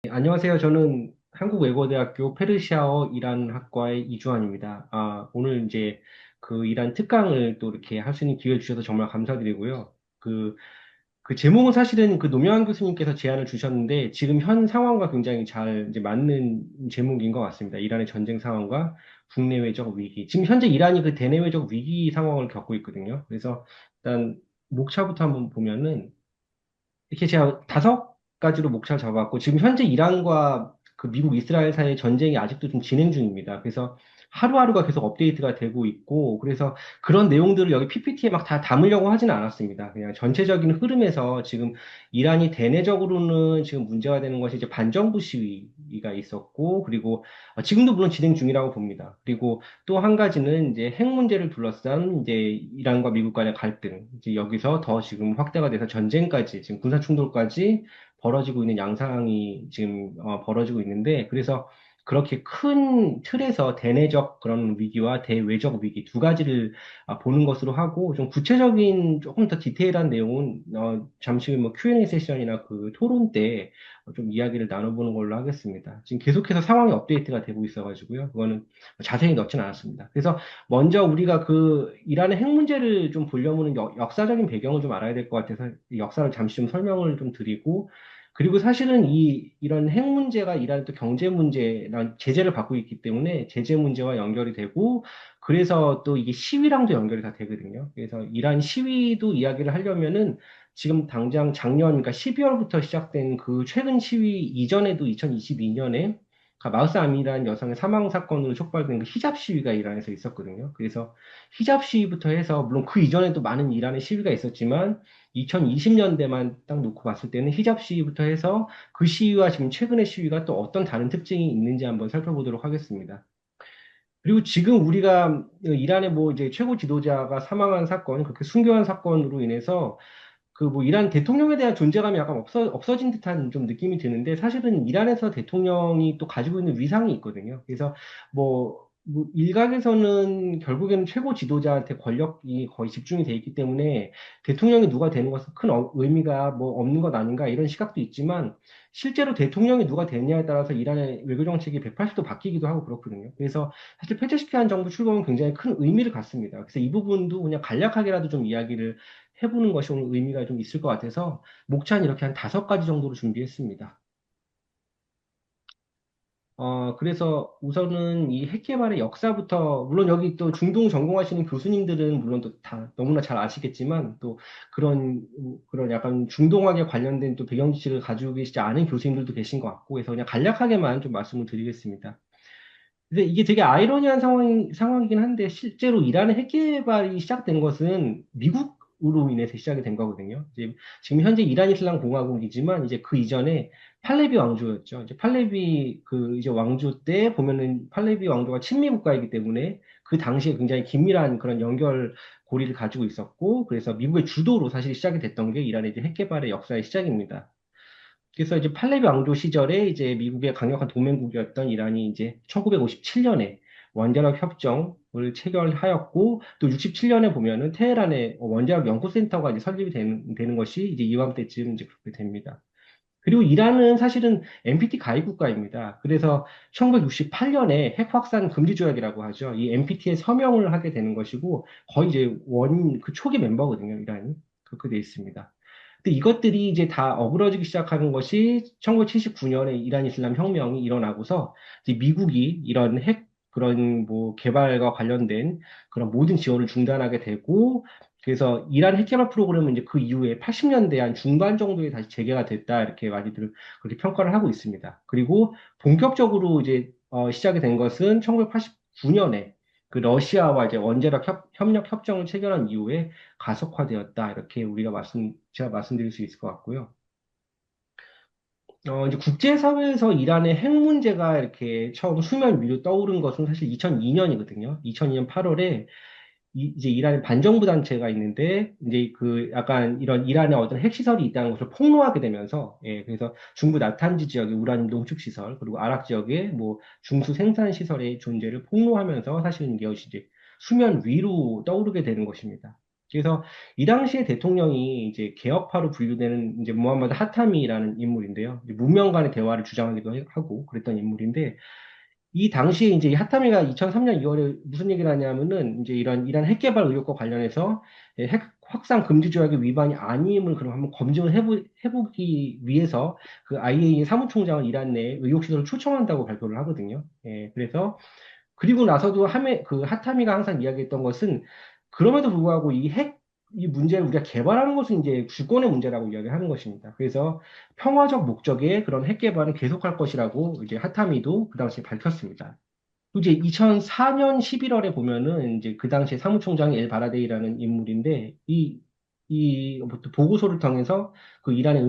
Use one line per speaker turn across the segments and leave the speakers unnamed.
안녕하세요. 저는 한국외국어대학교 페르시아어 이란 학과의 이주환입니다. 오늘 이제 그 이란 특강을 또 이렇게 할 수 있는 기회를 주셔서 정말 감사드리고요. 그 제목은 사실은 그 노명한 교수님께서 제안을 주셨는데 지금 현 상황과 굉장히 잘 이제 맞는 제목인 것 같습니다. 이란의 전쟁 상황과 국내외적 위기. 지금 현재 이란이 그 대내외적 위기 상황을 겪고 있거든요. 그래서 일단 목차부터 한번 보면은 이렇게 제가 5가지로 목차를 잡아봤고, 지금 현재 이란과 그 미국 이스라엘 사이의 전쟁이 아직도 좀 진행 중입니다. 그래서 하루하루가 계속 업데이트가 되고 있고, 그래서 그런 내용들을 여기 PPT에 막 다 담으려고 하지는 않았습니다. 그냥 전체적인 흐름에서 지금 이란이 대내적으로는 지금 문제가 되는 것이 이제 반정부 시위가 있었고, 그리고 지금도 물론 진행 중이라고 봅니다. 그리고 또 한 가지는 이제 핵 문제를 둘러싼 이제 이란과 미국 간의 갈등, 이제 여기서 더 지금 확대가 돼서 전쟁까지, 지금 군사 충돌까지 벌어지고 있는 양상이 지금 벌어지고 있는데, 그래서 그렇게 큰 틀에서 대내적 그런 위기와 대외적 위기 2가지를 보는 것으로 하고, 좀 구체적인 조금 더 디테일한 내용은 잠시 후에 뭐 Q&A 세션이나 그 토론 때 좀 이야기를 나눠보는 걸로 하겠습니다. 지금 계속해서 상황이 업데이트가 되고 있어가지고요. 그거는 자세히 넣지는 않았습니다. 그래서 먼저 우리가 그 이란의 핵 문제를 좀 보려면 역사적인 배경을 좀 알아야 될 것 같아서 이 역사를 잠시 좀 설명을 좀 드리고, 그리고 사실은 이런 핵 문제가 이란의 또 경제 문제랑 제재를 받고 있기 때문에 제재 문제와 연결이 되고, 그래서 또 이게 시위랑도 연결이 다 되거든요. 그래서 이란 시위도 이야기를 하려면은 지금 당장 작년, 그러니까 12월부터 시작된 그 최근 시위 이전에도 2022년에 마흐사 아미니라는 여성의 사망 사건으로 촉발된 그 히잡 시위가 이란에서 있었거든요. 그래서 히잡 시위부터 해서 물론 그 이전에도 많은 이란의 시위가 있었지만 2020년대만 딱 놓고 봤을 때는 히잡 시위부터 해서 그 시위와 지금 최근의 시위가 또 어떤 다른 특징이 있는지 한번 살펴보도록 하겠습니다. 그리고 지금 우리가 이란의 뭐 이제 최고 지도자가 사망한 사건, 그렇게 순교한 사건으로 인해서 그 뭐 이란 대통령에 대한 존재감이 약간 없어진 듯한 좀 느낌이 드는데, 사실은 이란에서 대통령이 또 가지고 있는 위상이 있거든요. 그래서 뭐 일각에서는 결국에는 최고 지도자한테 권력이 거의 집중이 돼 있기 때문에 대통령이 누가 되는 것은 큰 의미가 뭐 없는 것 아닌가 이런 시각도 있지만, 실제로 대통령이 누가 되느냐에 따라서 이란의 외교 정책이 180도 바뀌기도 하고 그렇거든요. 그래서 사실 페제시키안 정부 출범은 굉장히 큰 의미를 갖습니다. 그래서 이 부분도 그냥 간략하게라도 좀 이야기를 해보는 것이 오늘 의미가 좀 있을 것 같아서 목차는 이렇게 한 5가지 정도로 준비했습니다. 그래서 우선은 이 핵개발의 역사부터, 물론 여기 또 중동 전공하시는 교수님들은 물론 또 다 너무나 잘 아시겠지만, 또 그런 약간 중동학에 관련된 또 배경 지식을 가지고 계시지 않은 교수님들도 계신 것 같고, 그래서 그냥 간략하게만 좀 말씀을 드리겠습니다. 근데 이게 되게 아이러니한 상황이긴 한데, 실제로 이란의 핵개발이 시작된 것은 미국으로 인해서 시작이 된 거거든요. 지금 현재 이란 이슬람 공화국이지만 이제 그 이전에 팔레비 왕조였죠. 이제 팔레비 그 이제 왕조 때 보면은 팔레비 왕조가 친미 국가이기 때문에 그 당시에 굉장히 긴밀한 그런 연결 고리를 가지고 있었고, 그래서 미국의 주도로 사실 시작이 됐던 게 이란의 이제 핵개발의 역사의 시작입니다. 그래서 이제 팔레비 왕조 시절에 이제 미국의 강력한 동맹국이었던 이란이 이제 1957년에 원자력 협정을 체결하였고, 또 67년에 보면은 테헤란에 원자력 연구센터가 이제 설립이 되는 것이 이제 이맘때쯤 이제 그렇게 됩니다. 그리고 이란은 사실은 NPT 가입 국가입니다. 그래서 1968년에 핵 확산 금지 조약이라고 하죠. 이 NPT에 서명을 하게 되는 것이고, 거의 이제 그 초기 멤버거든요, 이란이. 그렇게 돼 있습니다. 근데 이것들이 이제 다 어그러지기 시작하는 것이 1979년에 이란 이슬람 혁명이 일어나고서 이제 미국이 이런 핵 그런 뭐 개발과 관련된 그런 모든 지원을 중단하게 되고, 그래서 이란 핵개발 프로그램은 이제 그 이후에 80년대 한 중반 정도에 다시 재개가 됐다, 이렇게 많이들 그렇게 평가를 하고 있습니다. 그리고 본격적으로 이제 시작이 된 것은 1989년에 그 러시아와 이제 원자력 협력 협정을 체결한 이후에 가속화되었다, 이렇게 제가 말씀드릴 수 있을 것 같고요. 이제 국제사회에서 이란의 핵 문제가 이렇게 처음 수면 위로 떠오른 것은 사실 2002년이거든요. 2002년 8월에 이제 이란의 반정부 단체가 있는데, 이제 그 약간 이런 이란에 어떤 핵시설이 있다는 것을 폭로하게 되면서, 예, 그래서 중부 나탄지 지역의 우라늄 농축 시설, 그리고 아랍 지역의 뭐 중수 생산 시설의 존재를 폭로하면서 사실은 이것이 이제 수면 위로 떠오르게 되는 것입니다. 그래서 이 당시에 대통령이 이제 개혁파로 분류되는 이제 무함마드 하타미라는 인물인데요. 이제 문명 간의 대화를 주장하기도 하고 그랬던 인물인데 이 당시에 이제 이 하타미가 2003년 2월에 무슨 얘기를 하냐면은 이제 이런 핵 개발 의혹과 관련해서 핵 확산 금지 조약의 위반이 아님을 그럼 한번 검증을 해보기 위해서 그 IAEA 사무총장을 이란 내 의혹 시도를 초청한다고 발표를 하거든요. 예, 그래서 그리고 나서도 그 하타미가 항상 이야기했던 것은 그럼에도 불구하고 이 문제를 우리가 개발하는 것은 이제 주권의 문제라고 이야기하는 것입니다. 그래서 평화적 목적의 그런 핵 개발은 계속할 것이라고 이제 하타미도 그 당시에 밝혔습니다. 또 이제 2004년 11월에 보면은 이제 그 당시에 사무총장이 엘 바라데이라는 인물인데 이 보고서를 통해서 그 이란의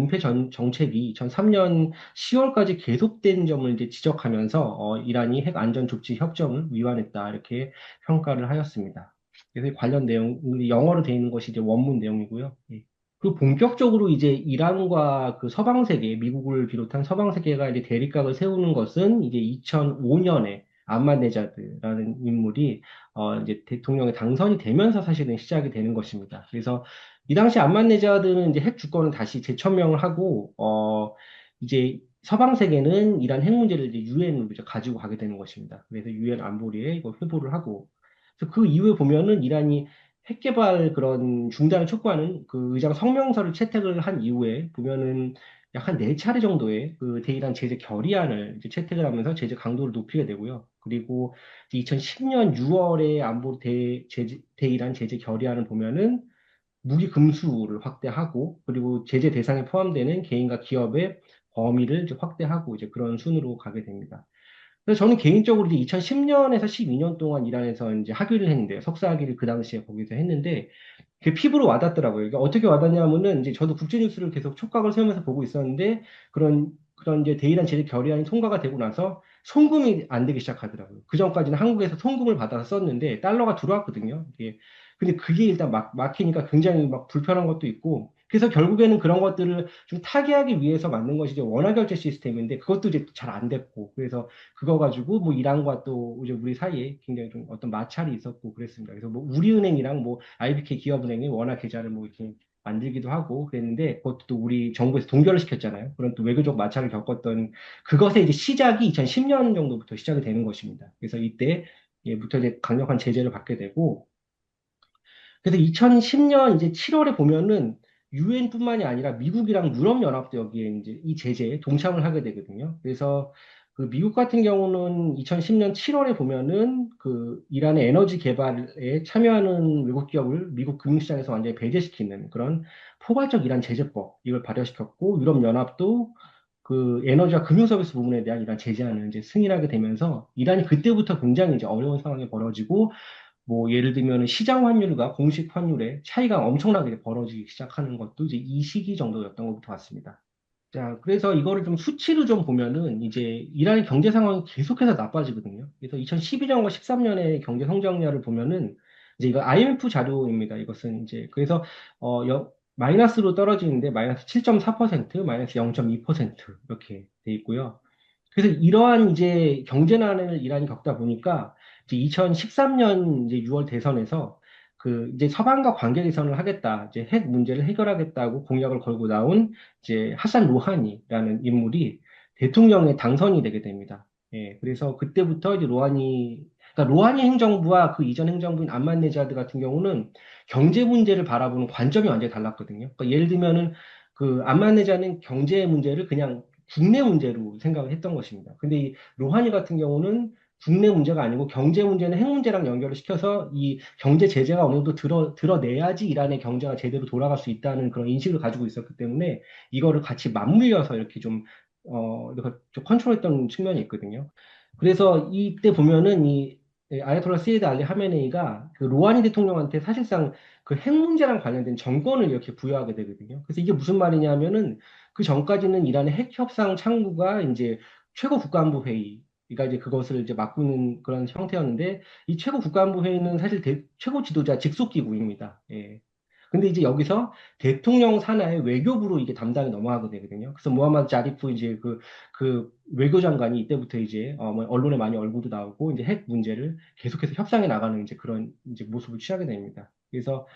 정책이 2003년 10월까지 계속된 점을 이제 지적하면서 이란이 핵 안전 조치 협정을 위반했다 이렇게 평가를 하였습니다. 그래서 이 관련 내용 영어로 되어 있는 것이 이제 원문 내용이고요. 예. 그리고 본격적으로 이제 이란과 그 서방 세계, 미국을 비롯한 서방 세계가 이제 대립각을 세우는 것은 이제 2005년에 암마네자드라는 인물이 이제 대통령에 당선이 되면서 사실은 시작이 되는 것입니다. 그래서 이 당시 암마네자드는 이제 핵 주권을 다시 재천명을 하고 이제 서방 세계는 이란 핵 문제를 이제 유엔으로 이제 가지고 가게 되는 것입니다. 그래서 유엔 안보리에 이거 회부를 하고 그래서 그 이후에 보면은 이란이 핵 개발 그런 중단을 촉구하는 그 의장 성명서를 채택을 한 이후에 보면은 약 한 네 차례 정도의 그 대이란 제재 결의안을 이제 채택을 하면서 제재 강도를 높이게 되고요. 그리고 2010년 6월에 대이란 제재 결의안을 보면은 무기 금수를 확대하고 그리고 제재 대상에 포함되는 개인과 기업의 범위를 이제 확대하고 이제 그런 순으로 가게 됩니다. 그래서 저는 개인적으로 이제 2010년에서 12년 동안 이란에서 이제 학위를 했는데 석사 학위를 그 당시에 거기서 했는데 그게 피부로 와닿더라고요. 이게 어떻게 와닿냐면은 이제 저도 국제뉴스를 계속 촉각을 세우면서 보고 있었는데 그런 이제 대이란 제재 결의안이 통과가 되고 나서 송금이 안 되기 시작하더라고요. 그 전까지는 한국에서 송금을 받아서 썼는데 달러가 들어왔거든요. 이게 근데 그게 일단 막히니까 굉장히 막 불편한 것도 있고 그래서 결국에는 그런 것들을 좀 타개하기 위해서 만든 것이 이제 원화 결제 시스템인데 그것도 이제 잘 안 됐고 그래서 그거 가지고 뭐 이란과 또 이제 우리 사이에 굉장히 좀 어떤 마찰이 있었고 그랬습니다. 그래서 뭐 우리은행이랑 뭐 IBK 기업은행이 원화 계좌를 뭐 이렇게 만들기도 하고 그랬는데 그것도 또 우리 정부에서 동결을 시켰잖아요. 그런 또 외교적 마찰을 겪었던 그것의 이제 시작이 2010년 정도부터 시작이 되는 것입니다. 그래서 이때부터 이제 강력한 제재를 받게 되고 그래서 2010년 이제 7월에 보면은 유엔뿐만이 아니라 미국이랑 유럽연합도 여기에 이제 이 제재에 동참을 하게 되거든요. 그래서 그 미국 같은 경우는 2010년 7월에 보면은 그 이란의 에너지 개발에 참여하는 외국 기업을 미국 금융시장에서 완전히 배제시키는 그런 포괄적 이란 제재법 이걸 발효시켰고 유럽연합도 그 에너지와 금융 서비스 부분에 대한 이란 제재안을 이제 승인하게 되면서 이란이 그때부터 굉장히 이제 어려운 상황이 벌어지고 뭐 예를 들면 시장 환율과 공식 환율의 차이가 엄청나게 벌어지기 시작하는 것도 이제 이 시기 정도였던 것부터 같습니다. 자, 그래서 이거를 좀 수치로 좀 보면은 이제 이란의 경제 상황이 계속해서 나빠지거든요. 그래서 2012년과 13년의 경제 성장률을 보면은 이제 이거 IMF 자료입니다. 이것은 이제 그래서 마이너스로 떨어지는데 마이너스 7.4%, 마이너스 0.2% 이렇게 돼 있고요. 그래서 이러한 이제 경제난을 이란이 겪다 보니까 이제 2013년 이제 6월 대선에서 그 이제 서방과 관계 개선을 하겠다, 이제 핵 문제를 해결하겠다고 공약을 걸고 나온 이제 하산 로하니라는 인물이 대통령에 당선이 되게 됩니다. 예, 그래서 그때부터 이제 그러니까 로하니 행정부와 그 이전 행정부인 암만네자드 같은 경우는 경제 문제를 바라보는 관점이 완전히 달랐거든요. 그러니까 예를 들면은 그 암만네자는 경제 문제를 그냥 국내 문제로 생각을 했던 것입니다. 근데 이 로하니 같은 경우는 국내 문제가 아니고 경제 문제는 핵 문제랑 연결을 시켜서 이 경제 제재가 어느 정도 드러내야지 이란의 경제가 제대로 돌아갈 수 있다는 그런 인식을 가지고 있었기 때문에 이거를 같이 맞물려서 이렇게 이렇게 좀 컨트롤했던 측면이 있거든요. 그래서 이때 보면은 이 아야톨라 세이드 알리 하메네이가 그 로하니 대통령한테 사실상 그 핵 문제랑 관련된 정권을 이렇게 부여하게 되거든요. 그래서 이게 무슨 말이냐면은 그 전까지는 이란의 핵 협상 창구가 이제 최고 국가안보 회의가 이제 그것을 이제 맡고는 그런 형태였는데 이 최고 국가안보 회의는 사실 최고 지도자 직속 기구입니다. 예. 근데 이제 여기서 대통령 산하의 외교부로 이게 담당이 넘어가게 되거든요. 그래서 무하마드 자리프 이제 그 외교장관이 이때부터 이제 뭐 언론에 많이 얼굴도 나오고 이제 핵 문제를 계속해서 협상해 나가는 이제 그런 이제 모습을 취하게 됩니다. 그래서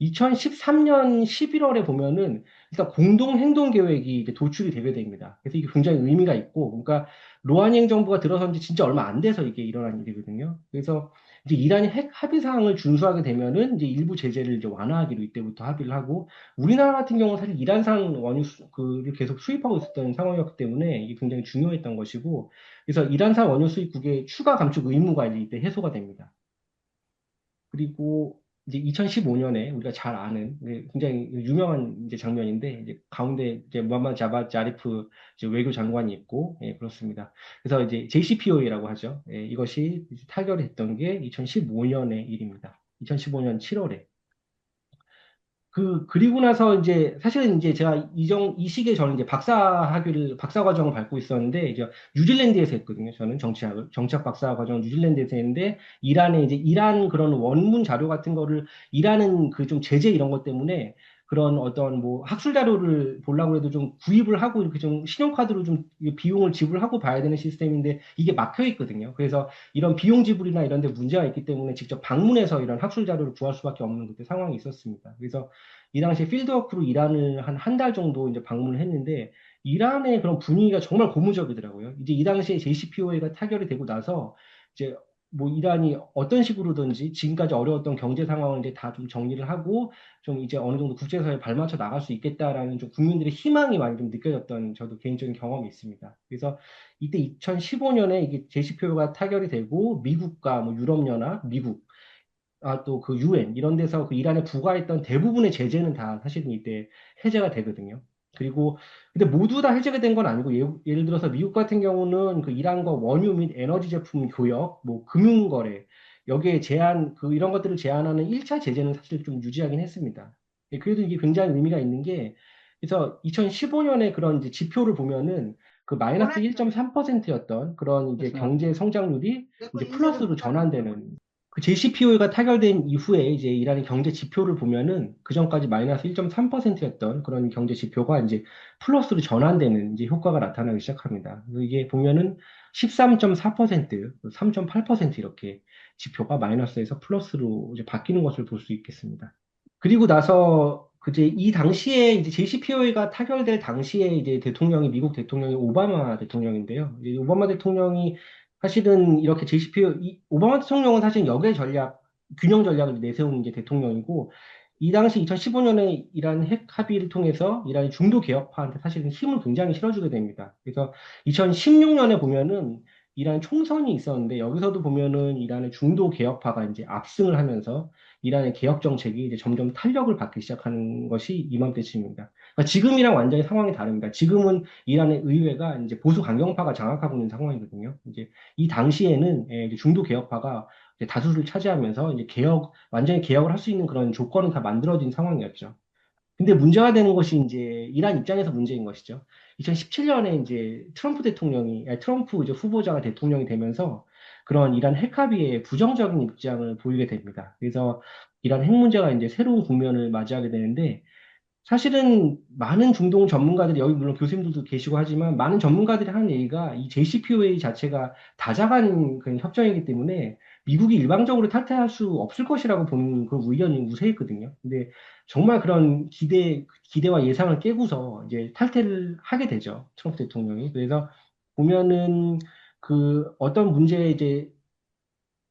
2013년 11월에 보면은 일단 공동 행동 계획이 이제 도출이 되게 됩니다. 그래서 이게 굉장히 의미가 있고, 그러니까 로하니 행정부가 들어선 지 진짜 얼마 안 돼서 이게 일어난 일이거든요. 그래서 이제 이란이 핵 합의 사항을 준수하게 되면은 이제 일부 제재를 이제 완화하기로 이때부터 합의를 하고, 우리나라 같은 경우는 사실 이란산 그를 계속 수입하고 있었던 상황이었기 때문에 이게 굉장히 중요했던 것이고, 그래서 이란산 원유 수입국의 추가 감축 의무가 이제 이때 해소가 됩니다. 그리고 이제 2015년에 우리가 잘 아는 굉장히 유명한 이제 장면인데 이제 가운데 이제 무함마드 자바 자리프 이제 외교 장관이 있고 예, 그렇습니다. 그래서 이제 JCPOA라고 하죠. 예, 이것이 이제 타결이 됐던 게 2015년의 일입니다. 2015년 7월에. 그리고 나서 이제, 사실은 이제 제가 이 시기에 저는 이제 박사 과정을 밟고 있었는데, 이제 뉴질랜드에서 했거든요. 저는 정치학 박사 과정을 뉴질랜드에서 했는데, 이제 이란 그런 원문 자료 같은 거를, 이란은 그 좀 제재 이런 것 때문에 그런 어떤 뭐 학술 자료를 보려고 해도 좀 구입을 하고 이렇게 좀 신용카드로 좀 비용을 지불하고 봐야 되는 시스템인데, 이게 막혀 있거든요. 그래서 이런 비용 지불이나 이런 데 문제가 있기 때문에 직접 방문해서 이런 학술 자료를 구할 수밖에 없는 그때 상황이 있었습니다. 그래서 이 당시에 필드워크로 이란을 한 달 정도 이제 방문을 했는데, 이란의 그런 분위기가 정말 고무적이더라고요. 이제 이 당시에 JCPOA가 타결이 되고 나서, 이제 뭐 이란이 어떤 식으로든지 지금까지 어려웠던 경제 상황을 이제 다 좀 정리를 하고, 좀 이제 어느 정도 국제사회에 발맞춰 나갈 수 있겠다라는 좀 국민들의 희망이 많이 좀 느껴졌던 저도 개인적인 경험이 있습니다. 그래서 이때 2015년에 이게 JCPOA가 타결이 되고, 미국과 뭐 유럽연합, 미국, 또 그 유엔 이런 데서 그 이란에 부과했던 대부분의 제재는 다 사실은 이때 해제가 되거든요. 그리고 근데 모두 다 해제가 된 건 아니고 예를 들어서 미국 같은 경우는 그 이란과 원유 및 에너지 제품 교역, 뭐 금융거래 여기에 이런 것들을 제한하는 1차 제재는 사실 좀 유지하긴 했습니다. 그래도 이게 굉장히 의미가 있는 게 그래서 2015년에 그런 이제 지표를 보면은 그 마이너스 1.3%였던 그런 이제 경제 성장률이 이제 플러스로 전환되는 그 JCPOA가 타결된 이후에 이제 이란의 경제 지표를 보면은 그 전까지 마이너스 1.3%였던 그런 경제 지표가 이제 플러스로 전환되는 이제 효과가 나타나기 시작합니다. 그래서 이게 보면은 13.4%, 3.8% 이렇게 지표가 마이너스에서 플러스로 이제 바뀌는 것을 볼 수 있겠습니다. 그리고 나서 그제 이 당시에 이제 JCPOA가 타결될 당시에 이제 대통령이 미국 대통령이 오바마 대통령인데요. 이제 오바마 대통령이 사실은 이렇게 오바마 대통령은 사실 균형 전략을 내세우는 게 대통령이고, 이 당시 2015년에 이란 핵 합의를 통해서 이란의 중도 개혁파한테 사실은 힘을 굉장히 실어주게 됩니다. 그래서 2016년에 보면은 이란 총선이 있었는데, 여기서도 보면은 이란의 중도 개혁파가 이제 압승을 하면서 이란의 개혁 정책이 이제 점점 탄력을 받기 시작하는 것이 이맘때쯤입니다. 그러니까 지금이랑 완전히 상황이 다릅니다. 지금은 이란의 의회가 이제 보수 강경파가 장악하고 있는 상황이거든요. 이제 이 당시에는 이제 중도 개혁파가 이제 다수를 차지하면서 이제 완전히 개혁을 할 수 있는 그런 조건이 다 만들어진 상황이었죠. 근데 문제가 되는 것이 이제 이란 입장에서 문제인 것이죠. 2017년에 이제 트럼프 이제 후보자가 대통령이 되면서 그런 이란 핵 합의에 부정적인 입장을 보이게 됩니다. 그래서 이란 핵 문제가 이제 새로운 국면을 맞이하게 되는데 사실은 많은 중동 전문가들이 여기 물론 교수님들도 계시고 하지만 많은 전문가들이 하는 얘기가 이 JCPOA 자체가 다자간 그런 협정이기 때문에 미국이 일방적으로 탈퇴할 수 없을 것이라고 보는 그런 의견이 우세했거든요. 근데 정말 그런 기대와 예상을 깨고서 이제 탈퇴를 하게 되죠. 트럼프 대통령이. 그래서 보면은 그 어떤 문제에 이제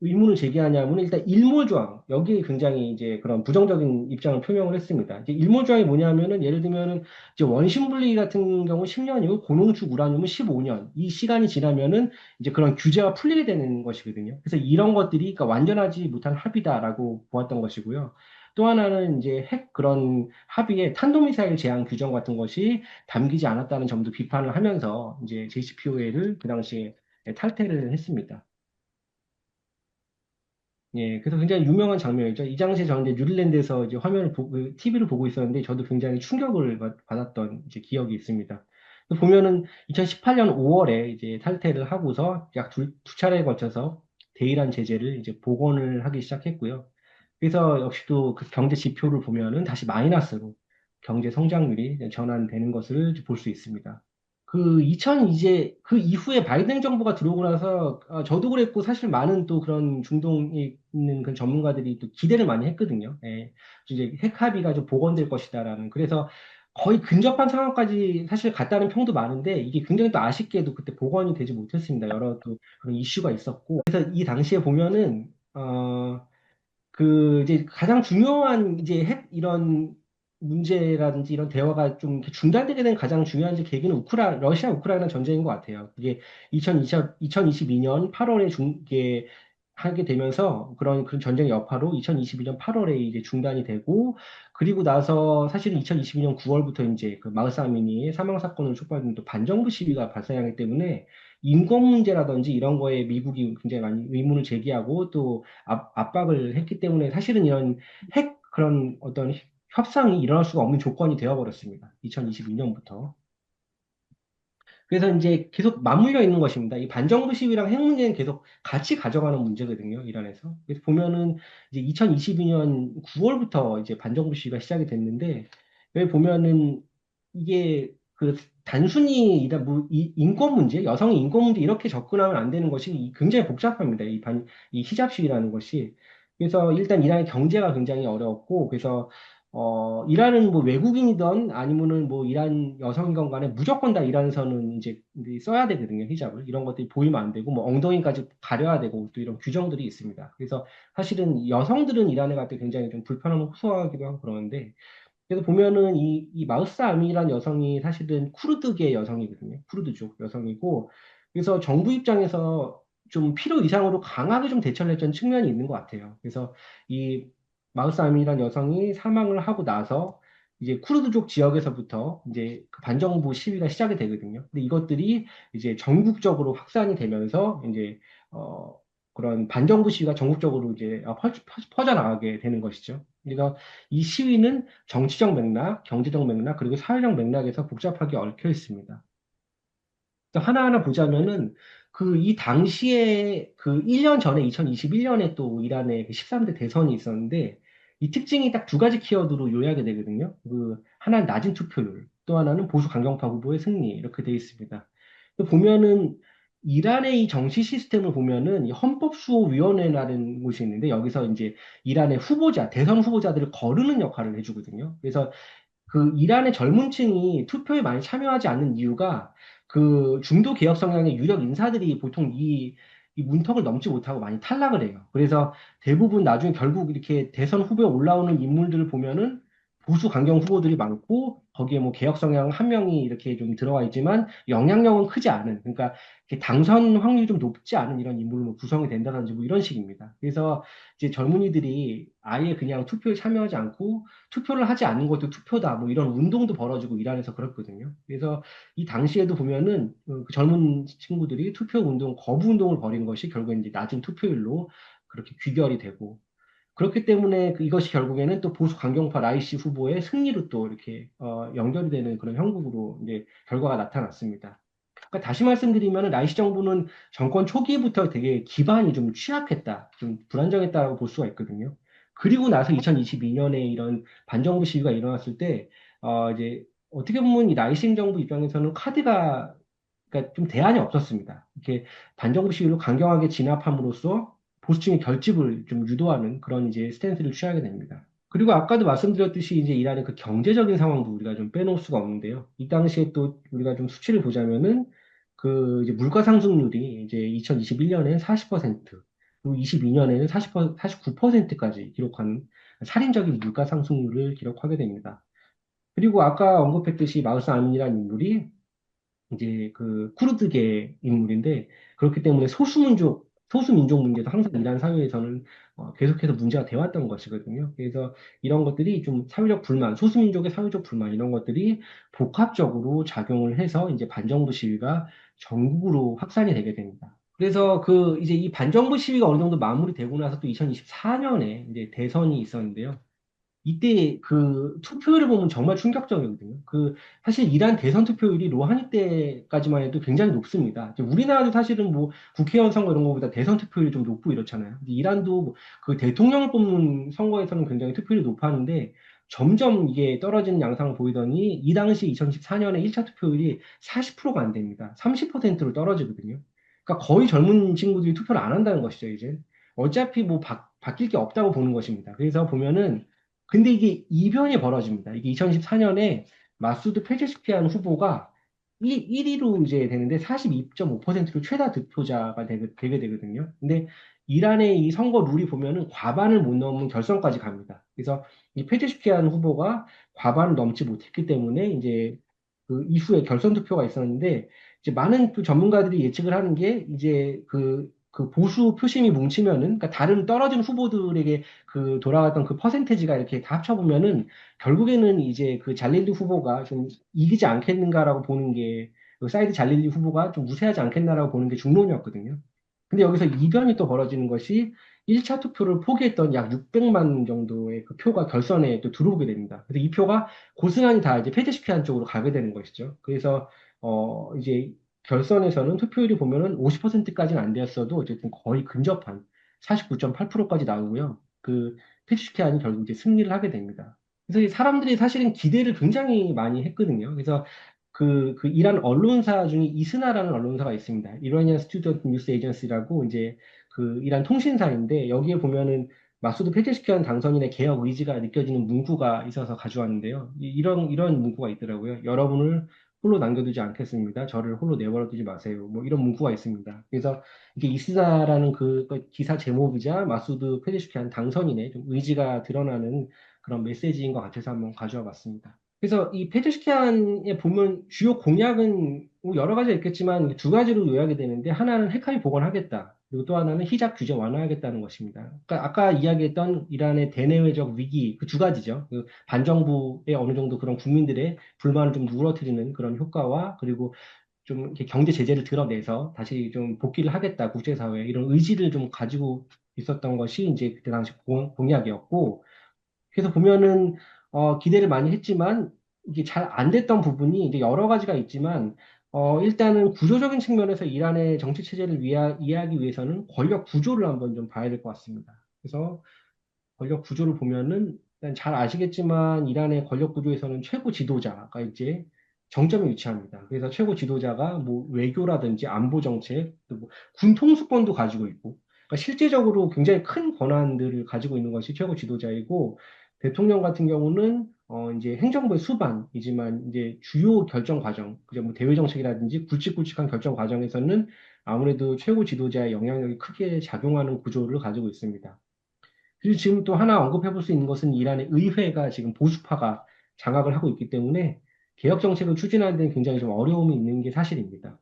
의문을 제기하냐면 일단 일몰조항 여기에 굉장히 이제 그런 부정적인 입장을 표명을 했습니다. 이제 일몰조항이 뭐냐면은 예를 들면은 이제 원심 분리 같은 경우 10년이고 고농축 우라늄은 15년 이 시간이 지나면은 이제 그런 규제가 풀리게 되는 것이거든요. 그래서 이런 것들이 그러니까 완전하지 못한 합의다라고 보았던 것이고요. 또 하나는 이제 핵 그런 합의에 탄도미사일 제한 규정 같은 것이 담기지 않았다는 점도 비판을 하면서 이제 JCPOA를 그 당시에 탈퇴를 했습니다. 예, 그래서 굉장히 유명한 장면이죠. 이 당시에 저는 이제 뉴질랜드에서 이제 TV를 보고 있었는데 저도 굉장히 충격을 받았던 이제 기억이 있습니다. 보면은 2018년 5월에 이제 탈퇴를 하고서 약 두 차례에 걸쳐서 대이란 제재를 이제 복원을 하기 시작했고요. 그래서 역시도 그 경제 지표를 보면은 다시 마이너스로 경제 성장률이 전환되는 것을 볼 수 있습니다. 이제 그 이후에 바이든 정부가 들어오고 나서 저도 그랬고 사실 많은 또 그런 중동에 있는 그 전문가들이 또 기대를 많이 했거든요. 예. 이제 핵 합의가 좀 복원될 것이다라는. 그래서 거의 근접한 상황까지 사실 갔다는 평도 많은데 이게 굉장히 또 아쉽게도 그때 복원이 되지 못했습니다. 여러 또 그런 이슈가 있었고. 그래서 이 당시에 보면은 이제 가장 중요한 이제 핵 이런 문제라든지 이런 대화가 좀 이렇게 중단되게 된 가장 중요한 이제 계기는 러시아 우크라이나 전쟁인 것 같아요. 그게 2022년 8월에 이게 하게 되면서 그런 전쟁 여파로 2022년 8월에 이제 중단이 되고 그리고 나서 사실은 2022년 9월부터 이제 그 마흐사 아미니의 사망 사건으로 촉발된 또 반정부 시위가 발생하기 때문에 인권 문제라든지 이런 거에 미국이 굉장히 많이 의문을 제기하고 또 압박을 했기 때문에 사실은 이런 핵 그런 어떤 협상이 일어날 수가 없는 조건이 되어버렸습니다. 2022년부터. 그래서 이제 계속 맞물려 있는 것입니다. 이 반정부 시위랑 핵 문제는 계속 같이 가져가는 문제거든요, 이란에서. 그래서 보면은 이제 2022년 9월부터 이제 반정부 시위가 시작이 됐는데, 여기 보면은 이게 단순히 인권 문제, 여성의 인권 문제 이렇게 접근하면 안 되는 것이 굉장히 복잡합니다. 이 히잡 시위라는 것이. 그래서 일단 이란의 경제가 굉장히 어려웠고, 그래서 이란은 뭐 외국인이든 아니면은 뭐 이란 여성이건 간에 무조건 다 이란에서는 이제 써야 되거든요, 히잡을. 이런 것들이 보이면 안 되고, 뭐 엉덩이까지 가려야 되고, 또 이런 규정들이 있습니다. 그래서 사실은 여성들은 이란에 갈 때 굉장히 좀 불편함을 호소하기도 하고 그러는데, 그래서 보면은 이 마우스 아미라는 여성이 사실은 쿠르드계 여성이거든요. 쿠르드족 여성이고, 그래서 정부 입장에서 좀 필요 이상으로 강하게 좀 대처를 했던 측면이 있는 것 같아요. 그래서 이 마우스 아미라는 여성이 사망을 하고 나서 이제 쿠르드족 지역에서부터 이제 그 반정부 시위가 시작이 되거든요. 근데 이것들이 이제 전국적으로 확산이 되면서 이제 어 그런 반정부 시위가 전국적으로 이제 퍼져나가게 되는 것이죠. 그래서 이 시위는 정치적 맥락, 경제적 맥락, 그리고 사회적 맥락에서 복잡하게 얽혀 있습니다. 또 하나하나 보자면은 이 당시에 1년 전에 2021년에 또 이란의 13대 대선이 있었는데 이 특징이 딱 두 가지 키워드로 요약이 되거든요. 하나는 낮은 투표율, 또 하나는 보수 강경파 후보의 승리 이렇게 돼 있습니다. 또 보면은 이란의 이 정치 시스템을 보면은 이 헌법수호위원회라는 곳이 있는데 여기서 이제 이란의 대선 후보자들을 거르는 역할을 해주거든요. 그래서 이란의 젊은 층이 투표에 많이 참여하지 않는 이유가 중도 개혁 성향의 유력 인사들이 보통 이 문턱을 넘지 못하고 많이 탈락을 해요. 그래서 대부분 나중에 결국 이렇게 대선 후보에 올라오는 인물들을 보면은 보수 강경 후보들이 많고 거기에 뭐 개혁 성향 한 명이 이렇게 좀 들어와 있지만 영향력은 크지 않은 그러니까 이렇게 당선 확률이 좀 높지 않은 이런 인물로 뭐 구성이 된다든지 뭐 이런 식입니다. 그래서 이제 젊은이들이 아예 그냥 투표에 참여하지 않고 투표를 하지 않는 것도 투표다. 뭐 이런 운동도 벌어지고 이란에서 그렇거든요. 그래서 이 당시에도 보면은 그 젊은 친구들이 투표 운동, 거부 운동을 벌인 것이 결국엔 이제 낮은 투표율로 그렇게 귀결이 되고 그렇기 때문에 이것이 결국에는 또 보수 강경파 라이시 후보의 승리로 또 이렇게 연결이 되는 그런 형국으로 이제 결과가 나타났습니다. 그러니까 다시 말씀드리면 라이시 정부는 정권 초기부터 되게 기반이 좀 취약했다, 좀 불안정했다라고 볼 수가 있거든요. 그리고 나서 2022년에 이런 반정부 시위가 일어났을 때, 이제 어떻게 보면 이 라이시 정부 입장에서는 그러니까 좀 대안이 없었습니다. 이렇게 반정부 시위로 강경하게 진압함으로써 보수층의 결집을 좀 유도하는 그런 이제 스탠스를 취하게 됩니다. 그리고 아까도 말씀드렸듯이 이제 이란의 그 경제적인 상황도 우리가 좀 빼놓을 수가 없는데요. 이 당시에 또 우리가 좀 수치를 보자면은 이제 물가 상승률이 이제 2021년에 40%, 그리고 22년에는 49%까지 기록한 살인적인 물가 상승률을 기록하게 됩니다. 그리고 아까 언급했듯이 마흐사 아민이라는 인물이 이제 쿠르드계 인물인데 그렇기 때문에 소수민족 문제도 항상 이란 사회에서는 계속해서 문제가 되어왔던 것이거든요. 그래서 이런 것들이 좀 사회적 불만, 소수민족의 사회적 불만 이런 것들이 복합적으로 작용을 해서 이제 반정부 시위가 전국으로 확산이 되게 됩니다. 그래서 이제 이 반정부 시위가 어느 정도 마무리되고 나서 또 2024년에 이제 대선이 있었는데요. 이때 투표율을 보면 정말 충격적이거든요. 사실 이란 대선 투표율이 로하니 때까지만 해도 굉장히 높습니다. 이제 우리나라도 사실은 뭐 국회의원 선거 이런 거보다 대선 투표율이 좀 높고 이렇잖아요. 근데 이란도 그 대통령을 뽑는 선거에서는 굉장히 투표율이 높았는데 점점 이게 떨어지는 양상을 보이더니 이 당시 2014년에 1차 투표율이 40%가 안 됩니다. 30%로 떨어지거든요. 그러니까 거의 젊은 친구들이 투표를 안 한다는 것이죠, 이제. 어차피 뭐 바뀔 게 없다고 보는 것입니다. 그래서 보면은 근데 이게 이변이 벌어집니다. 이게 2014년에 마수드 페제시키안 후보가 1위로 이제 되는데 42.5%로 최다 득표자가 되게 되거든요. 근데 이란의 이 선거 룰이 보면은 과반을 못 넘으면 결선까지 갑니다. 그래서 이 페제시키안 후보가 과반을 넘지 못했기 때문에 이제 그 이후에 결선 투표가 있었는데 이제 많은 또 전문가들이 예측을 하는 게 이제 그 보수 표심이 뭉치면은 그러니까 다른 떨어진 후보들에게 그 돌아갔던 그 퍼센테지가 이렇게 다 합쳐보면은 결국에는 이제 그 잘릴리 후보가 좀 이기지 않겠는가라고 보는 게그 사이드 잘릴리 후보가 좀 우세하지 않겠나라고 보는 게 중론이었거든요. 근데 여기서 이변이 또 벌어지는 것이 1차 투표를 포기했던 약 600만 정도의 그 표가 결선에 또 들어오게 됩니다. 그래서 이 표가 고스란히 다 이제 페제시키안 쪽으로 가게 되는 것이죠. 그래서 이제 결선에서는 투표율이 보면은 50%까지는 안 되었어도 어쨌든 거의 근접한 49.8%까지 나오고요. 그 페제시키안이 결국 이제 승리를 하게 됩니다. 그래서 이 사람들이 사실은 기대를 굉장히 많이 했거든요. 그래서 그 이란 언론사 중에 이스나라는 언론사가 있습니다. 이라니안 스튜던트 뉴스 에이전시라고 이제 그 이란 통신사인데 여기에 보면은 마수드 페제시키안 당선인의 개혁 의지가 느껴지는 문구가 있어서 가져왔는데요. 이런 문구가 있더라고요. 여러분을 홀로 남겨두지 않겠습니다. 저를 홀로 내버려 두지 마세요. 뭐 이런 문구가 있습니다. 그래서 이게 이스나라는 그 기사 제목이자 마수드 페제시키안 당선인의 좀 의지가 드러나는 그런 메시지인 것 같아서 한번 가져와 봤습니다. 그래서 이 페제시키안에 보면 주요 공약은 뭐 여러 가지가 있겠지만 두 가지로 요약이 되는데 하나는 핵합의 복원하겠다. 그리고 또 하나는 히잡 규제 완화하겠다는 것입니다. 그러니까 아까 이야기했던 이란의 대내외적 위기 그 두 가지죠. 그 반정부의 어느 정도 그런 국민들의 불만을 좀 누그러뜨리는 그런 효과와 그리고 좀 이렇게 경제 제재를 드러내서 다시 좀 복귀를 하겠다 국제사회에 이런 의지를 좀 가지고 있었던 것이 이제 그때 당시 공약이었고 그래서 보면은 기대를 많이 했지만 이게 잘 안 됐던 부분이 이제 여러 가지가 있지만 일단은 구조적인 측면에서 이란의 정치 체제를 이해하기 위해서는 권력 구조를 한번 좀 봐야 될 것 같습니다. 그래서 권력 구조를 보면은 일단 잘 아시겠지만 이란의 권력 구조에서는 최고 지도자가 이제 정점에 위치합니다. 그래서 최고 지도자가 뭐 외교라든지 안보 정책, 또뭐군 통수권도 가지고 있고, 그러니까 실제적으로 굉장히 큰 권한들을 가지고 있는 것이 최고 지도자이고 대통령 같은 경우는 이제 행정부의 수반이지만 이제 주요 결정 과정, 그죠 뭐 대외 정책이라든지 굵직굵직한 결정 과정에서는 아무래도 최고 지도자의 영향력이 크게 작용하는 구조를 가지고 있습니다. 그리고 지금 또 하나 언급해 볼 수 있는 것은 이란의 의회가 지금 보수파가 장악을 하고 있기 때문에 개혁 정책을 추진하는 데는 굉장히 좀 어려움이 있는 게 사실입니다.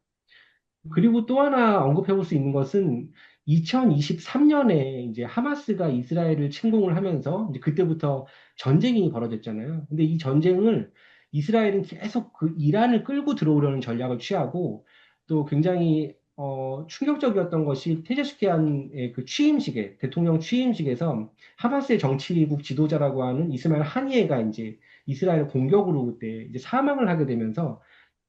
그리고 또 하나 언급해 볼 수 있는 것은 2023년에 이제 하마스가 이스라엘을 침공을 하면서 이제 그때부터 전쟁이 벌어졌잖아요. 근데 이 전쟁을 이스라엘은 계속 그 이란을 끌고 들어오려는 전략을 취하고 또 굉장히 충격적이었던 것이 페제스키안의 그 취임식에 대통령 취임식에서 하마스의 정치국 지도자라고 하는 이스마일 하니에가 이제 이스라엘 공격으로 그때 이제 사망을 하게 되면서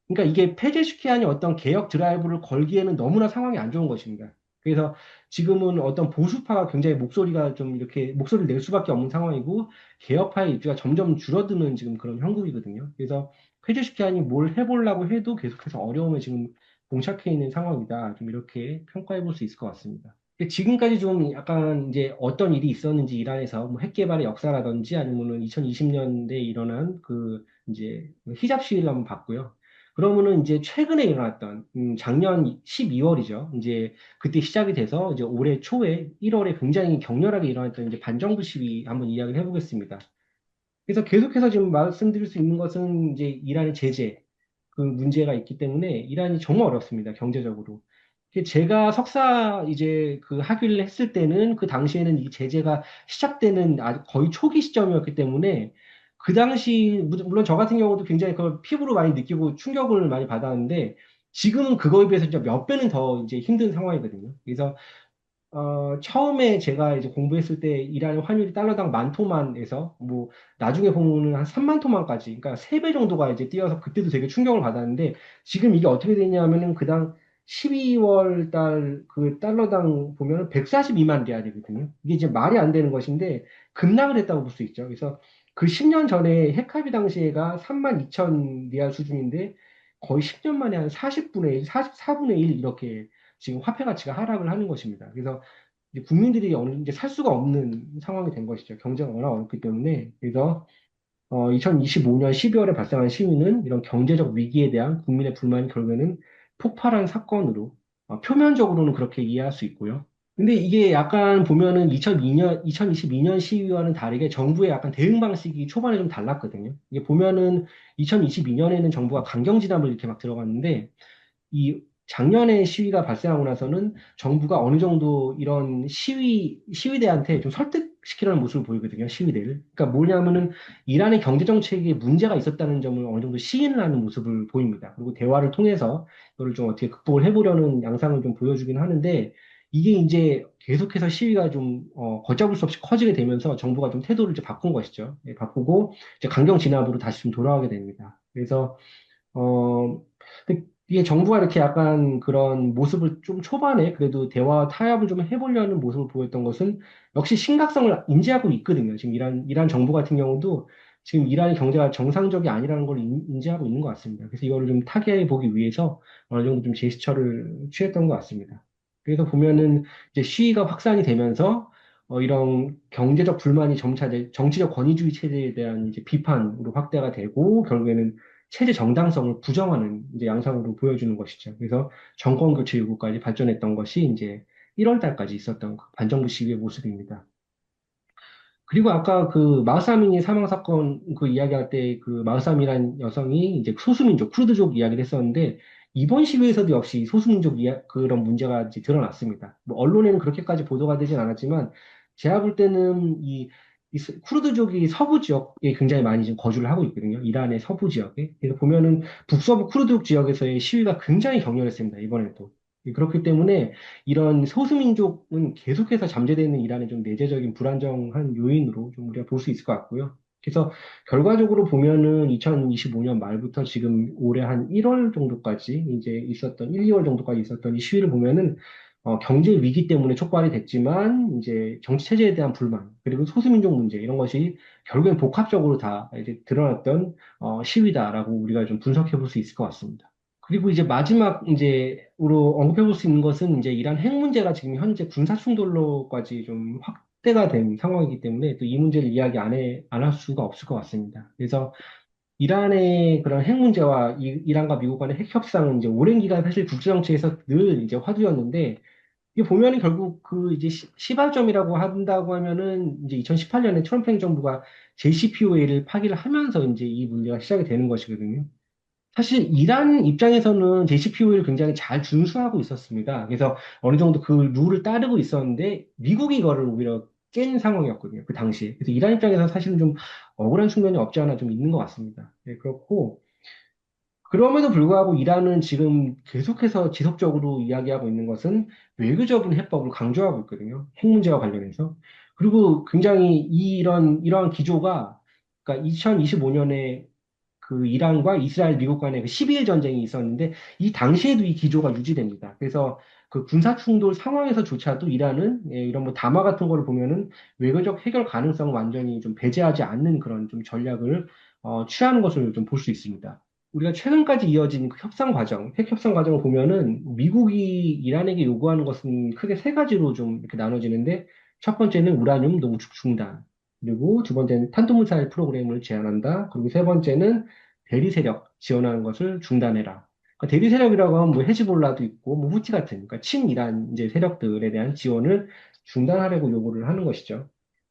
그러니까 이게 페제시키안이 어떤 개혁 드라이브를 걸기에는 너무나 상황이 안 좋은 것입니다. 그래서 지금은 어떤 보수파가 굉장히 목소리가 좀 이렇게 목소리를 낼 수밖에 없는 상황이고 개혁파의 입지가 점점 줄어드는 지금 그런 형국이거든요. 그래서 페제시키안이 뭘 해보려고 해도 계속해서 어려움에 지금 봉착해 있는 상황이다. 좀 이렇게 평가해 볼 수 있을 것 같습니다. 근데 지금까지 좀 약간 이제 어떤 일이 있었는지 이란에서 뭐 핵 개발의 역사라든지 아니면은 2020년대에 일어난 그 이제 히잡 시위를 한번 봤고요. 그러면은 이제 최근에 일어났던 작년 12월이죠. 이제 그때 시작이 돼서 이제 올해 초에 1월에 굉장히 격렬하게 일어났던 이제 반정부 시위 한번 이야기를 해보겠습니다. 그래서 계속해서 지금 말씀드릴 수 있는 것은 이제 이란의 제재 그 문제가 있기 때문에 이란이 정말 어렵습니다. 경제적으로. 제가 석사 이제 그 학위를 했을 때는 그 당시에는 이 제재가 시작되는 아주 거의 초기 시점이었기 때문에 그 당시 물론 저 같은 경우도 굉장히 그걸 피부로 많이 느끼고 충격을 많이 받았는데 지금은 그거에 비해서 진짜 몇 배는 더 이제 힘든 상황이거든요. 그래서 처음에 제가 이제 공부했을 때 이란의 환율이 달러당 10,000토만에서 뭐 나중에 보면은 한 30,000토만까지 그러니까 3배 정도가 이제 뛰어서 그때도 되게 충격을 받았는데 지금 이게 어떻게 되냐면은 그당 12월 달 그 달러당 보면은 142만 리알이거든요. 이게 이제 말이 안 되는 것인데 급락을 했다고 볼 수 있죠. 그래서 그 10년 전에 핵합의 당시에가 3만 2천 리알 수준인데 거의 10년 만에 한 40분의 1, 44분의 1 이렇게 지금 화폐 가치가 하락을 하는 것입니다. 그래서 이제 국민들이 어느 이제 살 수가 없는 상황이 된 것이죠. 경제가 워낙 어렵기 때문에. 그래서 2025년 12월에 발생한 시위는 이런 경제적 위기에 대한 국민의 불만이 결국에는 폭발한 사건으로 표면적으로는 그렇게 이해할 수 있고요. 근데 이게 약간 보면은 2022년 시위와는 다르게 정부의 약간 대응 방식이 초반에 좀 달랐거든요. 이게 보면은 2022년에는 정부가 강경 진압을 이렇게 막 들어갔는데 이 작년에 시위가 발생하고 나서는 정부가 어느 정도 이런 시위대한테 좀 설득시키려는 모습을 보이거든요, 시위대를. 그러니까 뭐냐면은 이란의 경제 정책에 문제가 있었다는 점을 어느 정도 시인을 하는 모습을 보입니다. 그리고 대화를 통해서 이거를 좀 어떻게 극복을 해보려는 양상을 좀 보여주긴 하는데 이게 이제 계속해서 시위가 좀 걷잡을 수 없이 커지게 되면서 정부가 좀 태도를 이제 바꾼 것이죠. 예, 바꾸고 이제 강경 진압으로 다시 좀 돌아가게 됩니다. 그래서 근데 이게 정부가 이렇게 약간 그런 모습을 좀 초반에 그래도 대화 타협을 좀 해보려는 모습을 보였던 것은 역시 심각성을 인지하고 있거든요. 지금 이란 정부 같은 경우도 지금 이란의 경제가 정상적이 아니라는 걸 인지하고 있는 것 같습니다. 그래서 이거를 좀 타개해 보기 위해서 어느 정도 좀 제스처를 취했던 것 같습니다. 그래서 보면은 이제 시위가 확산이 되면서 이런 경제적 불만이 점차 이제 정치적 권위주의 체제에 대한 이제 비판으로 확대가 되고 결국에는 체제 정당성을 부정하는 이제 양상으로 보여주는 것이죠. 그래서 정권 교체 요구까지 발전했던 것이 이제 1월 달까지 있었던 그 반정부 시위의 모습입니다. 그리고 아까 그 마흐사민이 사망 사건 그 이야기할 때 그 마흐사미란 여성이 이제 소수민족 쿠르드족 이야기를 했었는데 이번 시위에서도 역시 소수민족 그런 문제가 이제 드러났습니다. 뭐 언론에는 그렇게까지 보도가 되진 않았지만 제가 볼 때는 이 쿠르드족이 서부 지역에 굉장히 많이 지금 거주를 하고 있거든요. 이란의 서부 지역에. 그래서 보면은 북서부 쿠르드족 지역에서의 시위가 굉장히 격렬했습니다. 이번에도. 그렇기 때문에 이런 소수민족은 계속해서 잠재되어 있는 이란의 좀 내재적인 불안정한 요인으로 좀 우리가 볼 수 있을 것 같고요. 그래서 결과적으로 보면은 2025년 말부터 지금 올해 한 1월 정도까지 이제 있었던 1, 2월 정도까지 있었던 이 시위를 보면은 경제 위기 때문에 촉발이 됐지만 이제 정치 체제에 대한 불만 그리고 소수민족 문제 이런 것이 결국엔 복합적으로 다 이제 드러났던 시위다라고 우리가 좀 분석해 볼 수 있을 것 같습니다. 그리고 이제 마지막 이제로 언급해 볼 수 있는 것은 이제 이란 핵 문제가 지금 현재 군사 충돌로까지 좀 확대가 된 상황이기 때문에 또 이 문제를 이야기 안 할 수가 없을 것 같습니다. 그래서 이란의 그런 핵 문제와 이란과 미국 간의 핵 협상은 이제 오랜 기간 사실 국제 정치에서 늘 이제 화두였는데 이게 보면은 결국 그 이제 시발점이라고 한다고 하면은 이제 2018년에 트럼프 행정부가 JCPOA를 파기를 하면서 이제 이 문제가 시작이 되는 것이거든요. 사실 이란 입장에서는 JCPOA를 굉장히 잘 준수하고 있었습니다. 그래서 어느 정도 그 룰을 따르고 있었는데 미국이 이거를 오히려 깬 상황이었거든요. 그 당시에. 그래서 이란 입장에서 사실은 좀 억울한 측면이 없지 않아 좀 있는 것 같습니다. 네, 그렇고 그럼에도 불구하고 이란은 지금 계속해서 지속적으로 이야기하고 있는 것은 외교적인 해법을 강조하고 있거든요. 핵 문제와 관련해서. 그리고 굉장히 이러한 기조가 그러니까 2025년에 그 이란과 이스라엘, 미국 간의 그 12일 전쟁이 있었는데 이 당시에도 이 기조가 유지됩니다. 그래서 그 군사 충돌 상황에서조차도 이란은 이런 뭐 담화 같은 거를 보면은 외교적 해결 가능성을 완전히 좀 배제하지 않는 그런 좀 전략을 취하는 것을 좀 볼 수 있습니다. 우리가 최근까지 이어진 그 협상 과정, 핵 협상 과정을 보면은 미국이 이란에게 요구하는 것은 크게 세 가지로 좀 이렇게 나눠지는데 첫 번째는 우라늄 농축 중단, 그리고 두 번째는 탄도미사일 프로그램을 제한한다. 그리고 세 번째는 대리 세력 지원하는 것을 중단해라. 그러니까 대리 세력이라고 하면 뭐 헤즈볼라도 있고 뭐 후티 같은 그러니까 친이란 이제 세력들에 대한 지원을 중단하려고 요구를 하는 것이죠.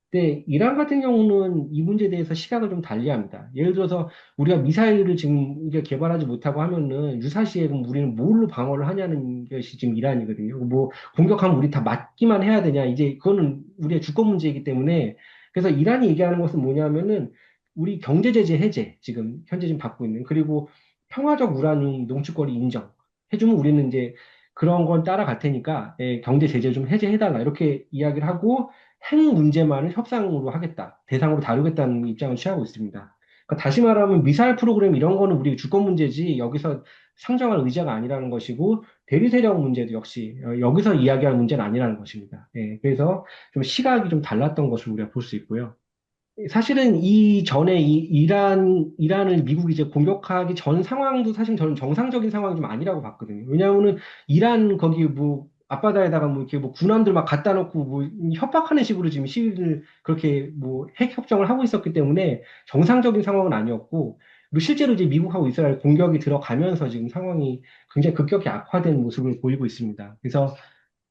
근데 이란 같은 경우는 이 문제에 대해서 시각을 좀 달리합니다. 예를 들어서 우리가 미사일을 지금 이게 개발하지 못하고 하면은 유사시에 그럼 우리는 뭘로 방어를 하냐는 것이 지금 이란이거든요. 뭐 공격하면 우리 다 맞기만 해야 되냐? 이제 그거는 우리의 주권 문제이기 때문에 그래서 이란이 얘기하는 것은 뭐냐면은 우리 경제 제재 해제 지금 현재 지금 받고 있는 그리고 평화적 우라늄 농축거리 인정 해주면 우리는 이제 그런 건 따라갈 테니까 경제 제재 좀 해제해달라 이렇게 이야기를 하고 핵 문제만을 협상으로 하겠다, 대상으로 다루겠다는 입장을 취하고 있습니다. 그러니까 다시 말하면 미사일 프로그램 이런 거는 우리 주권 문제지 여기서 상정할 의제가 아니라는 것이고 대리 세력 문제도 역시 여기서 이야기할 문제는 아니라는 것입니다. 예, 그래서 좀 시각이 좀 달랐던 것을 우리가 볼 수 있고요. 사실은 이전에 이란을 미국이 이제 공격하기 전 상황도 사실 저는 정상적인 상황이 좀 아니라고 봤거든요. 왜냐하면은 이란 거기 뭐 앞바다에다가 뭐 이렇게 뭐 군함들 막 갖다 놓고 뭐 협박하는 식으로 지금 시위를 그렇게 뭐 핵 협정을 하고 있었기 때문에 정상적인 상황은 아니었고, 그리고 실제로 이제 미국하고 이스라엘 공격이 들어가면서 지금 상황이 굉장히 급격히 악화된 모습을 보이고 있습니다. 그래서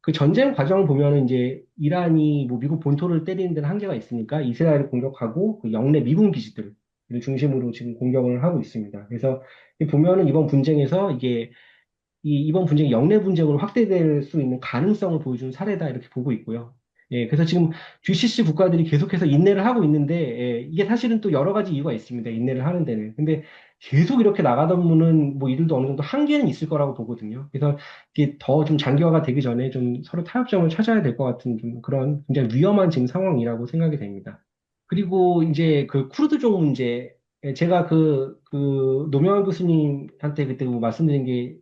그 전쟁 과정을 보면은 이제 이란이 뭐 미국 본토를 때리는 데는 한계가 있으니까 이스라엘을 공격하고 그 영내 미군 기지들을 중심으로 지금 공격을 하고 있습니다. 그래서 보면은 이번 분쟁에서 이게 이번 분쟁이 영내 분쟁으로 확대될 수 있는 가능성을 보여준 사례다 이렇게 보고 있고요. 예, 그래서 지금 GCC 국가들이 계속해서 인내를 하고 있는데, 예, 이게 사실은 또 여러 가지 이유가 있습니다. 인내를 하는 데는. 근데 계속 이렇게 나가다 보면은 뭐 이들도 어느 정도 한계는 있을 거라고 보거든요. 그래서 이게 더 좀 장기화가 되기 전에 좀 서로 타협점을 찾아야 될 것 같은 좀 그런 굉장히 위험한 지금 상황이라고 생각이 됩니다. 그리고 이제 그 쿠르드족 문제, 제가 노명환 교수님한테 그때 뭐 말씀드린 게,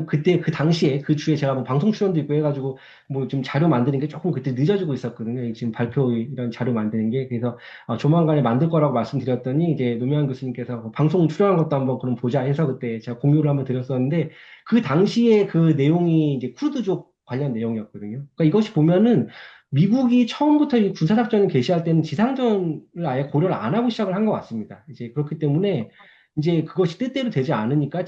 그때 그 당시에 그 주에 제가 뭐 방송 출연도 있고 해가지고 뭐 좀 자료 만드는 게 조금 그때 늦어지고 있었거든요. 지금 발표 이런 자료 만드는 게. 그래서 조만간에 만들 거라고 말씀드렸더니 이제 노명환 교수님께서 방송 출연한 것도 한번 그럼 보자 해서 그때 제가 공유를 한번 드렸었는데, 그 당시에 그 내용이 이제 쿠르드족 관련 내용이었거든요. 그러니까 이것이 보면은 미국이 처음부터 이 군사작전을 개시할 때는 지상전을 아예 고려를 안 하고 시작을 한 것 같습니다. 이제 그렇기 때문에 이제 그것이 뜻대로 되지 않으니까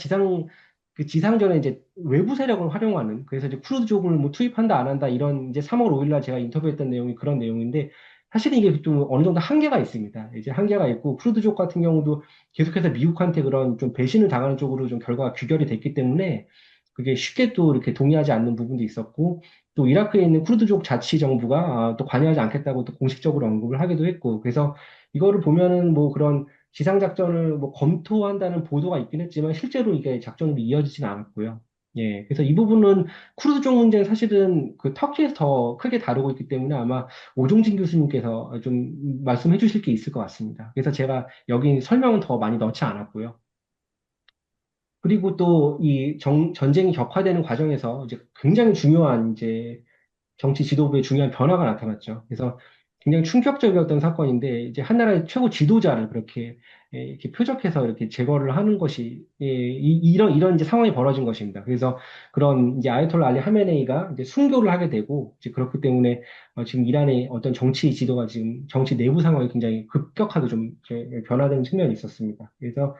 그 지상전에 이제 외부 세력을 활용하는, 그래서 이제 크루즈족을 뭐 투입한다 안 한다 이런 이제 3월 5일 날 제가 인터뷰했던 내용이 그런 내용인데, 사실은 이게 좀 어느 정도 한계가 있습니다. 이제 한계가 있고 크루드족 같은 경우도 계속해서 미국한테 그런 좀 배신을 당하는 쪽으로 좀 결과가 귀결이 됐기 때문에 그게 쉽게 또 이렇게 동의하지 않는 부분도 있었고, 또 이라크에 있는 쿠르드족 자치 정부가 또 관여하지 않겠다고 또 공식적으로 언급을 하기도 했고, 그래서 이거를 보면은 뭐 그런 지상작전을 뭐 검토한다는 보도가 있긴 했지만 실제로 이게 작전으로 이어지진 않았고요. 예, 그래서 이 부분은 쿠르드족 문제는 사실은 그 터키에서 더 크게 다루고 있기 때문에 아마 오종진 교수님께서 좀 말씀해 주실 게 있을 것 같습니다. 그래서 제가 여기 설명은 더 많이 넣지 않았고요. 그리고 또 이 전쟁이 격화되는 과정에서 이제 굉장히 중요한 이제 정치 지도부의 중요한 변화가 나타났죠. 그래서 굉장히 충격적이었던 사건인데, 이제 한 나라의 최고 지도자를 그렇게 이렇게 표적해서 이렇게 제거를 하는 것이, 이런 이제 상황이 벌어진 것입니다. 그래서 그런 이제 아야톨라 알리 하메네이가 이제 순교를 하게 되고, 이제 그렇기 때문에 지금 이란의 어떤 정치 지도가 지금 정치 내부 상황이 굉장히 급격하게 좀 이제 변화되는 측면이 있었습니다. 그래서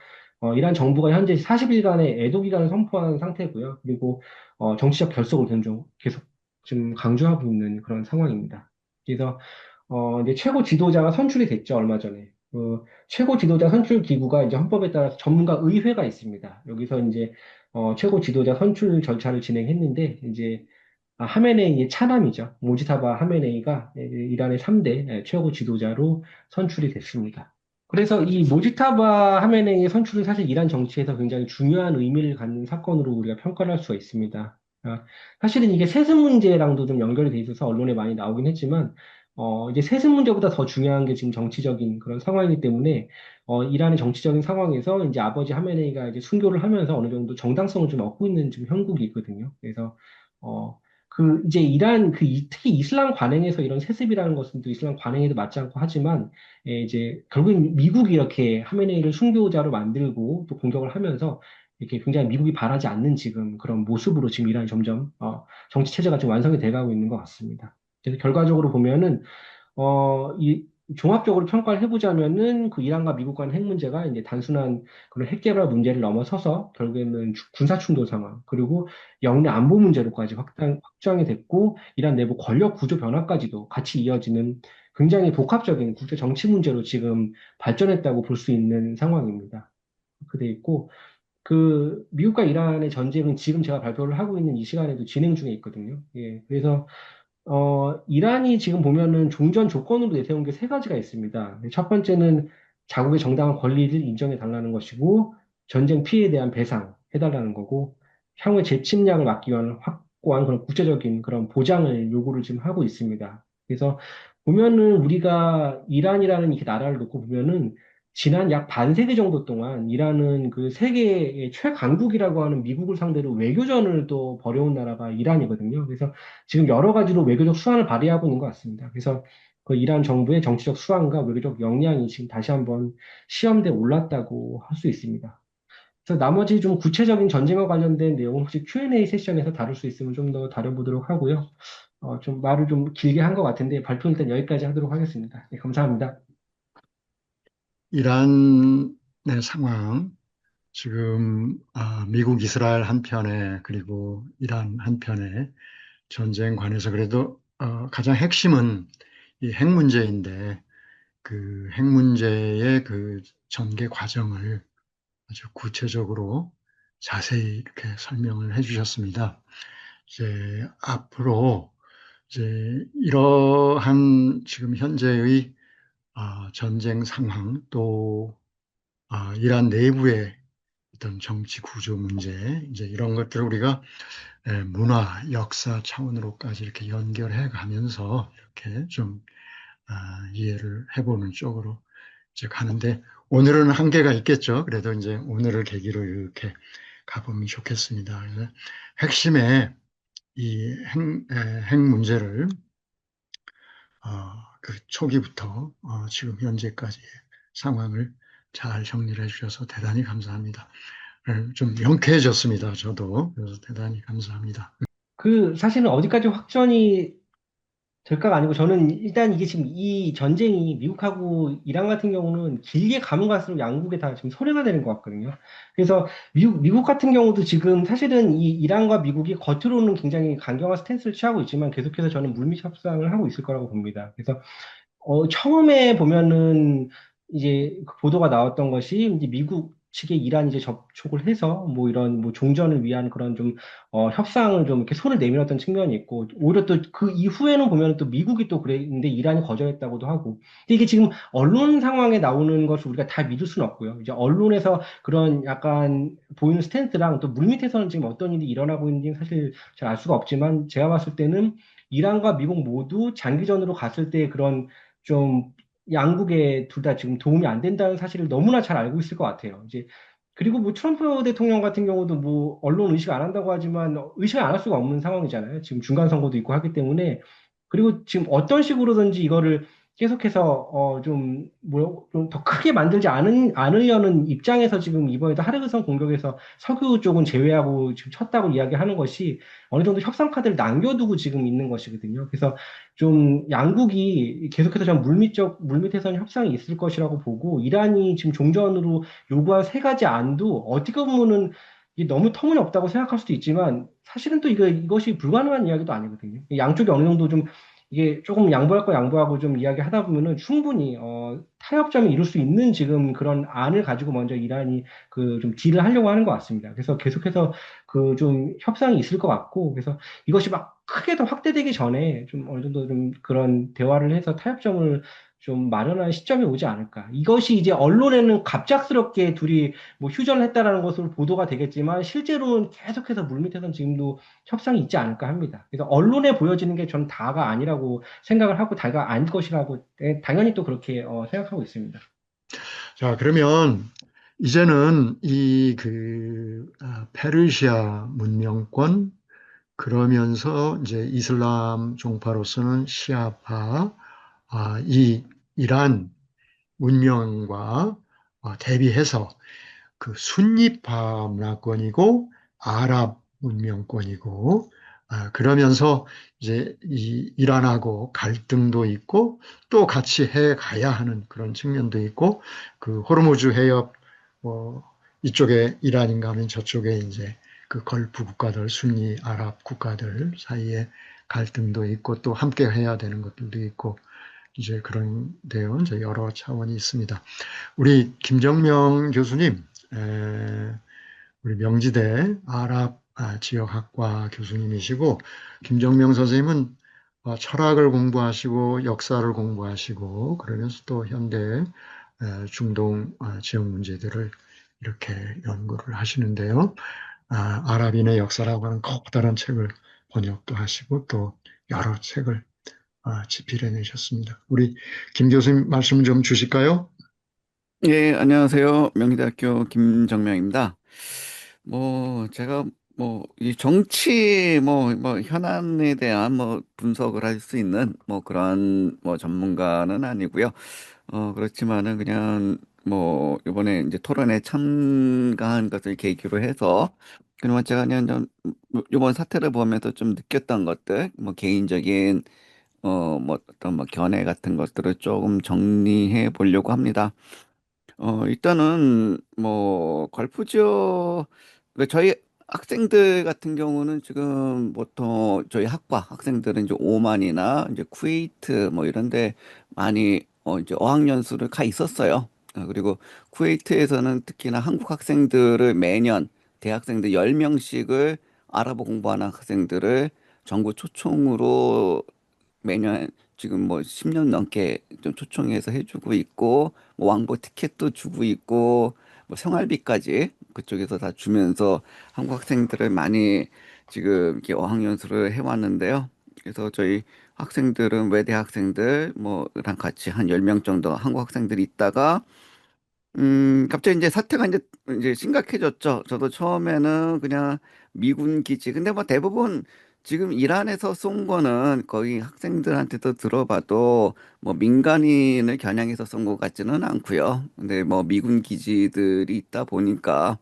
이란 정부가 현재 40일간의 애도 기간을 선포한 상태고요. 그리고 정치적 결속을 계속 좀 강조하고 있는 그런 상황입니다. 그래서 이제 최고 지도자가 선출이 됐죠, 얼마 전에. 그 최고 지도자 선출 기구가 이제 헌법에 따라서 전문가 의회가 있습니다. 여기서 이제 최고 지도자 선출 절차를 진행했는데, 이제 하메네이의 차남이죠. 모지타바 하메네이가 이란의 3대 최고 지도자로 선출이 됐습니다. 그래서 이 모지타바 하메네이의 선출은 사실 이란 정치에서 굉장히 중요한 의미를 갖는 사건으로 우리가 평가를 할 수가 있습니다. 사실은 이게 세습 문제랑도 좀 연결이 돼 있어서 언론에 많이 나오긴 했지만, 이제 세습 문제보다 더 중요한 게 지금 정치적인 그런 상황이기 때문에, 이란의 정치적인 상황에서 이제 아버지 하메네이가 이제 순교를 하면서 어느 정도 정당성을 좀 얻고 있는 지금 형국이 있거든요. 그래서, 어, 이제 특히 이슬람 관행에서 이런 세습이라는 것은 또 이슬람 관행에도 맞지 않고 하지만, 이제 결국 미국이 이렇게 하메네이를 순교자로 만들고 또 공격을 하면서 이렇게 굉장히 미국이 바라지 않는 지금 그런 모습으로 지금 이란이 점점 정치 체제가 좀 완성이 돼가고 있는 것 같습니다. 그래서 결과적으로 보면은 이 종합적으로 평가를 해보자면은 그 이란과 미국 간 핵 문제가 이제 단순한 그런 핵 개발 문제를 넘어서서 결국에는 군사 충돌 상황, 그리고 영내 안보 문제로까지 확장이 됐고, 이란 내부 권력 구조 변화까지도 같이 이어지는 굉장히 복합적인 국제 정치 문제로 지금 발전했다고 볼 수 있는 상황입니다. 그돼 있고, 그 미국과 이란의 전쟁은 지금 제가 발표를 하고 있는 이 시간에도 진행 중에 있거든요. 예, 그래서 이란이 지금 보면은 종전 조건으로 내세운 게 세 가지가 있습니다. 첫 번째는 자국의 정당한 권리를 인정해 달라는 것이고, 전쟁 피해에 대한 배상 해달라는 거고, 향후에 재침략을 막기 위한 확고한 그런 국제적인 그런 보장을 요구를 지금 하고 있습니다. 그래서 보면은 우리가 이란이라는 이렇게 나라를 놓고 보면은 지난 약 반세기 정도 동안 이란은 그 세계의 최강국이라고 하는 미국을 상대로 외교전을 또 벌여온 나라가 이란이거든요. 그래서 지금 여러 가지로 외교적 수완을 발휘하고 있는 것 같습니다. 그래서 그 이란 정부의 정치적 수완과 외교적 역량이 지금 다시 한번 시험대에 올랐다고 할 수 있습니다. 그래서 나머지 좀 구체적인 전쟁과 관련된 내용은 혹시 Q&A 세션에서 다룰 수 있으면 좀 더 다뤄보도록 하고요. 좀 말을 좀 길게 한 것 같은데 발표는 일단 여기까지 하도록 하겠습니다. 네, 감사합니다.
이란의 상황, 지금 미국, 이스라엘 한편에 그리고 이란 한편에 전쟁 관해서 그래도 가장 핵심은 이 핵 문제인데 그 핵 문제의 그 전개 과정을 아주 구체적으로 자세히 이렇게 설명을 해주셨습니다. 이제 앞으로 이제 이러한 지금 현재의 전쟁 상황 또 이란 내부의 어떤 정치 구조 문제 이제 이런 것들을 우리가 문화, 역사 차원으로까지 이렇게 연결해 가면서 이렇게 좀 이해를 해보는 쪽으로 이제 가는데 오늘은 한계가 있겠죠. 그래도 이제 오늘을 계기로 이렇게 가보면 좋겠습니다. 그래서 핵심의 이 핵 문제를 그 초기부터 지금 현재까지의 상황을 잘 정리를 해주셔서 대단히 감사합니다. 좀 명쾌해졌습니다. 저도 그래서 대단히 감사합니다.
그 사실은 어디까지 확전이 될까가 아니고 저는 일단 이게 지금 이 전쟁이 미국하고 이란 같은 경우는 길게 가면 갈수록 양국에 다 지금 손해가 되는 것 같거든요. 그래서 미국 같은 경우도 지금 사실은 이 이란과 미국이 겉으로는 굉장히 강경한 스탠스를 취하고 있지만 계속해서 저는 물밑 협상을 하고 있을 거라고 봅니다. 그래서 처음에 보면은 이제 그 보도가 나왔던 것이 이제 미국 측에 이란이 이제 접촉을 해서 뭐 이런 뭐 종전을 위한 그런 좀 협상을 좀 이렇게 손을 내밀었던 측면이 있고 오히려 또 그 이후에는 보면 또 미국이 또 그랬는데 이란이 거절했다고도 하고 근데 이게 지금 언론 상황에 나오는 것을 우리가 다 믿을 수는 없고요. 이제 언론에서 그런 약간 보이는 스탠스랑 또 물밑에서는 지금 어떤 일이 일어나고 있는지 사실 잘 알 수가 없지만 제가 봤을 때는 이란과 미국 모두 장기전으로 갔을 때 그런 좀 양국에 둘 다 지금 도움이 안 된다는 사실을 너무나 잘 알고 있을 것 같아요. 이제 그리고 뭐 트럼프 대통령 같은 경우도 뭐 언론 의식 안 한다고 하지만 의식을 안 할 수가 없는 상황이잖아요. 지금 중간 선거도 있고 하기 때문에 그리고 지금 어떤 식으로든지 이거를 계속해서 좀 더 크게 만들지 않으려는 입장에서 지금 이번에도 하르그선 공격에서 석유 쪽은 제외하고 지금 쳤다고 이야기하는 것이 어느 정도 협상 카드를 남겨두고 지금 있는 것이거든요. 그래서 좀 양국이 계속해서 좀 물밑에서는 협상이 있을 것이라고 보고 이란이 지금 종전으로 요구한 세 가지 안도 어떻게 보면은 이게 너무 터무니없다고 생각할 수도 있지만 사실은 또 이것이 불가능한 이야기도 아니거든요. 양쪽이 어느 정도 좀 이게 조금 양보할 거 양보하고 좀 이야기하다 보면은 충분히 타협점이 이룰 수 있는 지금 그런 안을 가지고 먼저 이란이 그 좀 딜을 하려고 하는 것 같습니다. 그래서 계속해서 그 좀 협상이 있을 것 같고 그래서 이것이 막 크게 더 확대되기 전에 좀 어느 정도 좀 그런 대화를 해서 타협점을 좀 마련할 시점이 오지 않을까. 이것이 이제 언론에는 갑작스럽게 둘이 뭐 휴전을 했다라는 것으로 보도가 되겠지만 실제로는 계속해서 물밑에서는 지금도 협상이 있지 않을까 합니다. 그래서 언론에 보여지는 게 저는 다가 아니라고 생각을 하고 다가 아닐 것이라고 당연히 또 그렇게 생각하고 있습니다.
자, 그러면 이제는 이 페르시아 문명권 그러면서 이제 이슬람 종파로서는 시아파 이 이란 문명과 대비해서 그 순니파 문화권이고 아랍 문명권이고 그러면서 이제 이 이란하고 갈등도 있고 또 같이 해 가야 하는 그런 측면도 있고 그 호르무즈 해협 이쪽에 이란인가 하면 저쪽에 이제 그 걸프 국가들 순니 아랍 국가들 사이에 갈등도 있고 또 함께 해야 되는 것들도 있고 이제 그런데요. 이제 여러 차원이 있습니다. 우리 김정명 교수님, 우리 명지대 아랍 지역학과 교수님이시고, 김정명 선생님은 철학을 공부하시고, 역사를 공부하시고, 그러면서 또 현대 중동 지역 문제들을 이렇게 연구를 하시는데요. 아랍인의 역사라고 하는 커다란 책을 번역도 하시고, 또 여러 책을 집필해내셨습니다. 우리 김 교수님 말씀 좀 주실까요?
예, 안녕하세요. 명리대학교 김정명입니다. 제가 뭐, 이 정치, 현안에 대한 분석을 할 수 있는 그런 전문가는 아니고요. 그렇지만은 그냥 이번에 이제 토론에 참가한 것을 계기로 해서 그러면 제가 그냥 좀 이번 사태를 보면서 좀 느꼈던 것들, 개인적인, 어떤 견해 같은 것들을 조금 정리해 보려고 합니다. 일단은 걸프 지역 저희 학생들 같은 경우는 지금 보통 저희 학과 학생들은 이제 오만이나 이제 쿠웨이트 이런데 많이 이제 어학연수를 가 있었어요. 그리고 쿠웨이트에서는 특히나 한국 학생들을 매년 대학생들 10명씩을 아랍어 공부하는 학생들을 전국 초청으로 매년 지금 10년 넘게 좀 초청해서 해주고 있고, 왕복 티켓도 주고 있고, 생활비까지 그쪽에서 다 주면서 한국 학생들을 많이 지금 이렇게 어학연수를 해왔는데요. 그래서 저희 학생들은 외대 학생들 뭐랑 같이 한 10명 정도 한국 학생들이 있다가 갑자기 이제 사태가 이제 심각해졌죠. 저도 처음에는 그냥 미군 기지. 근데 대부분 지금 이란에서 쏜 거는 거의 학생들한테도 들어봐도 민간인을 겨냥해서 쏜 것 같지는 않고요. 근데 미군 기지들이 있다 보니까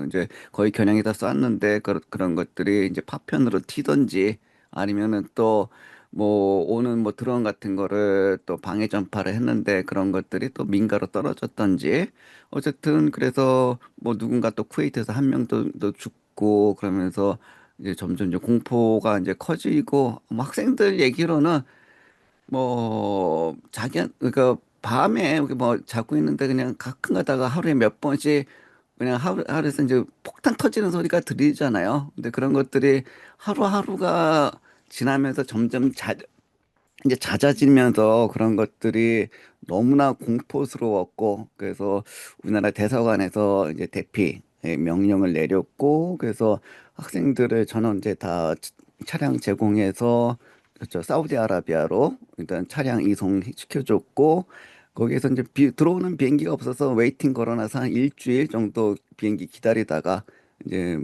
이제 거의 겨냥해서 쐈는데 그런 것들이 이제 파편으로 튀던지 아니면은 또 오는 드론 같은 거를 또 방해 전파를 했는데 그런 것들이 또 민가로 떨어졌던지 어쨌든 그래서 누군가 또 쿠웨이트에서 한 명도 또 죽고 그러면서 이제 점점 이제 공포가 이제 커지고 학생들 얘기로는 자기 그러니까 밤에 이렇게 자고 있는데 그냥 가끔 가다가 하루에 몇 번씩 그냥 하루에서 이제 폭탄 터지는 소리가 들리잖아요. 근데 그런 것들이 하루하루가 지나면서 점점 이제 잦아지면서 그런 것들이 너무나 공포스러웠고 그래서 우리나라 대사관에서 이제 대피 명령을 내렸고 그래서 학생들을 저는 이제 다 차량 제공해서 그렇죠. 사우디아라비아로 일단 차량 이송시켜줬고 거기에서 이제 들어오는 비행기가 없어서 웨이팅 걸어놔서 한 일주일 정도 비행기 기다리다가 이제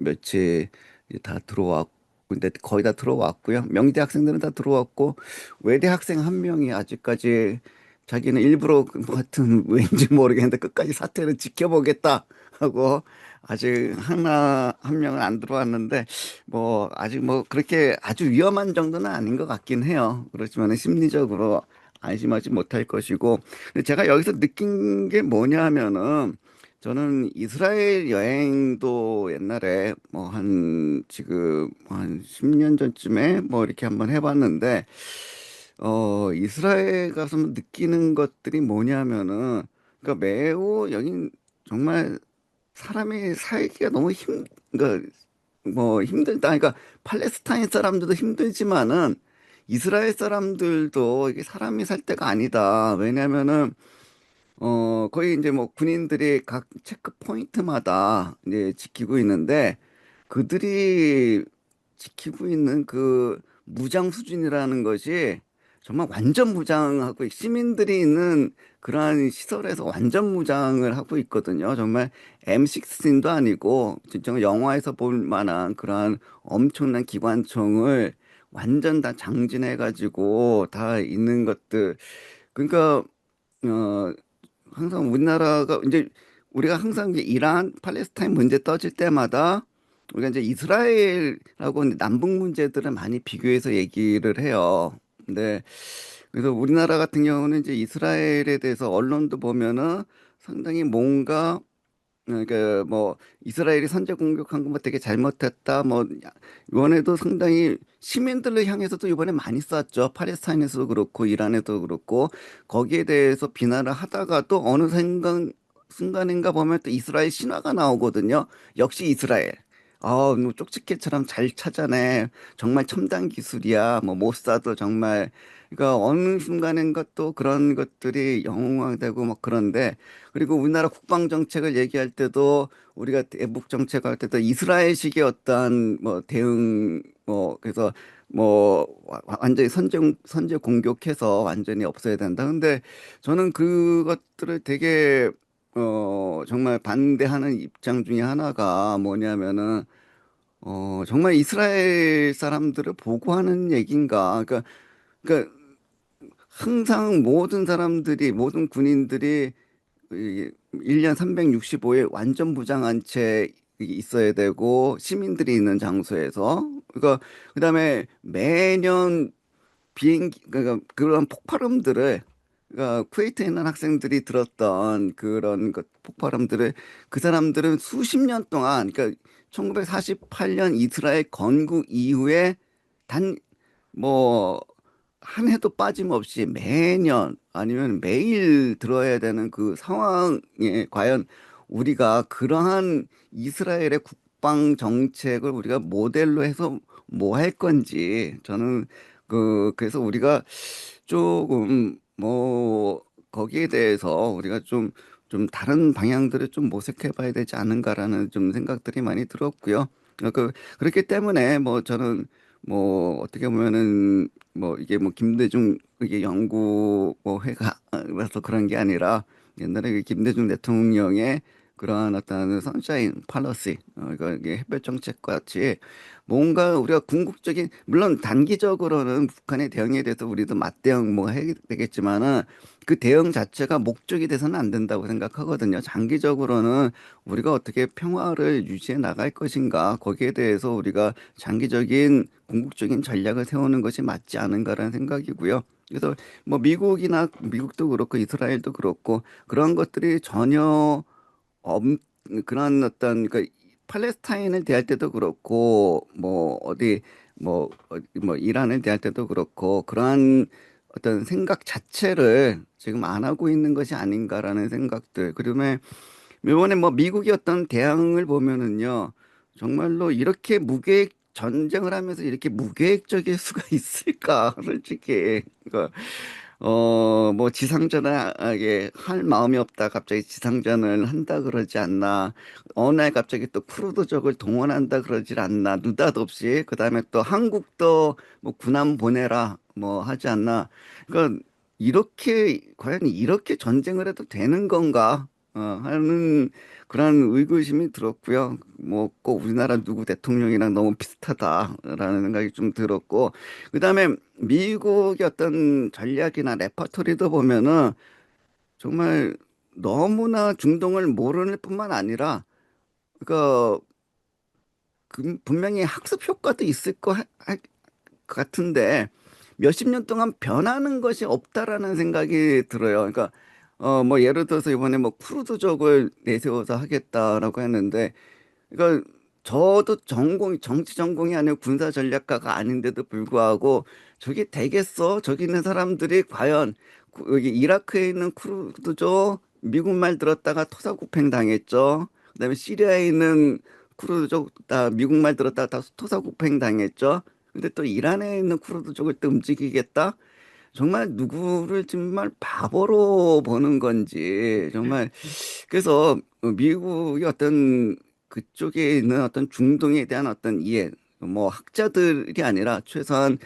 며칠 이제 다 들어왔고 근데 거의 다 들어왔고요. 명대 학생들은 다 들어왔고 외대 학생 한 명이 아직까지 자기는 일부러 하여튼 왠지 모르겠는데 끝까지 사태를 지켜보겠다 하고 아직 한 명은 안 들어왔는데 아직 그렇게 아주 위험한 정도는 아닌 것 같긴 해요. 그렇지만 심리적으로 안심하지 못할 것이고 근데 제가 여기서 느낀 게 뭐냐 하면은 저는 이스라엘 여행도 옛날에 지금 한 10년 전쯤에 이렇게 한번 해봤는데 이스라엘 가서 느끼는 것들이 뭐냐면은 그러니까 매우 여긴 정말 사람이 살기가 너무 그러니까 힘들다. 그러니까 팔레스타인 사람들도 힘들지만은 이스라엘 사람들도 이게 사람이 살 때가 아니다. 왜냐면은 거의 이제 군인들이 각 체크 포인트마다 이제 지키고 있는데 그들이 지키고 있는 그 무장 수준이라는 것이 정말 완전 무장하고 시민들이 있는 그러한 시설에서 완전 무장을 하고 있거든요. 정말 M16도 아니고 진짜 영화에서 볼 만한 그러한 엄청난 기관총을 완전 다 장진해 가지고 다 있는 것들. 그러니까 어 항상 우리나라가 이제 우리가 항상 이제 이란 팔레스타인 문제 떠질 때마다 우리가 이제 이스라엘하고 이제 남북 문제들을 많이 비교해서 얘기를 해요. 근데 그래서 우리나라 같은 경우는 이제 이스라엘에 대해서 언론도 보면은 상당히 뭔가 그러니까 이스라엘이 선제 공격한 거 되게 잘못했다 이번에도 상당히 시민들을 향해서도 이번에 많이 쐈죠. 팔레스타인에서도 그렇고 이란에도 그렇고 거기에 대해서 비난을 하다가도 어느 순간인가 보면 또 이스라엘 신화가 나오거든요. 역시 이스라엘. 뭐 쪽집게처럼 잘 찾아내. 정말 첨단 기술이야. 모사도 정말 그러니까 어느 순간인가 또 그런 것들이 영웅화되고 그런데 그리고 우리나라 국방 정책을 얘기할 때도 우리가 대북 정책 할 때도 이스라엘식의 어떠한 대응 그래서 완전히 선제 공격해서 완전히 없애야 된다. 근데 저는 그것들을 되게 정말 반대하는 입장 중에 하나가 뭐냐면은 정말 이스라엘 사람들을 보고하는 얘기인가? 그러니까 항상 모든 사람들이, 모든 군인들이 1년 365일 완전 무장한 채 있어야 되고, 시민들이 있는 장소에서. 그다음에 매년 그러니까 그런 폭발음들을, 그러니까 쿠웨이트에 있는 학생들이 들었던 그런 폭발음들을 그 사람들은 수십 년 동안, 그러니까 1948년 이스라엘 건국 이후에 단 뭐 한 해도 빠짐없이 매년 아니면 매일 들어야 되는 그 상황에 과연 우리가 그러한 이스라엘의 국방 정책을 우리가 모델로 해서 뭐 할 건지, 저는 그래서 우리가 조금 거기에 대해서 우리가 좀 다른 방향들을 좀 모색해 봐야 되지 않은가라는 좀 생각들이 많이 들었고요. 그렇기 때문에 저는 어떻게 보면은 이게 김대중 이게 연구 회가라서 그런 게 아니라, 옛날에 그 김대중 대통령의 그러한 어떤 선샤인 팔러시, 이게 햇볕 정책 같이 뭔가 우리가 궁극적인, 물론 단기적으로는 북한의 대응에 대해서 우리도 맞대응 해야 되겠지만은 그 대응 자체가 목적이 돼서는 안 된다고 생각하거든요. 장기적으로는 우리가 어떻게 평화를 유지해 나갈 것인가, 거기에 대해서 우리가 장기적인 궁극적인 전략을 세우는 것이 맞지 않은가라는 생각이고요. 그래서 미국도 그렇고 이스라엘도 그렇고 그런 것들이 전혀 엄, 그런 어떤 팔레스타인을 대할 때도 그렇고 이란을 대할 때도 그렇고 그러한 어떤 생각 자체를 지금 안 하고 있는 것이 아닌가라는 생각들. 그러면 이번에 미국의 어떤 대응을 보면은요, 정말로 이렇게 전쟁을 하면서 이렇게 무계획적일 수가 있을까, 솔직히. 지상전하게 할 마음이 없다 갑자기 지상전을 한다 그러지 않나. 어느 날 갑자기 또 크루드족을 동원한다 그러질 않나. 느닷없이. 그다음에 또 한국도 군함 보내라 하지 않나. 그러니까 과연 이렇게 전쟁을 해도 되는 건가? 하는 그런 의구심이 들었고요. 꼭 우리나라 누구 대통령이랑 너무 비슷하다라는 생각이 좀 들었고, 그다음에 미국의 어떤 전략이나 레퍼토리도 보면은 정말 너무나 중동을 모르는 뿐만 아니라, 그러니까 분명히 학습 효과도 있을 같은데 몇십 년 동안 변하는 것이 없다라는 생각이 들어요. 그러니까 예를 들어서 이번에 크루드족을 내세워서 하겠다라고 했는데, 그러니까 저도 정치 전공이 아니고 군사 전략가가 아닌데도 불구하고 저게 되겠어? 저기 있는 사람들이 과연 여기 이라크에 있는 쿠르드족 미국 말 들었다가 토사구팽 당했죠. 그다음에 시리아에 있는 쿠르드족 다 미국 말 들었다가 다 토사구팽 당했죠. 근데 또 이란에 있는 쿠르드족을 또 움직이겠다? 정말 누구를 정말 바보로 보는 건지 정말. 그래서 미국의 어떤 그쪽에 있는 어떤 중동에 대한 어떤 이해, 학자들이 아니라 최소한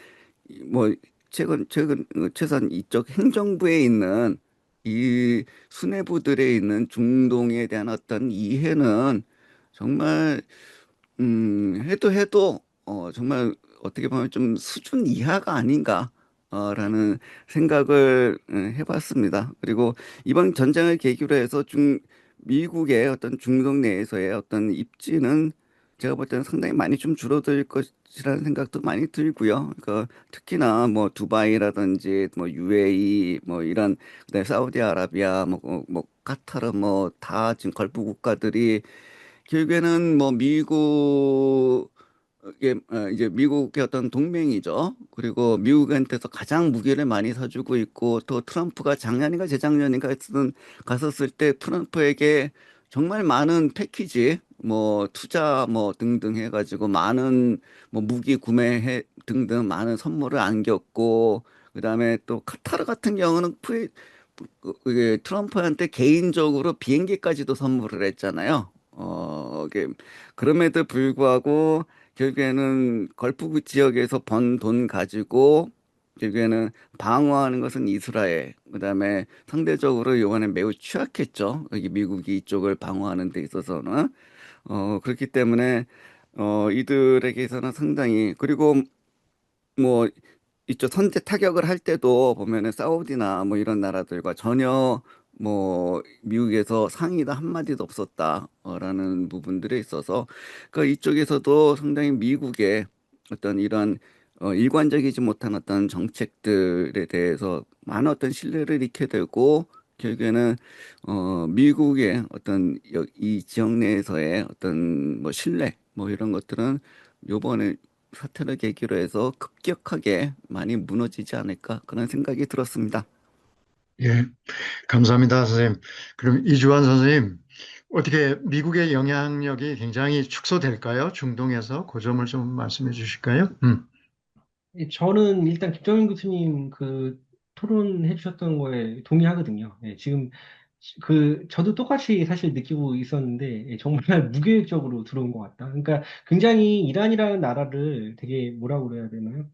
뭐 최소한 이쪽 행정부에 있는 이 수뇌부들에 있는 중동에 대한 어떤 이해는 정말 해도 정말 어떻게 보면 좀 수준 이하가 아닌가 라는 생각을 해봤습니다. 그리고 이번 전쟁을 계기로 해서 미국의 어떤 중동 내에서의 어떤 입지는 제가 볼 때는 상당히 많이 좀 줄어들 것이라는 생각도 많이 들고요. 그러니까 특히나 두바이라든지 UAE 이런, 그다음에 사우디아라비아 카타르 다 지금 걸프 국가들이 결국에는 이제 미국의 어떤 동맹이죠. 그리고 미국한테서 가장 무기를 많이 사주고 있고, 또 트럼프가 작년인가 재작년인가 하여튼 갔었을 때 트럼프에게 정말 많은 패키지, 투자 등등 해가지고 많은 무기 구매 등등 많은 선물을 안겼고, 그다음에 또 카타르 같은 경우는 이게 트럼프한테 개인적으로 비행기까지도 선물을 했잖아요. 그럼에도 불구하고 결국에는 걸프 지역에서 번 돈 가지고 결국에는 방어하는 것은 이스라엘. 그다음에 상대적으로 이번에 매우 취약했죠. 여기 미국이 이쪽을 방어하는 데 있어서는. 그렇기 때문에 이들에게서는 상당히 그리고 뭐 이쪽 선제 타격을 할 때도 보면은 사우디나 뭐 이런 나라들과 전혀 뭐 미국에서 상의도 한마디도 없었다라는 부분들에 있어서 그 이쪽에서도 상당히 미국의 어떤 이런 일관적이지 못한 어떤 정책들에 대해서 많은 어떤 신뢰를 잃게 되고 결국에는 미국의 어떤 이 지역 내에서의 어떤 뭐 신뢰 뭐 이런 것들은 요번에 사태를 계기로 해서 급격하게 많이 무너지지 않을까 그런 생각이 들었습니다.
예, 감사합니다, 선생님. 그럼 이주환 선생님, 어떻게 미국의 영향력이 굉장히 축소될까요? 중동에서 그 점을 좀 말씀해 주실까요?
저는 일단 김정인 교수님 그 토론해 주셨던 거에 동의하거든요. 예, 지금 저도 똑같이 사실 느끼고 있었는데, 예, 정말 무계획적으로 들어온 것 같다. 그러니까 굉장히 이란이라는 나라를 되게 뭐라고 그래야 되나요?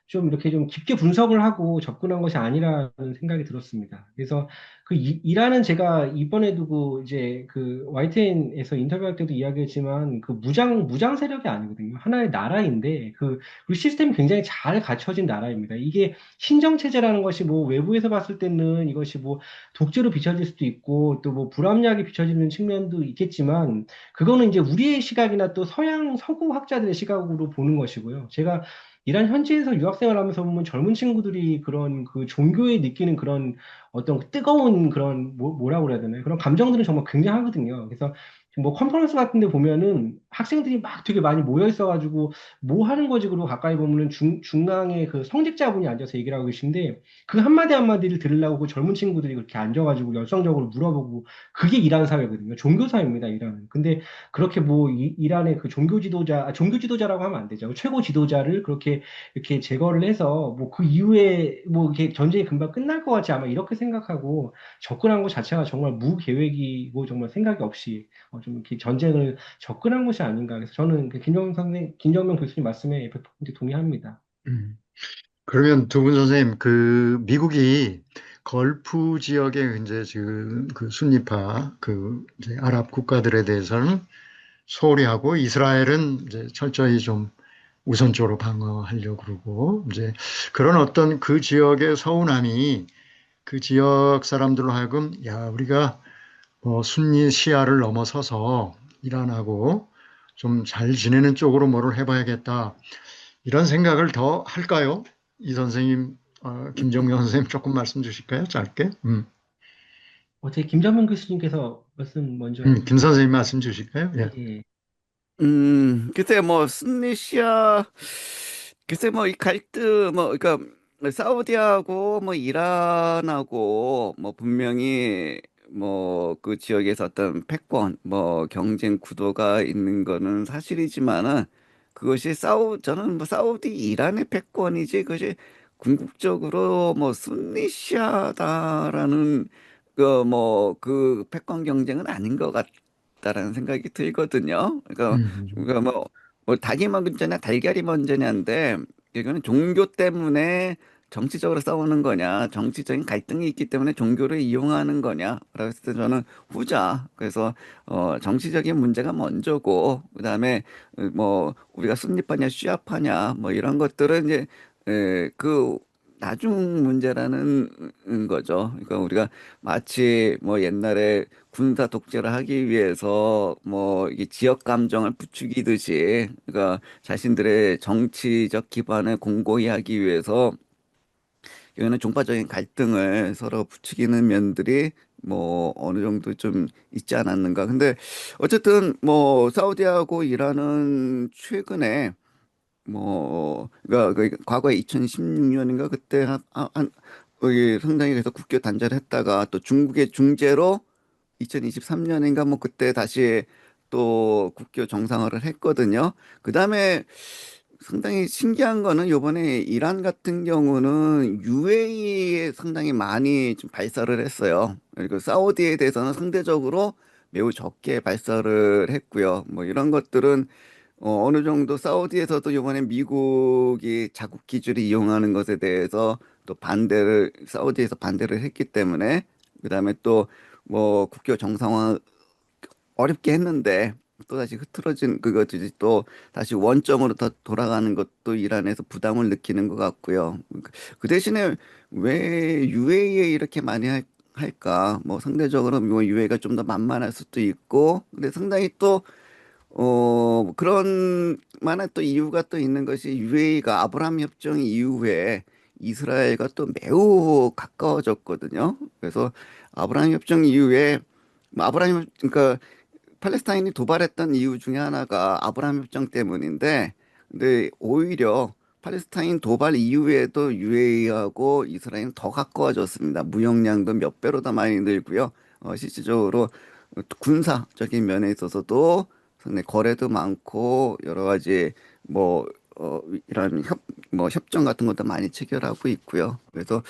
좀 이렇게 좀 깊게 분석을 하고 접근한 것이 아니라는 생각이 들었습니다. 그래서 이란은 제가 이번에도 이제 YTN에서 인터뷰할 때도 이야기했지만 무장 세력이 아니거든요. 하나의 나라인데 그리고 시스템이 굉장히 잘 갖춰진 나라입니다. 이게 신정체제라는 것이 뭐 외부에서 봤을 때는 이것이 뭐 독재로 비춰질 수도 있고 또 뭐 불합리하게 비춰지는 측면도 있겠지만 그거는 이제 우리의 시각이나 또 서양 서구 학자들의 시각으로 보는 것이고요. 제가 이란 현지에서 유학생활 하면서 보면 젊은 친구들이 그런 종교에 느끼는 그런 어떤 뜨거운 그런 뭐라고 그래야 되나요? 그런 감정들은 정말 굉장하거든요. 그래서 뭐 컨퍼런스 같은 데 보면은 학생들이 막 되게 많이 모여 있어가지고 뭐 하는 거지? 그러고 가까이 보면은 중앙에 그 성직자분이 앉아서 얘기를 하고 계신데 그 한마디 한마디를 들으려고 그 젊은 친구들이 그렇게 앉아가지고 열성적으로 물어보고 그게 이란 사회거든요. 종교 사회입니다, 이란은. 근데 그렇게 뭐 이란의 그 종교 지도자라고 하면 안 되죠. 최고 지도자를 그렇게 이렇게 제거를 해서 뭐 그 이후에 뭐 이렇게 전쟁이 금방 끝날 것 같지 아마 이렇게 생각하고 접근한 것 자체가 정말 무계획이고 정말 생각이 없이 좀 이렇게 전쟁을 접근한 것이 아닌가. 그래서 저는 김정명 교수님 말씀에 100% 동의합니다.
음. 그러면 두 분 선생님, 그 미국이 걸프 지역의 이제 지금 그 순니파 그 이제 아랍 국가들에 대해서는 소홀히 하고 이스라엘은 이제 철저히 좀 우선적으로 방어하려고 그러고 이제 그런 어떤 그 지역의 서운함이 그 지역 사람들로 하여금 야 우리가 뭐 순니 시아를 넘어서서 이란하고 좀 잘 지내는 쪽으로 뭐를 해봐야겠다 이런 생각을 더 할까요? 이 선생님, 김정명 선생님 조금 말씀 주실까요? 짧게.
어떻게 김정명 교수님께서 말씀 먼저
김
해주시죠.
선생님 말씀 주실까요? 예.
예.
글쎄, 뭐, 스네시아, 글쎄, 뭐, 이 갈등, 뭐, 그러니까, 사우디하고, 뭐, 이란하고, 뭐, 분명히, 뭐, 그 지역에서 어떤 패권, 뭐, 경쟁 구도가 있는 거는 사실이지만은, 그것이 저는 뭐, 사우디, 이란의 패권이지, 그것이 궁극적으로 뭐, 순니시아다라는, 그 패권 경쟁은 아닌 것 같다라는 생각이 들거든요.
음,
그러니까 뭐 닭이 먼저냐 달걀이 먼저냐인데 이거는 종교 때문에 정치적으로 싸우는 거냐 정치적인 갈등이 있기 때문에 종교를 이용하는 거냐 그랬을 때 저는 후자 그래서 정치적인 문제가 먼저고 그다음에 뭐 우리가 순리파냐 시아파냐 뭐 이런 것들은 이제 그 나중 문제라는 거죠. 그러니까 우리가 마치 뭐 옛날에 군사 독재를 하기 위해서 뭐 이게 지역 감정을 부추기듯이 그러니까 자신들의 정치적 기반을 공고히 하기 위해서 이거는 종파적인 갈등을 서로 부추기는 면들이 뭐 어느 정도 좀 있지 않았는가. 근데 어쨌든 뭐 사우디하고 이란은 최근에 그러니까 과거에 2016년인가 그때 거기 상당히 그래서 국교 단절을 했다가 또 중국의 중재로 2023년인가 뭐 그때 다시 또 국교 정상화를 했거든요. 그다음에 상당히 신기한 거는 요번에 이란 같은 경우는 UAE에 상당히 많이 좀 발사를 했어요. 그리고 사우디에 대해서는 상대적으로 매우 적게 발사를 했고요. 뭐 이런 것들은 어느 정도 사우디에서도 이번에 미국이 자국 기술을 이용하는 것에 대해서 또 사우디에서 반대를 했기 때문에 그다음에 또 뭐 국교 정상화 어렵게 했는데 또다시 흐트러진 그것들이 또 다시 원점으로 더 돌아가는 것도 이란에서 부담을 느끼는 것 같고요. 그 대신에 왜 UAE에 이렇게 많이 할까? 뭐 상대적으로 뭐 UAE가 좀 더 만만할 수도 있고, 근데 상당히 또 그런 만한 또 이유가 또 있는 것이 UAE가 아브라함 협정 이후에 이스라엘과 또 매우 가까워졌거든요. 그래서 아브라함 협정 이후에 그러니까 팔레스타인이 도발했던 이유 중에 하나가 아브라함 협정 때문인데, 근데 오히려 팔레스타인 도발 이후에도 UAE하고 이스라엘은 더 가까워졌습니다. 무역량도 몇 배로 더 많이 늘고요. 실질적으로 군사적인 면에 있어서도 상당히 거래도 많고 여러 가지 뭐 이런 협정 같은 것도 많이 체결하고 있고요. 그래서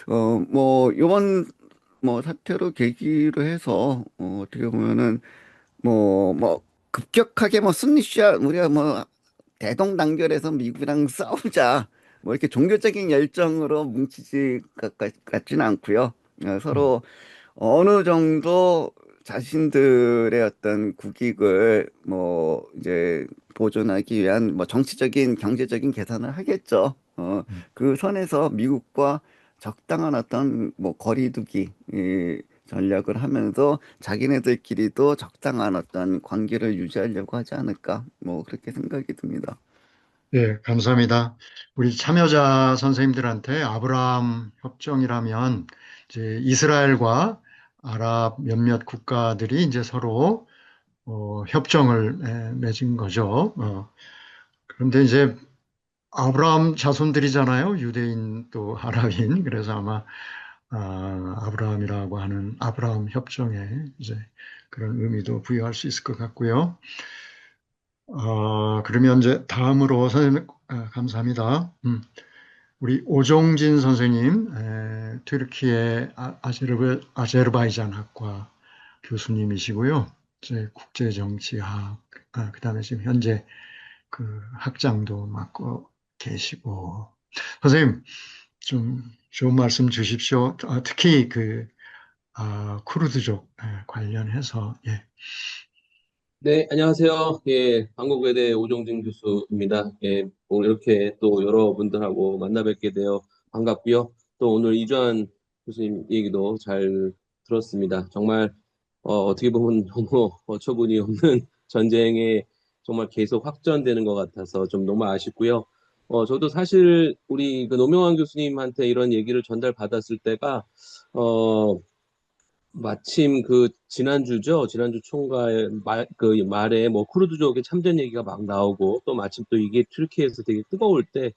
뭐 요번 뭐 사태로 계기로 해서 어떻게 보면은 급격하게 순리시아 우리가 대동단결해서 미국이랑 싸우자 이렇게 종교적인 열정으로 뭉치지 같지는 않고요.
음,
서로 어느 정도 자신들의 어떤 국익을 이제 보존하기 위한 정치적인 경제적인 계산을 하겠죠.
음.
그 선에서 미국과 적당한 어떤 거리두기 전략을 하면서 자기네들끼리도 적당한 어떤 관계를 유지하려고 하지 않을까 그렇게 생각이 듭니다.
예, 감사합니다. 우리 참여자 선생님들한테 아브라함 협정이라면 이제 이스라엘과 아랍 몇몇 국가들이 이제 서로 협정을 맺은 거죠. 그런데 이제 아브라함 자손들이잖아요. 유대인 또 아랍인. 그래서 아마 아브라함이라고 하는 아브라함 협정에 이제 그런 의미도 부여할 수 있을 것 같고요. 그러면 이제 다음으로 선생님 감사합니다. 우리 오종진 선생님, 튀르키예 아제르바이잔 학과 교수님이시고요. 이제 국제정치학, 그다음에 지금 현재 그 학장도 맡고 계시고, 선생님 좀 좋은 말씀 주십시오. 특히 쿠르드족 관련해서 예.
네, 안녕하세요. 예, 한국외대 오종진 교수입니다. 예, 오늘 이렇게 또 여러분들하고 만나 뵙게 되어 반갑고요. 또 오늘 이주한 교수님 얘기도 잘 들었습니다. 정말 어떻게 보면 너무 어처구니 없는 전쟁에 정말 계속 확전되는 것 같아서 좀 너무 아쉽고요. 저도 사실 우리 그 노명환 교수님한테 이런 얘기를 전달받았을 때가 어, 마침 그 지난주죠. 지난주 총괄 그 말에 뭐 쿠르드족의 참전 얘기가 막 나오고 또 마침 또 이게 튀르키예에서 되게 뜨거울 때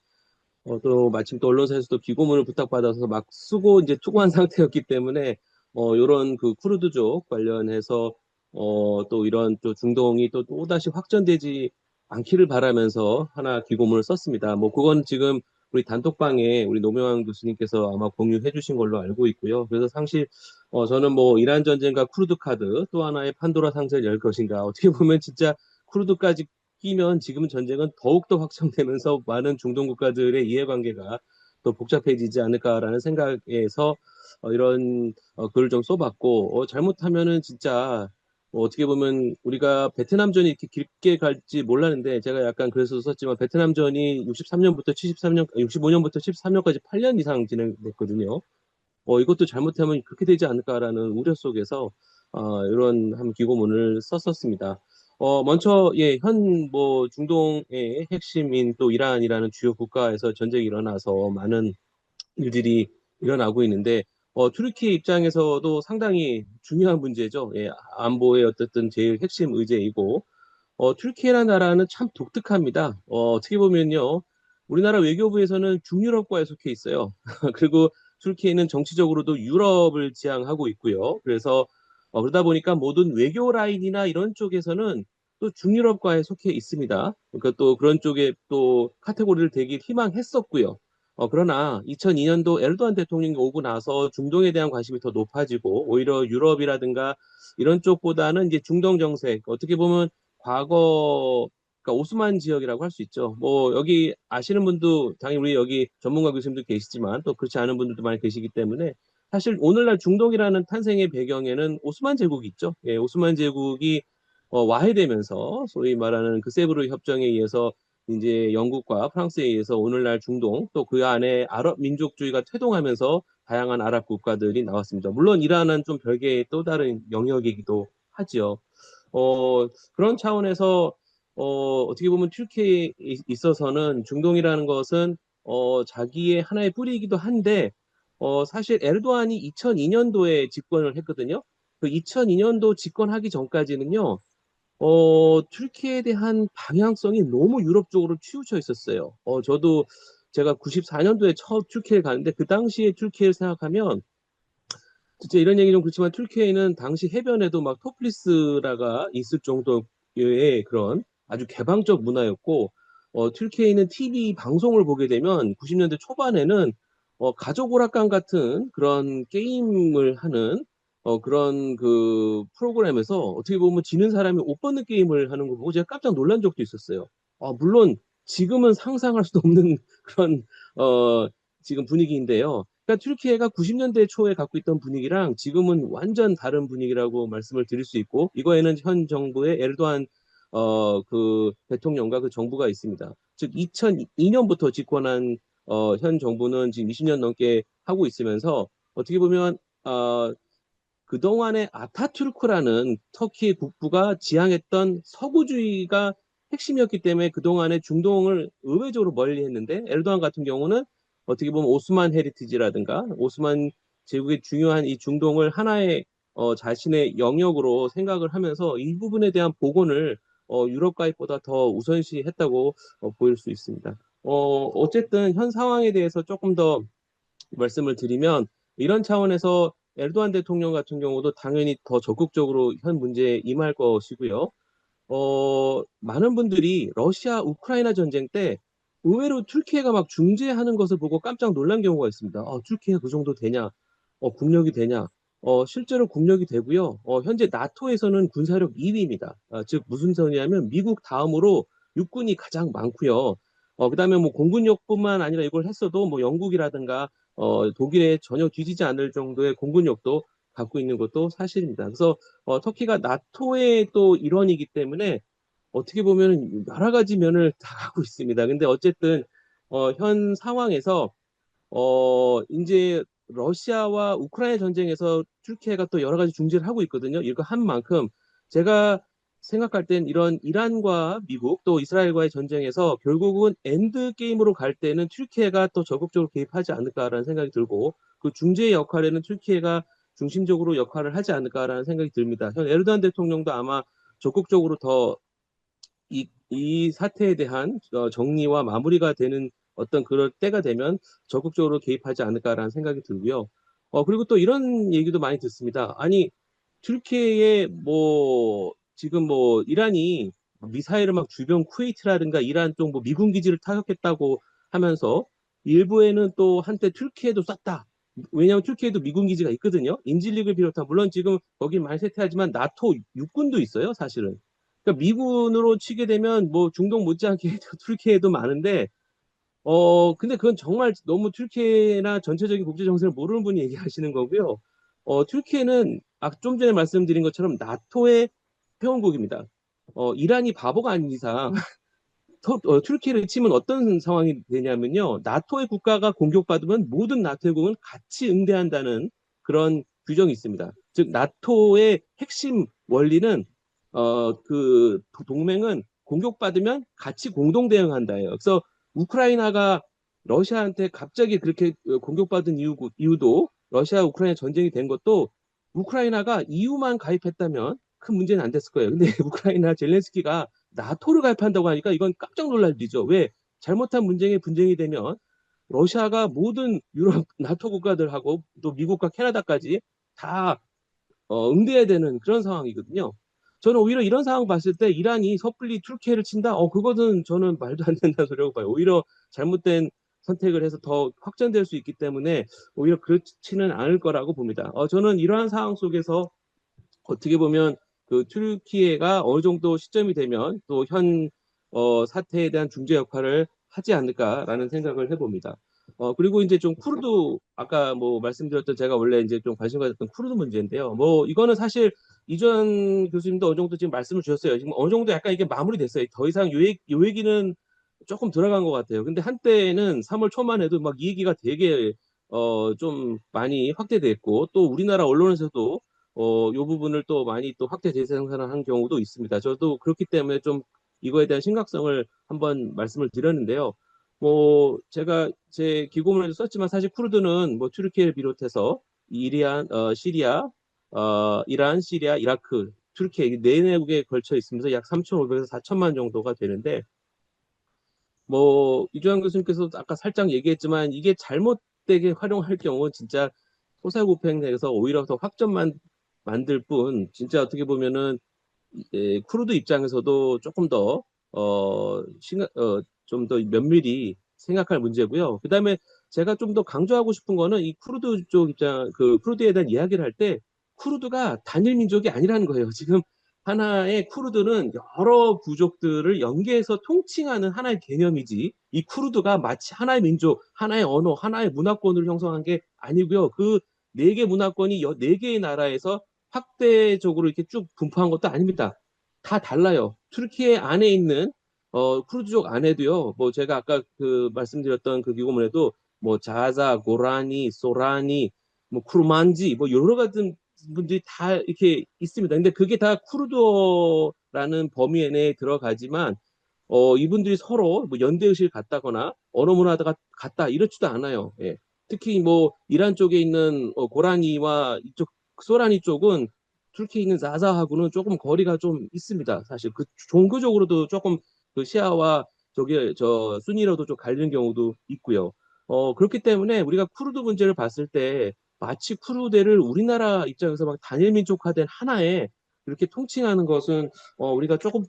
또 마침 또 언론사에서도 기고문을 부탁받아서 막 쓰고 이제 투고한 상태였기 때문에 요런 그 쿠르드족 관련해서 또 이런 또 중동이 또 또다시 확전되지 않기를 바라면서 하나 기고문을 썼습니다. 뭐 그건 지금 우리 단톡방에 우리 노명환 교수님께서 아마 공유해 주신 걸로 알고 있고요. 그래서 사실 저는 뭐 이란 전쟁과 쿠르드 카드 또 하나의 판도라 상자를 열 것인가 어떻게 보면 진짜 쿠르드까지 끼면 지금 전쟁은 더욱더 확장되면서 많은 중동 국가들의 이해관계가 더 복잡해지지 않을까라는 생각에서 이런 글을 좀 써봤고 잘못하면은 진짜 어떻게 보면 우리가 베트남전이 이렇게 길게 갈지 몰랐는데 제가 약간 그래서 썼지만 베트남전이 63년부터 73년, 65년부터 73년까지 8년 이상 진행됐거든요. 이것도 잘못하면 그렇게 되지 않을까라는 우려 속에서 이런 한 기고문을 썼었습니다. 먼저 예, 뭐 중동의 핵심인 또 이란이라는 주요 국가에서 전쟁이 일어나서 많은 일들이 일어나고 있는데 튀르키예 입장에서도 상당히 중요한 문제죠. 예, 안보의 어쨌든 제일 핵심 의제이고 튀르키예라는 나라는 참 독특합니다. 어떻게 보면요. 우리나라 외교부에서는 중유럽과에 속해 있어요. 그리고 튀르키예는 정치적으로도 유럽을 지향하고 있고요. 그래서 그러다 보니까 모든 외교 라인이나 이런 쪽에서는 또 중유럽과에 속해 있습니다. 그러니까 또 그런 쪽에 또 카테고리를 되길 희망했었고요. 그러나 2002년도 에르도안 대통령이 오고 나서 중동에 대한 관심이 더 높아지고 오히려 유럽이라든가 이런 쪽보다는 이제 중동 정책 어떻게 보면 과거 그러니까 오스만 지역이라고 할 수 있죠. 뭐 여기 아시는 분도 당연히 우리 여기 전문가 교수님도 계시지만 또 그렇지 않은 분들도 많이 계시기 때문에 사실 오늘날 중동이라는 탄생의 배경에는 오스만 제국이 있죠. 예, 오스만 제국이 와해되면서 소위 말하는 그 세브르 협정에 의해서 이제 영국과 프랑스에 의해서 오늘날 중동 또 그 안에 아랍 민족주의가 퇴동하면서 다양한 아랍 국가들이 나왔습니다. 물론 이란은 좀 별개의 또 다른 영역이기도 하지요. 그런 차원에서 어떻게 보면 튀르키예에 있어서는 중동이라는 것은 자기의 하나의 뿌리이기도 한데 사실 에르도안이 2002년도에 집권을 했거든요. 그 2002년도 집권하기 전까지는요. 튀르키예에 대한 방향성이 너무 유럽 쪽으로 치우쳐 있었어요. 저도 제가 94년도에 처음 튀르키예를 가는데 그 당시에 튀르키예를 생각하면 진짜 이런 얘기 좀 그렇지만 튀르키예는 당시 해변에도 막 토플리스라가 있을 정도의 그런 아주 개방적 문화였고 튀르키예는 TV 방송을 보게 되면 90년대 초반에는 가족 오락관 같은 그런 게임을 하는 그런 그 프로그램에서 어떻게 보면 지는 사람이 옷 벗는 게임을 하는 거 보고 제가 깜짝 놀란 적도 있었어요. 물론 지금은 상상할 수도 없는 그런 지금 분위기인데요. 그러니까 튀르키예가 90년대 초에 갖고 있던 분위기랑 지금은 완전 다른 분위기라고 말씀을 드릴 수 있고 이거에는 현 정부의 에르도안 그 대통령과 그 정부가 있습니다. 즉 2002년부터 집권한 현 정부는 지금 20년 넘게 하고 있으면서 어떻게 보면 그동안에 아타투르크라는 터키의 국부가 지향했던 서구주의가 핵심이었기 때문에 그동안에 중동을 의외적으로 멀리 했는데 에르도안 같은 경우는 어떻게 보면 오스만 헤리티지라든가 오스만 제국의 중요한 이 중동을 하나의 자신의 영역으로 생각을 하면서 이 부분에 대한 복원을 유럽 가입보다 더 우선시했다고 보일 수 있습니다. 어쨌든 현 상황에 대해서 조금 더 말씀을 드리면 이런 차원에서 에르도안 대통령 같은 경우도 당연히 더 적극적으로 현 문제에 임할 것이고요. 많은 분들이 러시아 우크라이나 전쟁 때 의외로 튀르키예가 막 중재하는 것을 보고 깜짝 놀란 경우가 있습니다. 튀르키예 그 정도 되냐? 국력이 되냐? 실제로 국력이 되고요. 현재 나토에서는 군사력 2위입니다. 즉 무슨 소리냐면 미국 다음으로 육군이 가장 많고요. 그다음에 뭐 공군력뿐만 아니라 이걸 했어도 뭐 영국이라든가 독일에 전혀 뒤지지 않을 정도의 공군력도 갖고 있는 것도 사실입니다. 그래서 터키가 나토의 또 일원이기 때문에 어떻게 보면 여러 가지 면을 다 갖고 있습니다. 근데 어쨌든 현 상황에서 이제 러시아와 우크라이나 전쟁에서 튀르키예가 또 여러 가지 중재를 하고 있거든요. 이거 한 만큼 제가 생각할 땐 이런 이란과 미국 또 이스라엘과의 전쟁에서 결국은 엔드 게임으로 갈 때는 튀르키예가 또 적극적으로 개입하지 않을까라는 생각이 들고 그 중재 역할에는 튀르키예가 중심적으로 역할을 하지 않을까라는 생각이 듭니다. 현 에르도안 대통령도 아마 적극적으로 더 이 사태에 대한 정리와 마무리가 되는 어떤 그럴 때가 되면 적극적으로 개입하지 않을까라는 생각이 들고요. 그리고 또 이런 얘기도 많이 듣습니다. 아니, 튀르키예에 뭐 지금 뭐 이란이 미사일을 막 주변 쿠웨이트라든가 이란 쪽 뭐 미군 기지를 타격했다고 하면서 일부에는 또 한때 튀르키예도 쐈다. 왜냐하면 튀르키예도 미군 기지가 있거든요. 인질릭을 비롯한 물론 지금 거기 많이 쇠퇴하지만 나토 육군도 있어요, 사실은. 그러니까 미군으로 치게 되면 뭐 중동 못지않게 튀르키예도 많은데 근데 그건 정말 너무 튀르키예나 전체적인 국제 정세를 모르는 분이 얘기하시는 거고요. 튀르키예는 좀 전에 말씀드린 것처럼 나토의 회원국입니다. 이란이 바보가 아닌 이상 튀르키예를 치면 어떤 상황이 되냐면요. 나토의 국가가 공격받으면 모든 나토의 국은 같이 응대한다는 그런 규정이 있습니다. 즉 나토의 핵심 원리는 그 동맹은 공격받으면 같이 공동 대응한다예요. 그래서 우크라이나가 러시아한테 갑자기 그렇게 공격받은 이유도 러시아 우크라이나 전쟁이 된 것도 우크라이나가 EU만 가입했다면 큰 문제는 안 됐을 거예요. 근데 우크라이나 젤렌스키가 나토를 가입한다고 하니까 이건 깜짝 놀랄 일이죠. 왜? 잘못한 문쟁이 분쟁이 되면 러시아가 모든 유럽 나토 국가들하고 또 미국과 캐나다까지 다 응대해야 되는 그런 상황이거든요. 저는 오히려 이런 상황 봤을 때 이란이 섣불리 튀르키예를 친다? 그거는 저는 말도 안 된다는 소리라고 봐요. 오히려 잘못된 선택을 해서 더 확전될 수 있기 때문에 오히려 그렇지는 않을 거라고 봅니다. 저는 이러한 상황 속에서 어떻게 보면 그 튀르키예가 어느 정도 시점이 되면 또 현 사태에 대한 중재 역할을 하지 않을까라는 생각을 해봅니다. 그리고 이제 좀 쿠르드 아까 뭐 말씀드렸던 제가 원래 이제 좀 관심 가졌던 쿠르드 문제인데요. 뭐 이거는 사실 이주환 교수님도 어느 정도 지금 말씀을 주셨어요. 지금 어느 정도 약간 이게 마무리됐어요. 더 이상 요 얘기는 조금 들어간 것 같아요. 근데 한때는 3월 초만 해도 막 이 얘기가 되게 좀 많이 확대됐고 또 우리나라 언론에서도 요 부분을 또 많이 또 확대 재생산을 한 경우도 있습니다. 저도 그렇기 때문에 좀 이거에 대한 심각성을 한번 말씀을 드렸는데요. 뭐 제가 제 기고문에도 썼지만 사실 쿠르드는 뭐 튀르키예를 비롯해서 시리아, 이란, 시리아, 이라크, 튀르키예 이 네 내국에 걸쳐 있으면서 약 3,500에서 4천만 정도가 되는데 뭐 이주환 교수님께서 아까 살짝 얘기했지만 이게 잘못되게 활용할 경우 진짜 토사구팽에서 오히려 더 확전만 만들 뿐 진짜 어떻게 보면은 쿠르드 입장에서도 조금 더 좀 더 면밀히 생각할 문제고요. 그다음에 제가 좀 더 강조하고 싶은 거는 이 쿠르드 쪽 입장, 그 쿠르드에 대한 이야기를 할 때 쿠르드가 단일 민족이 아니라는 거예요. 지금 하나의 쿠르드는 여러 부족들을 연계해서 통칭하는 하나의 개념이지 이 쿠르드가 마치 하나의 민족, 하나의 언어, 하나의 문화권을 형성한 게 아니고요. 그 네 개 문화권이 네 개의 나라에서 확대적으로 이렇게 쭉 분포한 것도 아닙니다. 다 달라요. 튀르키예 안에 있는 쿠르드족 안에도요. 뭐 제가 아까 그 말씀드렸던 그 기고문에도 뭐 자자, 고라니, 소라니, 뭐 쿠르만지 뭐 여러 가지 분들이 다 이렇게 있습니다. 근데 그게 다 쿠르드어라는 범위 내에 들어가지만 이분들이 서로 뭐 연대의식을 갖다거나 언어 문화가 같다 이렇지도 않아요. 예. 특히 뭐 이란 쪽에 있는 고라니와 이쪽 소라니 쪽은 튀르키예에 있는 자자하고는 조금 거리가 좀 있습니다. 사실 그 종교적으로도 조금 그 시아와 저기 저 순위로도 좀 갈리는 경우도 있고요. 그렇기 때문에 우리가 쿠르드 문제를 봤을 때 마치 쿠르드를 우리나라 입장에서 막 단일 민족화된 하나의 이렇게 통칭하는 것은 우리가 조금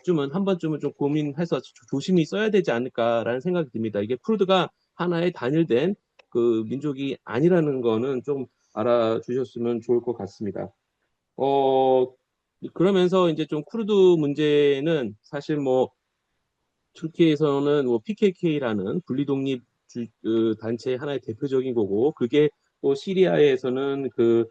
쯤은 한 번쯤은 좀 고민해서 조심히 써야 되지 않을까라는 생각이 듭니다. 이게 쿠르드가 하나의 단일된 그 민족이 아니라는 거는 좀 알아주셨으면 좋을 것 같습니다. 어, 그러면서 이제 좀 쿠르드 문제는 사실 뭐 튀르키예에서는 뭐 PKK라는 분리독립 단체 하나의 대표적인 거고 그게 또 시리아에서는 그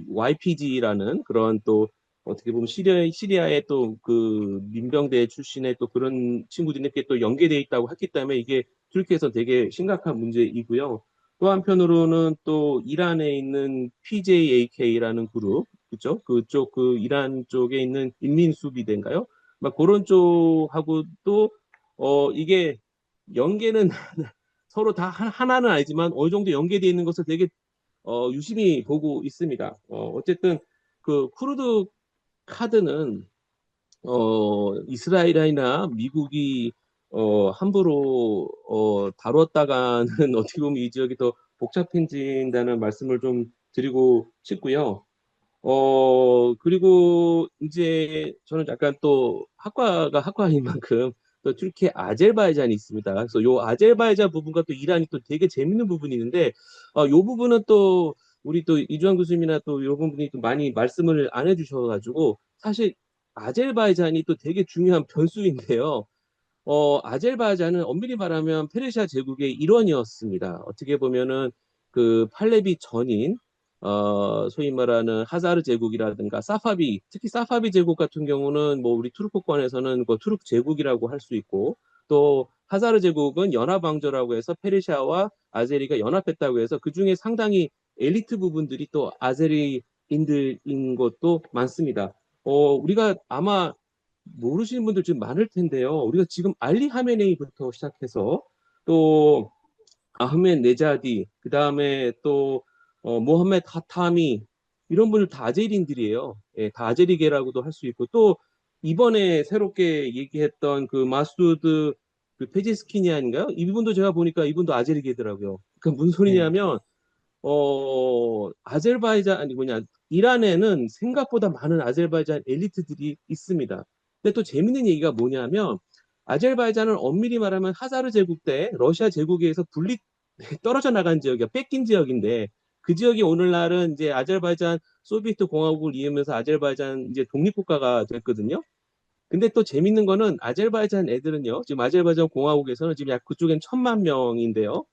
YPG라는 그런 또 어떻게 보면 시리아의 또 그 민병대 출신의 또 그런 친구들이 이렇게 또 연계돼 있다고 했기 때문에 이게 튀르키예에서 되게 심각한 문제이고요. 또 한편으로는 또 이란에 있는 PJAK라는 그룹, 그죠? 그쪽 그 이란 쪽에 있는 인민수비대인가요? 막 그런 쪽하고도 이게 연계는 서로 다 하나는 아니지만 어느 정도 연계되어 있는 것을 되게 유심히 보고 있습니다. 어쨌든 그 쿠르드 카드는 이스라엘이나 미국이 함부로 다뤘다가는 어떻게 보면 이 지역이 더 복잡해진다는 말씀을 좀 드리고 싶고요. 그리고 이제 저는 약간 또 학과가 학과인 만큼 또 튀르키예 아제르바이잔이 있습니다. 그래서 요 아제르바이잔 부분과 또 이란이 또 되게 재밌는 부분이 있는데, 요 부분은 또 우리 또 이주환 교수님이나 또 요 부분이 또 많이 말씀을 안 해주셔가지고 사실 아제르바이잔이 또 되게 중요한 변수인데요. 아제르바이잔은 엄밀히 말하면 페르시아 제국의 일원이었습니다. 어떻게 보면은 그 팔레비 전인 소위 말하는 하자르 제국이라든가 사파비, 특히 사파비 제국 같은 경우는 뭐 우리 투르크권에서는 그 투르크 제국이라고 할 수 있고 또 하자르 제국은 연합왕조라고 해서 페르시아와 아제리가 연합했다고 해서 그 중에 상당히 엘리트 부분들이 또 아제리인들인 것도 많습니다. 우리가 아마 모르시는 분들 좀 많을 텐데요. 우리가 지금 알리 하메네이부터 시작해서 또 아흐메드 네자디, 그 다음에 또 모하메드 하타미 이런 분들 다 아제리인들이에요. 예, 다 아제리계라고도 할 수 있고 또 이번에 새롭게 얘기했던 그 마수드 그 페제스키니안인가요? 이분도 제가 보니까 이분도 아제리계더라고요. 그 무슨
네.
소리냐면 아제르바이잔 아니 뭐냐 이란에는 생각보다 많은 아제르바이잔 엘리트들이 있습니다. 근데 또 재밌는 얘기가 뭐냐면 아제르바이잔은 엄밀히 말하면 하자르 제국 때 러시아 제국에 의해서 분리 떨어져 나간 지역이야 뺏긴 지역인데 그 지역이 오늘날은 이제 아제르바이잔 소비에트 공화국을 이으면서 아제르바이잔 이제 독립국가가 됐거든요. 근데 또 재밌는 거는 아제르바이잔 애들은요 지금 아제르바이잔 공화국에서는 지금 약 그쪽엔 1,000만 명인데요.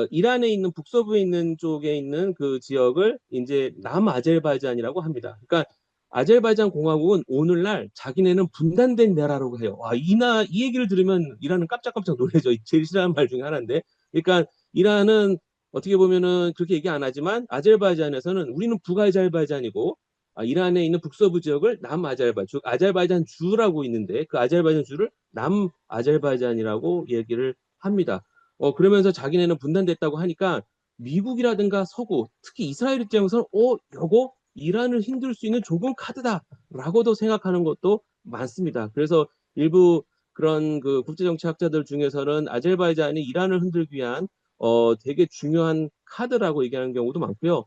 이란에 있는 북서부에 있는 쪽에 있는 그 지역을 이제 남아제르바이잔이라고 합니다. 그러니까 아제르바이잔 공화국은 오늘날 자기네는 분단된 나라라고 해요. 와, 이 얘기를 들으면 이란은 깜짝깜짝 놀라죠. 제일 싫어하는 말 중에 하나인데. 그러니까 이란은 어떻게 보면은 그렇게 얘기 안 하지만 아제르바이잔에서는 우리는 북아제르바이잔이고 이란에 있는 북서부 지역을 남아제르바이잔, 즉 아제르바이잔 주라고 있는데 그 아제르바이잔 주를 남아제르바이잔이라고 얘기를 합니다. 그러면서 자기네는 분단됐다고 하니까 미국이라든가 서구, 특히 이스라엘 입장에서는 요거 이란을 힘들 수 있는 좋은 카드다라고도 생각하는 것도 많습니다. 그래서 일부 그런 그 국제정치학자들 중에서는 아제르바이잔이 이란을 흔들기 위한 되게 중요한 카드라고 얘기하는 경우도 많고요.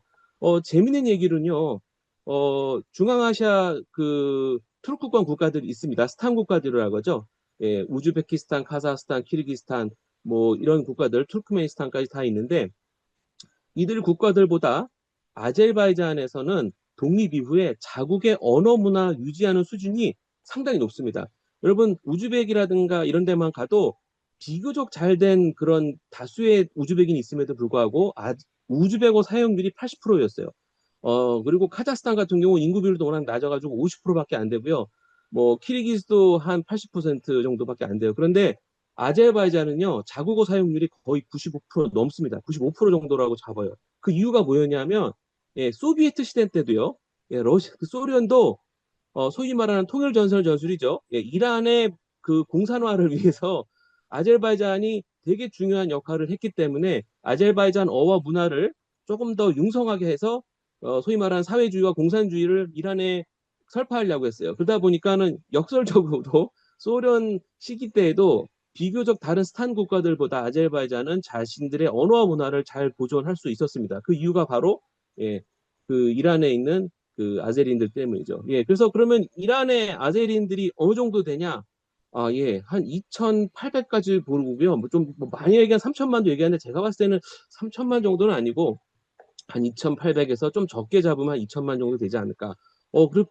재밌는 얘기는요. 중앙아시아 그 투르크권 국가들이 있습니다. 스탄 국가들이라고 하죠. 예, 우즈베키스탄, 카자흐스탄, 키르기스탄 뭐 이런 국가들, 투르크메니스탄까지 다 있는데 이들 국가들보다 아제르바이잔에서는 독립 이후에 자국의 언어 문화 유지하는 수준이 상당히 높습니다. 여러분 우즈벡이라든가 이런 데만 가도 비교적 잘 된 그런 다수의 우즈벡인이 있음에도 불구하고 우즈벡어 사용률이 80%였어요. 그리고 카자흐스탄 같은 경우 인구 비율도 워낙 낮아가지고 50%밖에 안 되고요. 뭐 키르기스도 한 80% 정도밖에 안 돼요. 그런데 아제르바이잔은요, 자국어 사용률이 거의 95% 넘습니다. 95% 정도라고 잡아요. 그 이유가 뭐였냐면, 예, 소비에트 시대 때도요, 예, 그 소련도, 소위 말하는 통일전선 전술이죠. 예, 이란의 그 공산화를 위해서 아제르바이잔이 되게 중요한 역할을 했기 때문에 아제르바이잔어와 문화를 조금 더 융성하게 해서, 소위 말하는 사회주의와 공산주의를 이란에 설파하려고 했어요. 그러다 보니까는 역설적으로도 소련 시기 때에도 비교적 다른 스탄 국가들보다 아제르바이잔은 자신들의 언어와 문화를 잘 보존할 수 있었습니다. 그 이유가 바로 예, 그 이란에 있는 그 아제리인들 때문이죠. 예, 그래서 그러면 이란의 아제리인들이 어느 정도 되냐? 예, 한 2,800까지 보고요. 뭐 많이 얘기한 3천만도 얘기하는데 제가 봤을 때는 3천만 정도는 아니고 한 2,800에서 좀 적게 잡으면 한 2천만 정도 되지 않을까.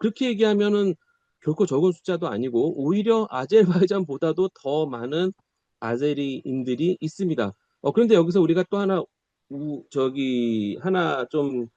그렇게 얘기하면은 결코 적은 숫자도 아니고 오히려 아제르바이잔보다도 더 많은 아제리인들이 있습니다. 그런데 여기서 우리가 또 하나 하나 좀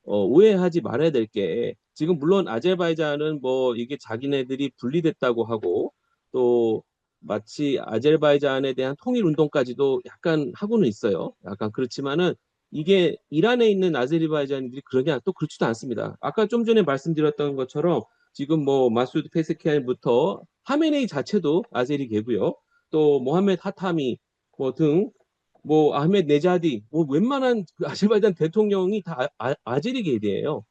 오해하지 말아야 될 게 지금 물론 아제르바이잔은 뭐 이게 자기네들이 분리됐다고 하고 또 마치 아제르바이잔에 대한 통일 운동까지도 약간 하고는 있어요. 약간 그렇지만은 이게 이란에 있는 아제르바이잔인들이 그러냐 또 그렇지도 않습니다. 아까 좀 전에 말씀드렸던 것처럼 지금 뭐 마수드 페스키안부터 하메네이 자체도 아제리계고요. 또 모하메드 하타미 뭐 아흐메드 네자디 뭐 웬만한 그 아제르바이잔 대통령이 다 아제리계예요.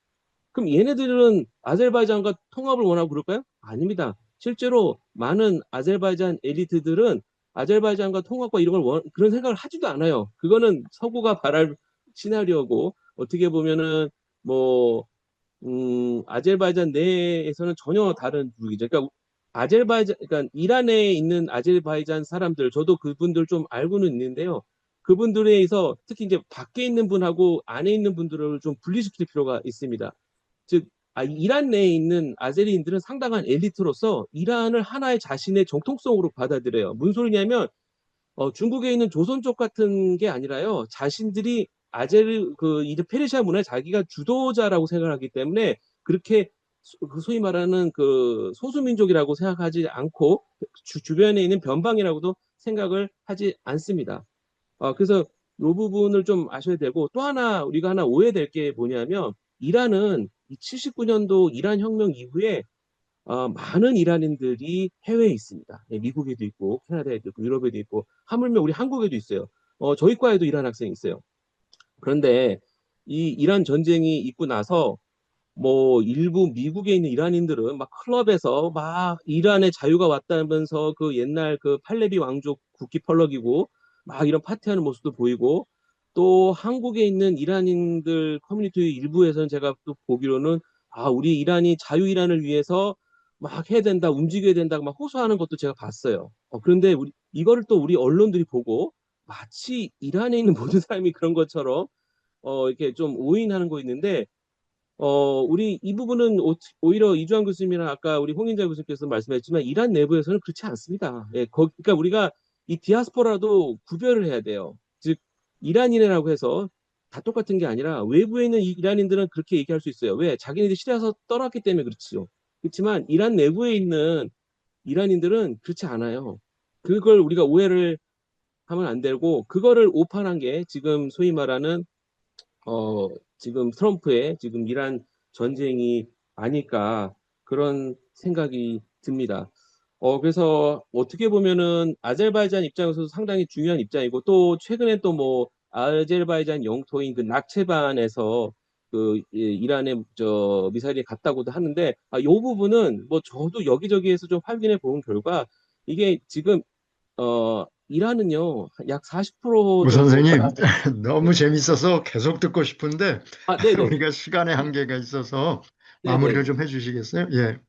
그럼 얘네들은 아제르바이잔과 통합을 원하고 그럴까요? 아닙니다. 실제로 많은 아제르바이잔 엘리트들은 아제르바이잔과 통합과 이런 그런 생각을 하지도 않아요. 그거는 서구가 바랄 시나리오고 어떻게 보면은 뭐 아제르바이잔 내에서는 전혀 다른 분위기죠. 그러니까 그러니까 이란에 있는 아제르바이잔 사람들, 저도 그분들 좀 알고는 있는데요. 그분들에서 특히 이제 밖에 있는 분하고 안에 있는 분들을 좀 분리시킬 필요가 있습니다. 즉, 이란 내에 있는 아제리인들은 상당한 엘리트로서 이란을 하나의 자신의 정통성으로 받아들여요. 무슨 소리냐면 중국에 있는 조선족 같은 게 아니라요. 자신들이 이 페르시아 문화의 자기가 주도자라고 생각하기 때문에 그렇게 소위 말하는 그 소수민족이라고 생각하지 않고 주변에 있는 변방이라고도 생각을 하지 않습니다. 그래서 이 부분을 좀 아셔야 되고 또 하나 우리가 하나 오해될 게 뭐냐면 이란은 79년도 이란 혁명 이후에 많은 이란인들이 해외에 있습니다. 예, 미국에도 있고 캐나다에도 있고 유럽에도 있고 하물며 우리 한국에도 있어요. 저희 과에도 이란 학생이 있어요. 그런데 이 이란 전쟁이 있고 나서 뭐 일부 미국에 있는 이란인들은 막 클럽에서 막 이란의 자유가 왔다면서 그 옛날 그 팔레비 왕족 국기 펄럭이고 막 이런 파티하는 모습도 보이고 또 한국에 있는 이란인들 커뮤니티 일부에서는 제가 또 보기로는 우리 이란이 자유 이란을 위해서 막 해야 된다 움직여야 된다 막 호소하는 것도 제가 봤어요. 그런데 이거를 또 우리 언론들이 보고 마치 이란에 있는 모든 사람이 그런 것처럼 이렇게 좀 오인하는 거 있는데 우리 이 부분은 오히려 이주환 교수님이랑 아까 우리 홍인자 교수님께서 말씀하셨지만 이란 내부에서는 그렇지 않습니다. 예, 그러니까 우리가 이 디아스포라도 구별을 해야 돼요. 즉 이란인이라고 해서 다 똑같은 게 아니라 외부에 있는 이란인들은 그렇게 얘기할 수 있어요. 왜? 자기네들이 시리아에서 떠났기 때문에 그렇지요. 그렇지만 이란 내부에 있는 이란인들은 그렇지 않아요. 그걸 우리가 오해를 하면 안 되고 그거를 오판한 게 지금 소위 말하는 지금 트럼프의 지금 이란 전쟁이 아닐까 그런 생각이 듭니다. 그래서 어떻게 보면은 아제르바이잔 입장에서도 상당히 중요한 입장이고 또 최근에 또 뭐 아제르바이잔 영토인 그 낙체반에서 그 이란의 저 미사일이 갔다고도 하는데 이 부분은 뭐 저도 여기저기에서 좀 확인해 본 결과 이게 지금 이란은요 약 40%
우
정도가
선생님, 너무 재밌어서 계속 듣고 싶은데,
네네
우리가 시간의 한계가 있어서 마무리를
네네
좀 해주시겠어요? 예.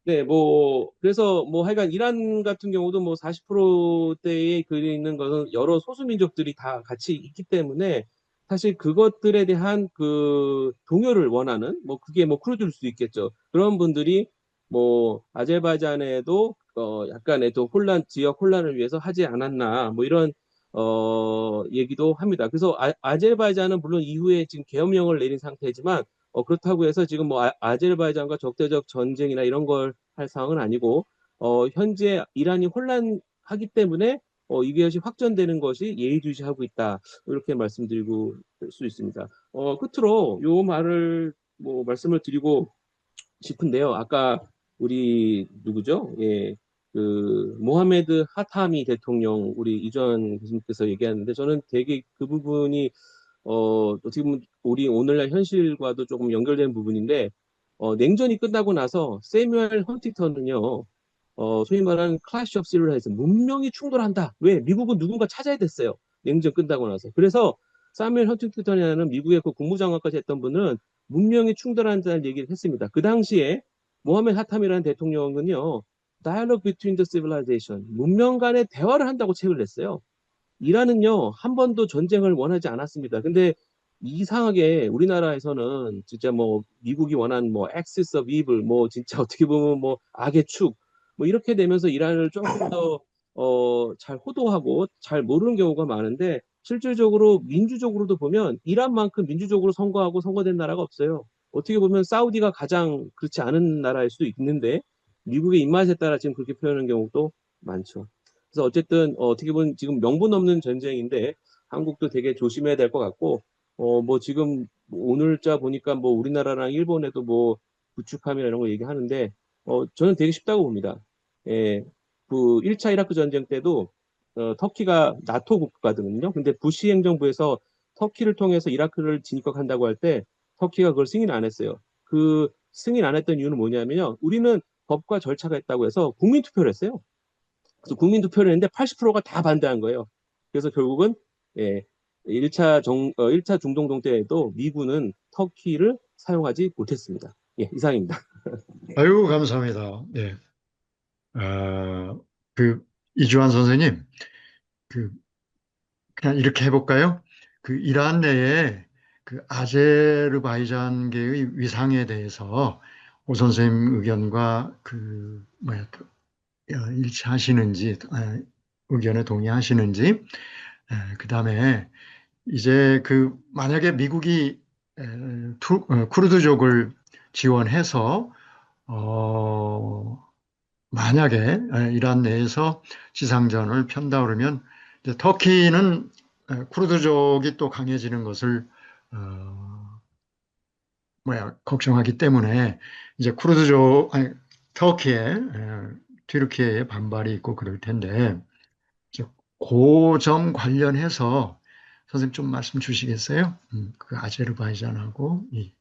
네, 뭐, 그래서 뭐 하여간 이란 같은 경우도 뭐 40%대에 그 있는 것은 여러 소수민족들이 다 같이 있기 때문에 사실 그것들에 대한 그 동요를 원하는 뭐 그게 뭐 쿠르드일 수도 있겠죠. 그런 분들이 뭐 아제르바이잔에도 약간의 또 지역 혼란을 위해서 하지 않았나 뭐 이런 얘기도 합니다. 그래서 아제르바이잔은 물론 이후에 지금 계엄령을 내린 상태지만 그렇다고 해서 지금 뭐 아제르바이잔과 적대적 전쟁이나 이런 걸 할 상황은 아니고, 현재 이란이 혼란하기 때문에, 이것이 확전되는 것이 예의주시하고 있다. 이렇게 말씀드리고 수 있습니다. 끝으로 요 말을 뭐 말씀을 드리고 싶은데요. 아까 우리 누구죠? 예, 그 모하메드 하타미 대통령 우리 이전 교수님께서 얘기하는데 저는 되게 그 부분이 어떻게 보면 우리 오늘날 현실과도 조금 연결되는 부분인데 냉전이 끝나고 나서 세뮤얼 헌팅턴은요. 소위 말하는 클래시 오브 시빌라이제이션 문명이 충돌한다. 왜? 미국은 누군가 찾아야 됐어요. 냉전 끝나고 나서. 그래서 사뮤엘 헌팅턴이라는 미국의 그 국무장관까지 했던 분은 문명이 충돌한다는 얘기를 했습니다. 그 당시에 모하메드 하탐이라는 대통령은요. Dialogue between the civilization 문명 간의 대화를 한다고 책을 냈어요. 이란은요, 한 번도 전쟁을 원하지 않았습니다. 근데 이상하게 우리나라에서는 진짜 뭐 미국이 원한 뭐 axis of evil 뭐 진짜 어떻게 보면 뭐 악의 축 뭐 이렇게 되면서 이란을 조금 더 잘 호도하고 잘 모르는 경우가 많은데 실질적으로 민주적으로도 보면 이란만큼 민주적으로 선거하고 선거된 나라가 없어요. 어떻게 보면 사우디가 가장 그렇지 않은 나라일 수도 있는데 미국의 입맛에 따라 지금 그렇게 표현하는 경우도 많죠. 그래서 어쨌든 어떻게 보면 지금 명분 없는 전쟁인데 한국도 되게 조심해야 될 것 같고 뭐 지금 오늘자 보니까 뭐 우리나라랑 일본에도 뭐 구축함이나 이런 거 얘기하는데 저는 되게 쉽다고 봅니다. 예, 그 1차 이라크 전쟁 때도 터키가 나토 국가거든요. 근데 부시 행정부에서 터키를 통해서 이라크를 진입한다고 할 때 터키가 그걸 승인 안 했어요. 그 승인 안 했던 이유는 뭐냐면요. 우리는 법과 절차가 있다고 해서 국민 투표를 했어요. 그래서 국민 투표를 했는데 80%가 다 반대한 거예요. 그래서 결국은 예, 1차 중동동 때에도 미군은 터키를 사용하지 못했습니다. 예, 이상입니다.
아유, 감사합니다. 예. 아, 그, 이주환 선생님, 그, 그냥 이렇게 해볼까요? 그 이란 내에 그 아제르바이잔계의 위상에 대해서 오 선생님 의견과 그 뭐야 일치하시는지 의견에 동의하시는지 그다음에 이제 그 만약에 미국이 쿠르드족을 지원해서 만약에 이란 내에서 지상전을 편다 그러면 이제 터키는 쿠르드족이 또 강해지는 것을 걱정하기 때문에 이제 터키에 튀르키예의 반발이 있고 그럴 텐데 그 점 관련해서 선생님 좀 말씀 주시겠어요? 그 아제르바이잔하고 이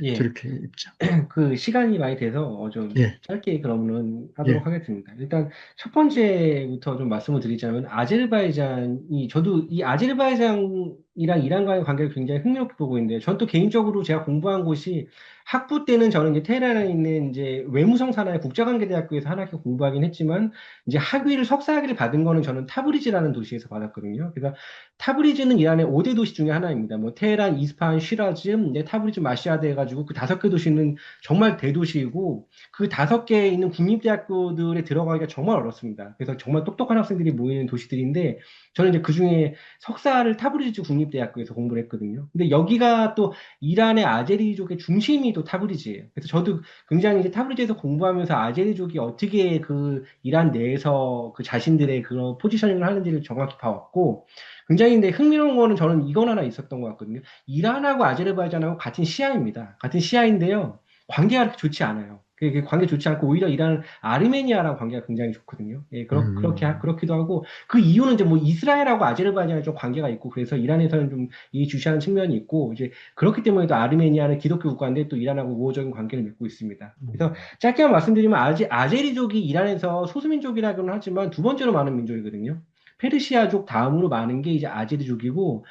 예.
튀르키예 입장.
그 시간이 많이 돼서 좀
예,
짧게 그러면 하도록
예,
하겠습니다. 일단 첫 번째부터 좀 말씀을 드리자면 아제르바이잔이 저도 이 아제르바이잔 이란과의 관계를 굉장히 흥미롭게 보고 있는데요. 전 또 개인적으로 제가 공부한 곳이 학부 때는 저는 이제 테헤란에 있는 이제 외무성 산하의 국제관계대학교에서 한 학기 공부하긴 했지만 이제 학위를 석사 학위를 받은 거는 저는 타브리즈라는 도시에서 받았거든요. 그래서 타브리즈는 이란의 5대 도시 중에 하나입니다. 뭐 테헤란, 이스파한, 시라즈, 이제 타브리즈, 마시아드 해가지고 그 5개 도시는 정말 대도시이고 그 5개에 있는 국립대학교들에 들어가기가 정말 어렵습니다. 그래서 정말 똑똑한 학생들이 모이는 도시들인데 저는 이제 그 중에 석사를 타브리즈 국립대학교에서 공부를 했거든요. 근데 여기가 또 이란의 아제리족의 중심이 또 타브리즈예요. 그래서 저도 굉장히 이제 타브리즈에서 공부하면서 아제리족이 어떻게 그 이란 내에서 그 자신들의 그런 포지셔닝을 하는지를 정확히 봐왔고, 굉장히 근데 흥미로운 거는 저는 이건 하나 있었던 것 같거든요. 이란하고 아제르바이잔하고 같은 시아입니다. 같은 시아인데요. 관계가 그렇게 좋지 않아요. 그게 관계 좋지 않고 오히려 이란은 아르메니아랑 관계가 굉장히 좋거든요. 예, 그렇기도 하고 그 이유는 이제 뭐 이스라엘하고 아제르바이잔이 좀 관계가 있고 그래서 이란에서는 좀 이 주시하는 측면이 있고 이제 그렇기 때문에 또 아르메니아는 기독교 국가인데 또 이란하고 우호적인 관계를 맺고 있습니다. 그래서 짧게만 말씀드리면 아제리족이 이란에서 소수민족이라고는 하지만 두 번째로 많은 민족이거든요. 페르시아족 다음으로 많은 게 이제 아제리족이고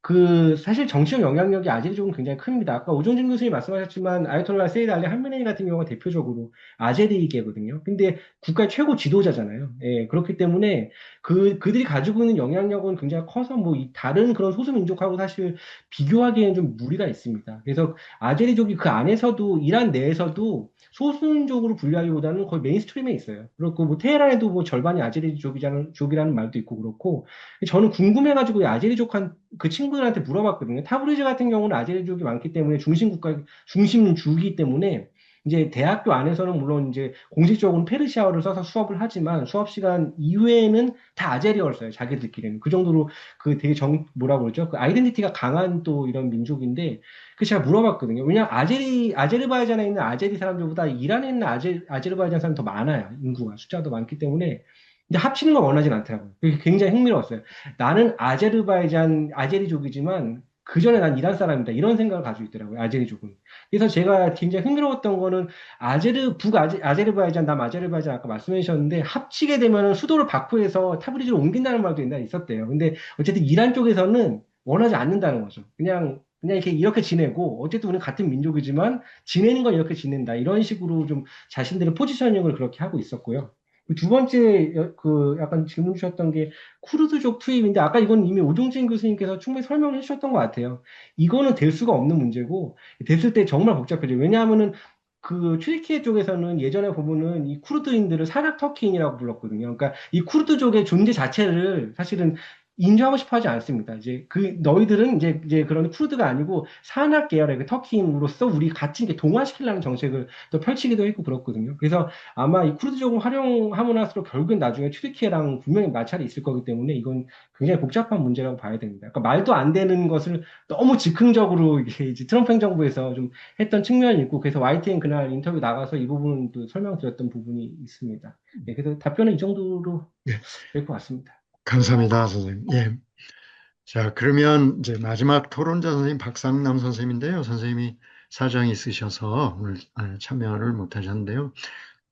그 사실 정치적 영향력이 아제리족은 굉장히 큽니다. 아까 오종진 교수님 말씀하셨지만 아야톨라 세이드 알리 함메네이 같은 경우가 대표적으로 아제리계거든요. 근데 국가의 최고 지도자잖아요. 예, 그렇기 때문에 그들이 가지고 있는 영향력은 굉장히 커서 뭐 다른 그런 소수 민족하고 사실 비교하기에는 좀 무리가 있습니다. 그래서 아제리족이 그 안에서도 이란 내에서도 소수민족으로 분류하기보다는 거의 메인스트림에 있어요. 그렇고 뭐 테헤란에도 뭐 절반이 아제리족이라는 말도 있고 그렇고 저는 궁금해가지고 이 아제리족한 그 친구들한테 물어봤거든요. 타브리즈 같은 경우는 아제리족이 많기 때문에 중심주기 때문에 이제 대학교 안에서는 물론 이제 공식적으로는 페르시아어를 써서 수업을 하지만 수업 시간 이외에는 다 아제리어를 써요. 자기들끼리는. 그 정도로 그 되게 뭐라고 그러죠? 그 아이덴티티가 강한 또 이런 민족인데 그 제가 물어봤거든요. 왜냐면 아제르바이잔에 있는 아제리 사람들보다 이란에 있는 아제르바이잔 사람이 더 많아요. 인구가 숫자도 많기 때문에 근데 합치는 걸 원하진 않더라고요. 그게 굉장히 흥미로웠어요. 나는 아제리족이지만 그 전에 난 이란 사람이다. 이런 생각을 가지고 있더라고요. 아제리족은. 그래서 제가 굉장히 흥미로웠던 거는 아제르바이잔, 남아제르바이잔 아까 말씀해 주셨는데 합치게 되면 수도를 바쿠에서 타브리즈로 옮긴다는 말도 옛날에 있었대요. 근데 어쨌든 이란 쪽에서는 원하지 않는다는 거죠. 그냥 이렇게 지내고 어쨌든 우리는 같은 민족이지만 지내는 건 이렇게 지낸다. 이런 식으로 좀 자신들의 포지셔닝을 그렇게 하고 있었고요. 두 번째 그 약간 질문 주셨던 게 쿠르드족 투입인데 아까 이건 이미 오종진 교수님께서 충분히 설명을 해주셨던 것 같아요. 이거는 될 수가 없는 문제고 됐을 때 정말 복잡해져요. 왜냐하면은 그 튀르키예 쪽에서는 예전에 보면은 이 쿠르드인들을 산악 터키인이라고 불렀거든요. 그러니까 이 쿠르드족의 존재 자체를 사실은 인정하고 싶어 하지 않습니다. 이제 그 너희들은 이제 그런 쿠르드가 아니고 산악 계열의 그 터키인으로서 우리 같이 이렇게 동화시키려는 정책을 또 펼치기도 했고 그렇거든요. 그래서 아마 이 쿠르드족을 활용하면 할수록 결국엔 나중에 튀르키예랑 분명히 마찰이 있을 거기 때문에 이건 굉장히 복잡한 문제라고 봐야 됩니다. 그러니까 말도 안 되는 것을 너무 즉흥적으로 이게 이제 트럼프 행정부에서 좀 했던 측면이 있고 그래서 YTN 그날 인터뷰 나가서 이 부분도 설명드렸던 부분이 있습니다. 네, 그래서 답변은 이 정도로
예,
될 것 같습니다.
감사합니다, 선생님. 예. 자, 그러면 이제 마지막 토론자 선생님 박상남 선생님인데요. 선생님이 사정이 있으셔서 오늘 참여를 못 하셨는데요.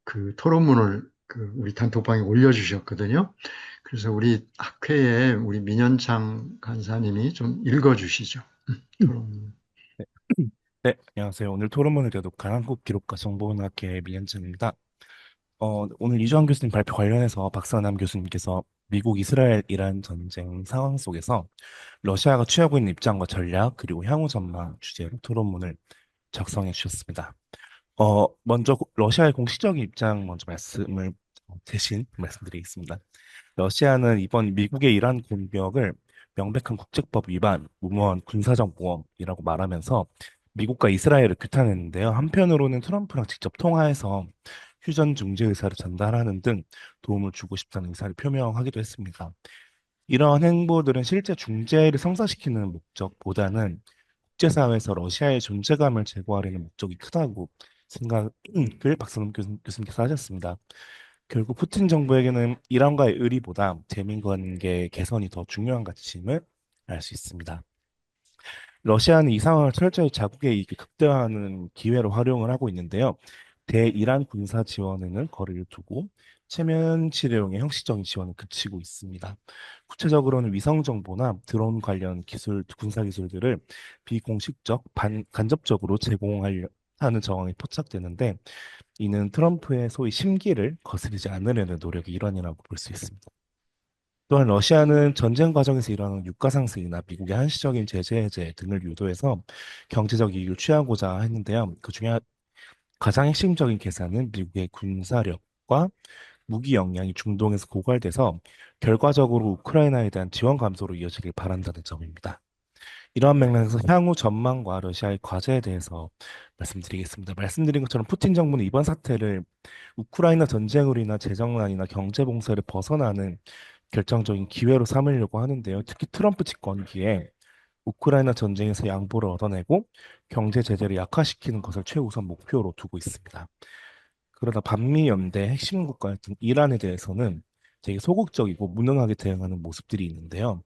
그 토론문을 그 우리 단톡방에 올려주셨거든요. 그래서 우리 학회에 우리 민현창 간사님이 좀 읽어주시죠. 토론.
네, 네, 안녕하세요. 오늘 토론문을 대독한 한국기록과 정보문학회 민현찬입니다. 오늘 이주환 교수님 발표 관련해서 박사남 교수님께서 미국 이스라엘 이란 전쟁 상황 속에서 러시아가 취하고 있는 입장과 전략 그리고 향후 전망 주제로 토론문을 작성해 주셨습니다. 먼저 러시아의 공식적인 입장 먼저 대신 말씀드리겠습니다. 러시아는 이번 미국의 이란 공격을 명백한 국제법 위반, 무모한 군사적 모험이라고 말하면서 미국과 이스라엘을 규탄했는데요. 한편으로는 트럼프랑 직접 통화해서 휴전 중재 의사를 전달하는 등 도움을 주고 싶다는 의사를 표명하기도 했습니다. 이러한 행보들은 실제 중재를 성사시키는 목적보다는 국제사회에서 러시아의 존재감을 제고하려는 목적이 크다고 생각을 박선um 교수님께서 하셨습니다. 결국 푸틴 정부에게는 이란과의 의리보다 대민관계 개선이 더 중요한 가치임을 알 수 있습니다. 러시아는 이 상황을 철저히 자국의 이익을 극대화하는 기회로 활용을 하고 있는데요. 대이란 군사 지원에는 거리를 두고 체면 치료용의 형식적인 지원을 그치고 있습니다. 구체적으로는 위성 정보나 드론 관련 기술, 군사 기술들을 비공식적, 간접적으로 제공하려 하는 정황이 포착되는데 이는 트럼프의 소위 심기를 거스르지 않으려는 노력의 일환이라고 볼 수 있습니다. 또한 러시아는 전쟁 과정에서 일어나는 유가 상승이나 미국의 한시적인 제재 해제 등을 유도해서 경제적 이익을 취하고자 했는데요. 그중에 가장 핵심적인 계산은 미국의 군사력과 무기 역량이 중동에서 고갈돼서 결과적으로 우크라이나에 대한 지원 감소로 이어지길 바란다는 점입니다. 이러한 맥락에서 향후 전망과 러시아의 과제에 대해서 말씀드리겠습니다. 말씀드린 것처럼 푸틴 정부는 이번 사태를 우크라이나 전쟁으로 인한 재정난이나 경제 봉쇄를 벗어나는 결정적인 기회로 삼으려고 하는데요. 특히 트럼프 집권기에 우크라이나 전쟁에서 양보를 얻어내고 경제 제재를 약화시키는 것을 최우선 목표로 두고 있습니다. 그러나 반미 연대 핵심 국가였던 이란에 대해서는 되게 소극적이고 무능하게 대응하는 모습들이 있는데요.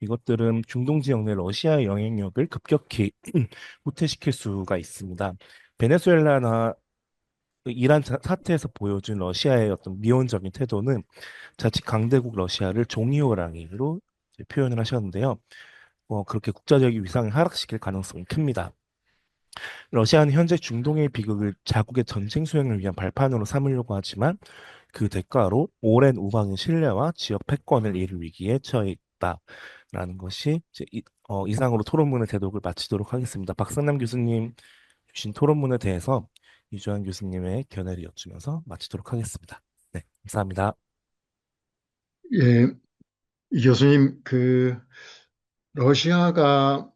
이것들은 중동 지역 내 러시아의 영향력을 급격히 후퇴시킬 수가 있습니다. 베네수엘라나 이란 사태에서 보여준 러시아의 어떤 미온적인 태도는 자칫 강대국 러시아를 종이호랑이로 이제 표현을 하셨는데요. 그렇게 국제적인 위상을 하락시킬 가능성이 큽니다. 러시아는 현재 중동의 비극을 자국의 전쟁 수행을 위한 발판으로 삼으려고 하지만 그 대가로 오랜 우방의 신뢰와 지역 패권을 잃을 위기에 처해 있다라는 것이 이제 이상으로 토론문의 대독을 마치도록 하겠습니다. 박상남 교수님 주신 토론문에 대해서 이주환 교수님의 견해를 여쭈면서 마치도록 하겠습니다. 네, 감사합니다.
예, 이 교수님, 러시아가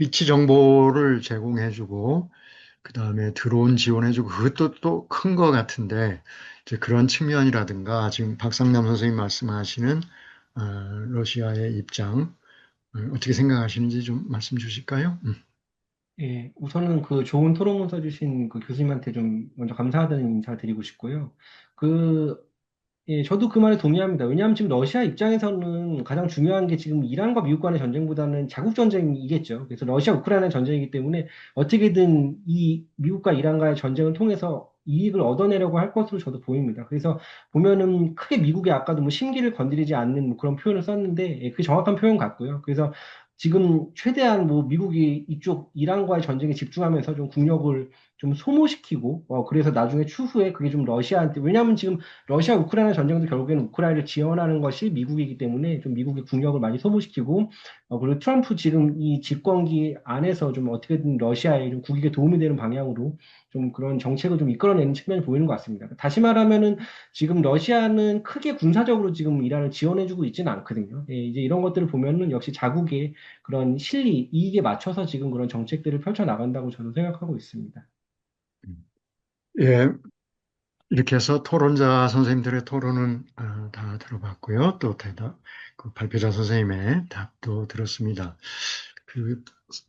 위치 정보를 제공해주고, 그 다음에 드론 지원해주고, 그것도 또 큰 것 같은데, 이제 그런 측면이라든가, 지금 박상남 선생님 말씀하시는 러시아의 입장, 어떻게 생각하시는지 좀 말씀 주실까요?
예, 우선은 그 좋은 토론문 써주신 그 교수님한테 좀 먼저 감사하다는 인사 드리고 싶고요. 그 예, 저도 그 말에 동의합니다. 왜냐하면 지금 러시아 입장에서는 가장 중요한 게 지금 이란과 미국 간의 전쟁보다는 자국 전쟁이겠죠. 그래서 러시아 우크라이나 전쟁이기 때문에 어떻게든 이 미국과 이란과의 전쟁을 통해서 이익을 얻어내려고 할 것으로 저도 보입니다. 그래서 보면은 크게 미국이 아까도 뭐 심기를 건드리지 않는 뭐 그런 표현을 썼는데 예, 그 정확한 표현 같고요. 그래서 지금 최대한 뭐 미국이 이쪽 이란과의 전쟁에 집중하면서 좀 국력을 좀 소모시키고 그래서 나중에 추후에 그게 좀 러시아한테 왜냐하면 지금 러시아 우크라이나 전쟁도 결국에는 우크라이나를 지원하는 것이 미국이기 때문에 좀 미국의 국력을 많이 소모시키고 그리고 트럼프 지금 이 집권기 안에서 좀 어떻게든 러시아의 좀 국익에 도움이 되는 방향으로 좀 그런 정책을 좀 이끌어내는 측면이 보이는 것 같습니다. 다시 말하면은 지금 러시아는 크게 군사적으로 지금 이란을 지원해주고 있지는 않거든요. 예, 이제 이런 것들을 보면은 역시 자국의 그런 실리, 이익에 맞춰서 지금 그런 정책들을 펼쳐 나간다고 저는 생각하고 있습니다.
예, 이렇게 해서 토론자 선생님들의 토론은 다 들어봤고요. 또 그 발표자 선생님의 답도 들었습니다. 그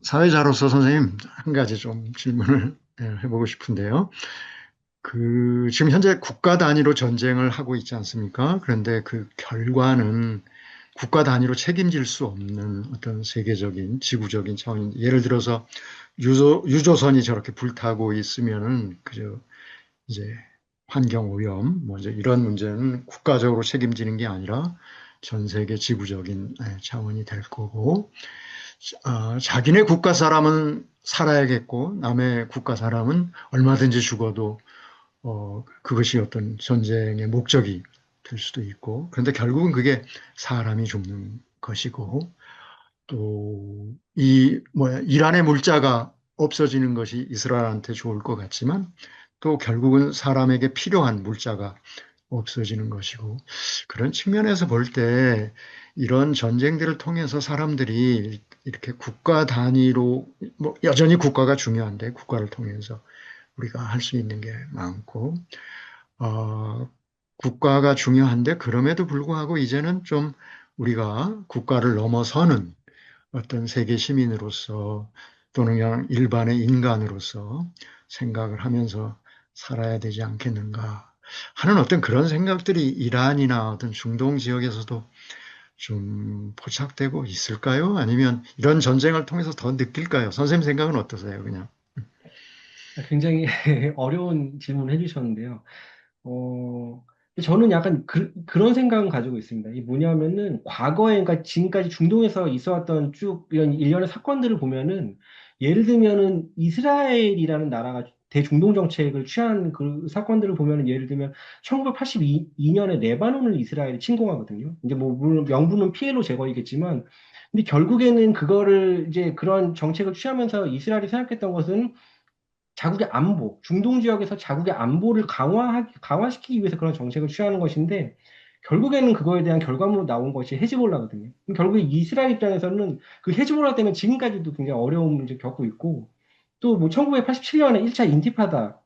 사회자로서 선생님 한 가지 좀 질문을 해보고 싶은데요. 지금 현재 국가 단위로 전쟁을 하고 있지 않습니까? 그런데 그 결과는 국가 단위로 책임질 수 없는 어떤 세계적인, 지구적인 차원, 예를 들어서 유조선이 저렇게 불타고 있으면은, 이제 환경 오염, 뭐 이제 이런 문제는 국가적으로 책임지는 게 아니라 전 세계 지구적인 차원이 될 거고, 자기네 국가 사람은 살아야겠고, 남의 국가 사람은 얼마든지 죽어도 그것이 어떤 전쟁의 목적이 될 수도 있고, 그런데 결국은 그게 사람이 죽는 것이고, 또, 이란의 물자가 없어지는 것이 이스라엘한테 좋을 것 같지만, 또 결국은 사람에게 필요한 물자가 없어지는 것이고, 그런 측면에서 볼 때, 이런 전쟁들을 통해서 사람들이 이렇게 국가 단위로, 여전히 국가가 중요한데, 국가를 통해서 우리가 할 수 있는 게 많고, 어, 국가가 중요한데 그럼에도 불구하고 이제는 좀 우리가 국가를 넘어서는 어떤 세계 시민으로서 또는 그냥 일반의 인간으로서 생각을 하면서 살아야 되지 않겠는가 하는 어떤 그런 생각들이 이란이나 어떤 중동 지역에서도 좀 포착되고 있을까요? 아니면 이런 전쟁을 통해서 더 느낄까요? 선생님 생각은 어떠세요? 그냥.
굉장히 어려운 질문을 해주셨는데요. 어, 저는 약간 그런 생각을 가지고 있습니다. 이게 뭐냐면은 과거에, 그러니까 지금까지 중동에서 있어왔던 쭉 이런 일련의 사건들을 보면은 예를 들면은 이스라엘이라는 나라가 대중동 정책을 취한 그 사건들을 보면은 예를 들면 1982년에 레바논을 이스라엘이 침공하거든요. 이제 뭐 물론 명분은 피해로 제거이겠지만 근데 결국에는 그거를 이제 그런 정책을 취하면서 이스라엘이 생각했던 것은 자국의 안보, 중동 지역에서 자국의 안보를 강화시키기 위해서 그런 정책을 취하는 것인데, 결국에는 그거에 대한 결과물로 나온 것이 헤즈볼라거든요. 그럼 결국에 이스라엘 입장에서는 그 헤즈볼라 때문에 지금까지도 굉장히 어려운 문제 겪고 있고, 또 뭐 1987년에 1차 인티파다,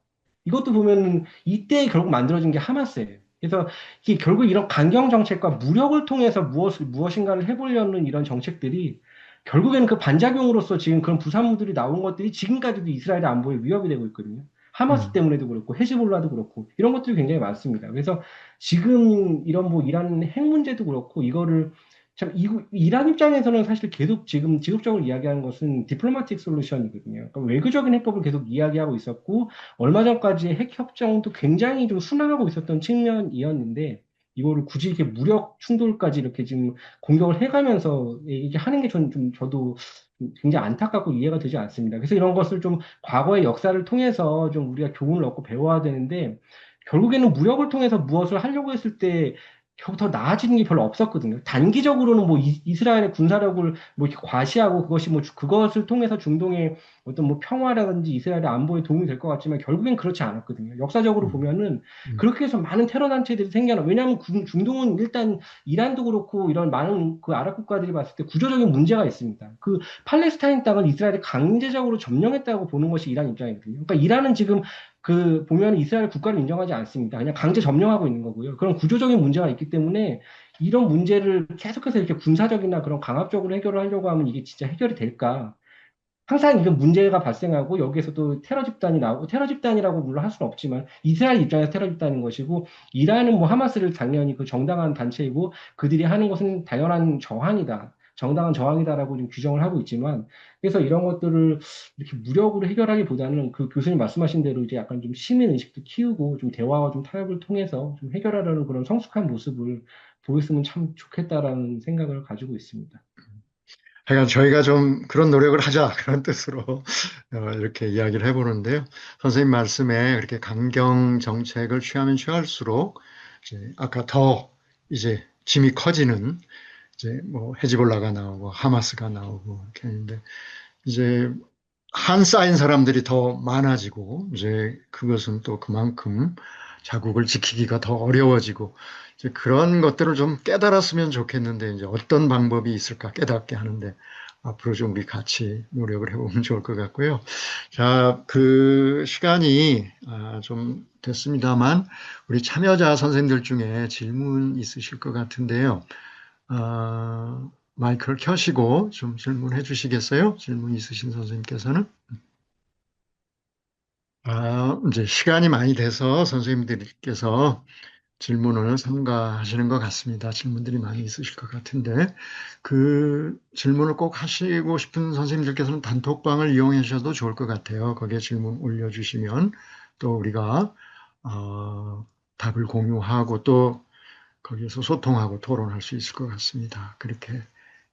이것도 보면 이때 결국 만들어진 게 하마스예요. 그래서 이게 결국 이런 강경 정책과 무력을 통해서 무엇인가를 해보려는 이런 정책들이 결국에는 그 반작용으로서 지금 그런 부산물들이 나온 것들이 지금까지도 이스라엘의 안보에 위협이 되고 있거든요. 하마스
음,
때문에도 그렇고 헤즈볼라도 그렇고 이런 것들이 굉장히 많습니다. 그래서 지금 이런 뭐 이란 핵 문제도 그렇고 이거를 참 이란 입장에서는 사실 계속 지금 지속적으로 이야기하는 것은 디플로마틱 솔루션이거든요. 그러니까 외교적인 해법을 계속 이야기하고 있었고 얼마 전까지 핵 협정도 굉장히 좀 순항하고 있었던 측면이었는데 이거를 굳이 이렇게 무력 충돌까지 이렇게 지금 공격을 해가면서 이게 하는 게 좀 저도 굉장히 안타깝고 이해가 되지 않습니다. 그래서 이런 것을 좀 과거의 역사를 통해서 좀 우리가 교훈을 얻고 배워야 되는데 결국에는 무력을 통해서 무엇을 하려고 했을 때 결국 더 나아지는 게 별로 없었거든요. 단기적으로는 뭐 이스라엘의 군사력을 뭐 이렇게 과시하고 그것이 뭐 그것을 통해서 중동의 어떤 뭐 평화라든지 이스라엘의 안보에 도움이 될 것 같지만 결국엔 그렇지 않았거든요. 역사적으로
음,
보면은
음,
그렇게 해서 많은 테러 단체들이 생겨나. 왜냐하면 중동은 일단 이란도 그렇고 이런 많은 그 아랍 국가들이 봤을 때 구조적인 문제가 있습니다. 그 팔레스타인 땅을 이스라엘이 강제적으로 점령했다고 보는 것이 이란 입장이거든요. 그러니까 이란은 지금 그 보면 이스라엘 국가를 인정하지 않습니다. 그냥 강제 점령하고 있는 거고요. 그런 구조적인 문제가 있기 때문에 이런 문제를 계속해서 이렇게 군사적이나 그런 강압적으로 해결을 하려고 하면 이게 진짜 해결이 될까? 항상 이게 문제가 발생하고 여기에서도 테러 집단이 나오고 테러 집단이라고 물론 할 수는 없지만 이스라엘 입장에서 테러 집단인 것이고 이란은 뭐 하마스를 당연히 그 정당한 단체이고 그들이 하는 것은 당연한 저항이다. 정당한 저항이다라고 좀 규정을 하고 있지만 그래서 이런 것들을 이렇게 무력으로 해결하기보다는 그 교수님 말씀하신 대로 이제 약간 좀 시민 의식도 키우고 좀 대화와 좀 타협을 통해서 좀 해결하려는 그런 성숙한 모습을 보였으면 참 좋겠다라는 생각을 가지고 있습니다.
하여간 저희가 좀 그런 노력을 하자 그런 뜻으로 이렇게 이야기를 해보는데요. 선생님 말씀에 그렇게 강경 정책을 취하면 취할수록 이제 아까 더 이제 짐이 커지는 이제 뭐 헤즈볼라가 나오고 하마스가 나오고 이렇게 했는데 이제 한 쌓인 사람들이 더 많아지고 이제 그것은 또 그만큼 자국을 지키기가 더 어려워지고 이제 그런 것들을 좀 깨달았으면 좋겠는데 이제 어떤 방법이 있을까 깨닫게 하는데 앞으로 좀 우리 같이 노력을 해보면 좋을 것 같고요. 자, 그 시간이 좀 됐습니다만 우리 참여자 선생님들 중에 질문 있으실 것 같은데요. 마이크를 켜시고 좀 질문해 주시겠어요? 질문 있으신 선생님께서는? 이제 시간이 많이 돼서 선생님들께서 질문을 삼가하시는 것 같습니다. 질문들이 많이 있으실 것 같은데, 그 질문을 꼭 하시고 싶은 선생님들께서는 단톡방을 이용해 주셔도 좋을 것 같아요. 거기에 질문 올려주시면 또 우리가, 답을 공유하고 또 거기에서 소통하고 토론할 수 있을 것 같습니다. 그렇게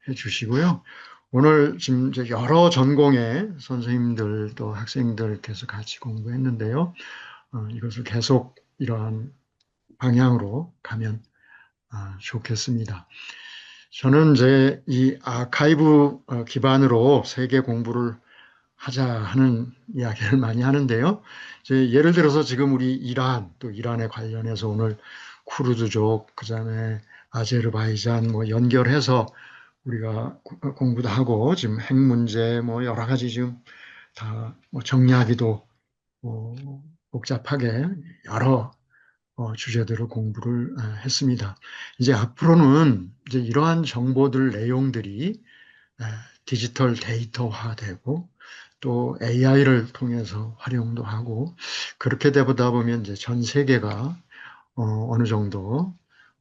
해 주시고요. 오늘 지금 이제 여러 전공의 선생님들 또 학생들께서 같이 공부했는데요. 이것을 계속 이러한 방향으로 가면 좋겠습니다. 저는 이제 이 아카이브 기반으로 세계 공부를 하자 하는 이야기를 많이 하는데요. 이제 예를 들어서 지금 우리 이란, 또 이란에 관련해서 오늘 쿠르드족, 그다음에 아제르바이잔 뭐 연결해서 우리가 공부도 하고 지금 핵 문제 뭐 여러 가지 지금 다뭐 정리하기도 복잡하게 여러 주제들을 공부를 했습니다. 이제 앞으로는 이제 이러한 정보들 내용들이 디지털 데이터화되고 또 AI를 통해서 활용도 하고 그렇게 되다 보면 이제 전 세계가 어느 정도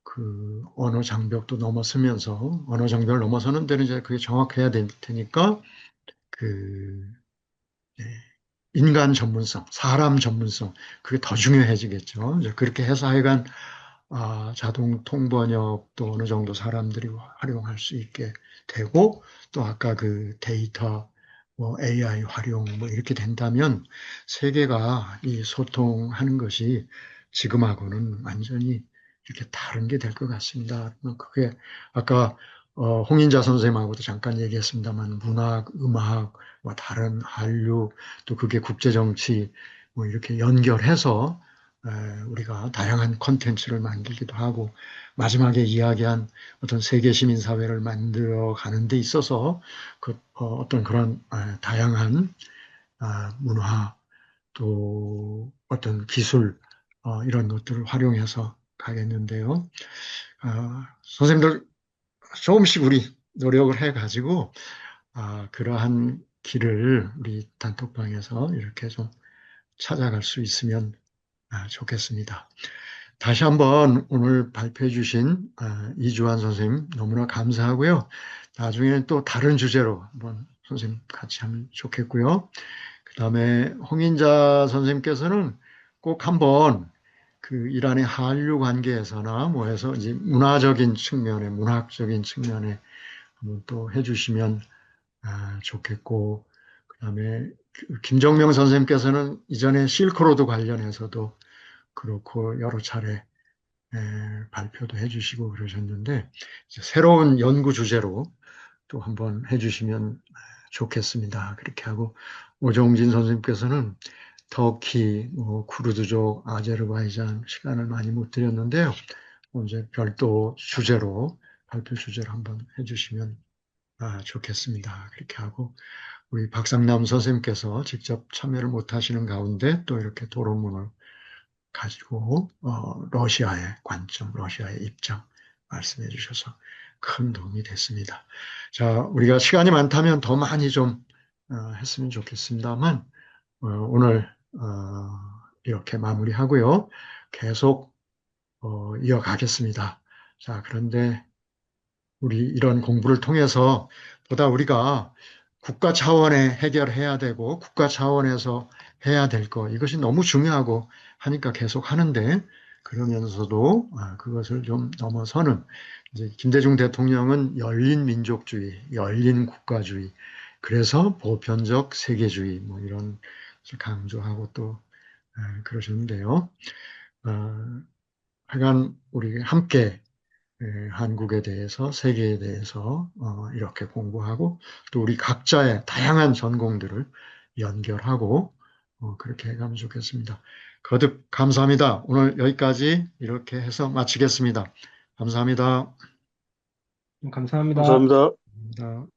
그 언어 장벽도 넘어서면서 언어 장벽을 넘어서는 데는 이제 그게 정확해야 될 테니까 그 예, 인간 전문성, 사람 전문성, 그게 더 중요해지겠죠. 이제 그렇게 해서 하여간 자동 통번역도 어느 정도 사람들이 활용할 수 있게 되고, 또 아까 그 데이터, 뭐 AI 활용 뭐 이렇게 된다면 세계가 이 소통하는 것이 지금하고는 완전히 이렇게 다른 게 될 것 같습니다. 뭐 그게 아까 홍인자 선생님하고도 잠깐 얘기했습니다만 문학, 음악, 뭐 다른 한류, 또 그게 국제정치 뭐 이렇게 연결해서 우리가 다양한 콘텐츠를 만들기도 하고 마지막에 이야기한 어떤 세계 시민 사회를 만들어 가는 데 있어서 어떤 그런 다양한 문화 또 어떤 기술 이런 것들을 활용해서 가겠는데요. 선생님들 조금씩 우리 노력을 해가지고 그러한 길을 우리 단톡방에서 이렇게 좀 찾아갈 수 있으면 좋겠습니다. 다시 한번 오늘 발표해 주신 이주환 선생님 너무나 감사하고요. 나중에 또 다른 주제로 한번 선생님 같이 하면 좋겠고요. 그 다음에 홍인자 선생님께서는 꼭 한번 그 이란의 한류 관계에서나 뭐 해서 이제 문화적인 측면에, 문학적인 측면에 한번 또 해주시면 좋겠고, 그 다음에 김정명 선생님께서는 이전에 실크로드 관련해서도 그렇고 여러 차례 발표도 해주시고 그러셨는데 이제 새로운 연구 주제로 또 한번 해주시면 좋겠습니다. 그렇게 하고 오정진 선생님께서는 터키, 뭐 쿠르드족, 아제르바이잔 시간을 많이 못 드렸는데요. 이제 별도 주제로 발표 주제로 한번 해주시면 좋겠습니다. 그렇게 하고 우리 박상남 선생님께서 직접 참여를 못 하시는 가운데 또 이렇게 토론문을 가지고 러시아의 관점, 러시아의 입장 말씀해 주셔서 큰 도움이 됐습니다. 자, 우리가 시간이 많다면 더 많이 좀 했으면 좋겠습니다만 오늘 이렇게 마무리하고요. 계속 이어가겠습니다. 자, 그런데 우리 이런 공부를 통해서 보다 우리가 국가 차원에 해결해야 되고 국가 차원에서 해야 될 거 이것이 너무 중요하고 하니까 계속 하는데 그러면서도 그것을 좀 넘어서는 이제 김대중 대통령은 열린 민족주의, 열린 국가주의, 그래서 보편적 세계주의 뭐 이런 것을 강조하고 또 그러셨는데요. 하여간 우리 함께 한국에 대해서, 세계에 대해서 이렇게 공부하고 또 우리 각자의 다양한 전공들을 연결하고 그렇게 해가면 좋겠습니다. 거듭 감사합니다. 오늘 여기까지 이렇게 해서 마치겠습니다. 감사합니다.
감사합니다.
감사합니다.
감사합니다.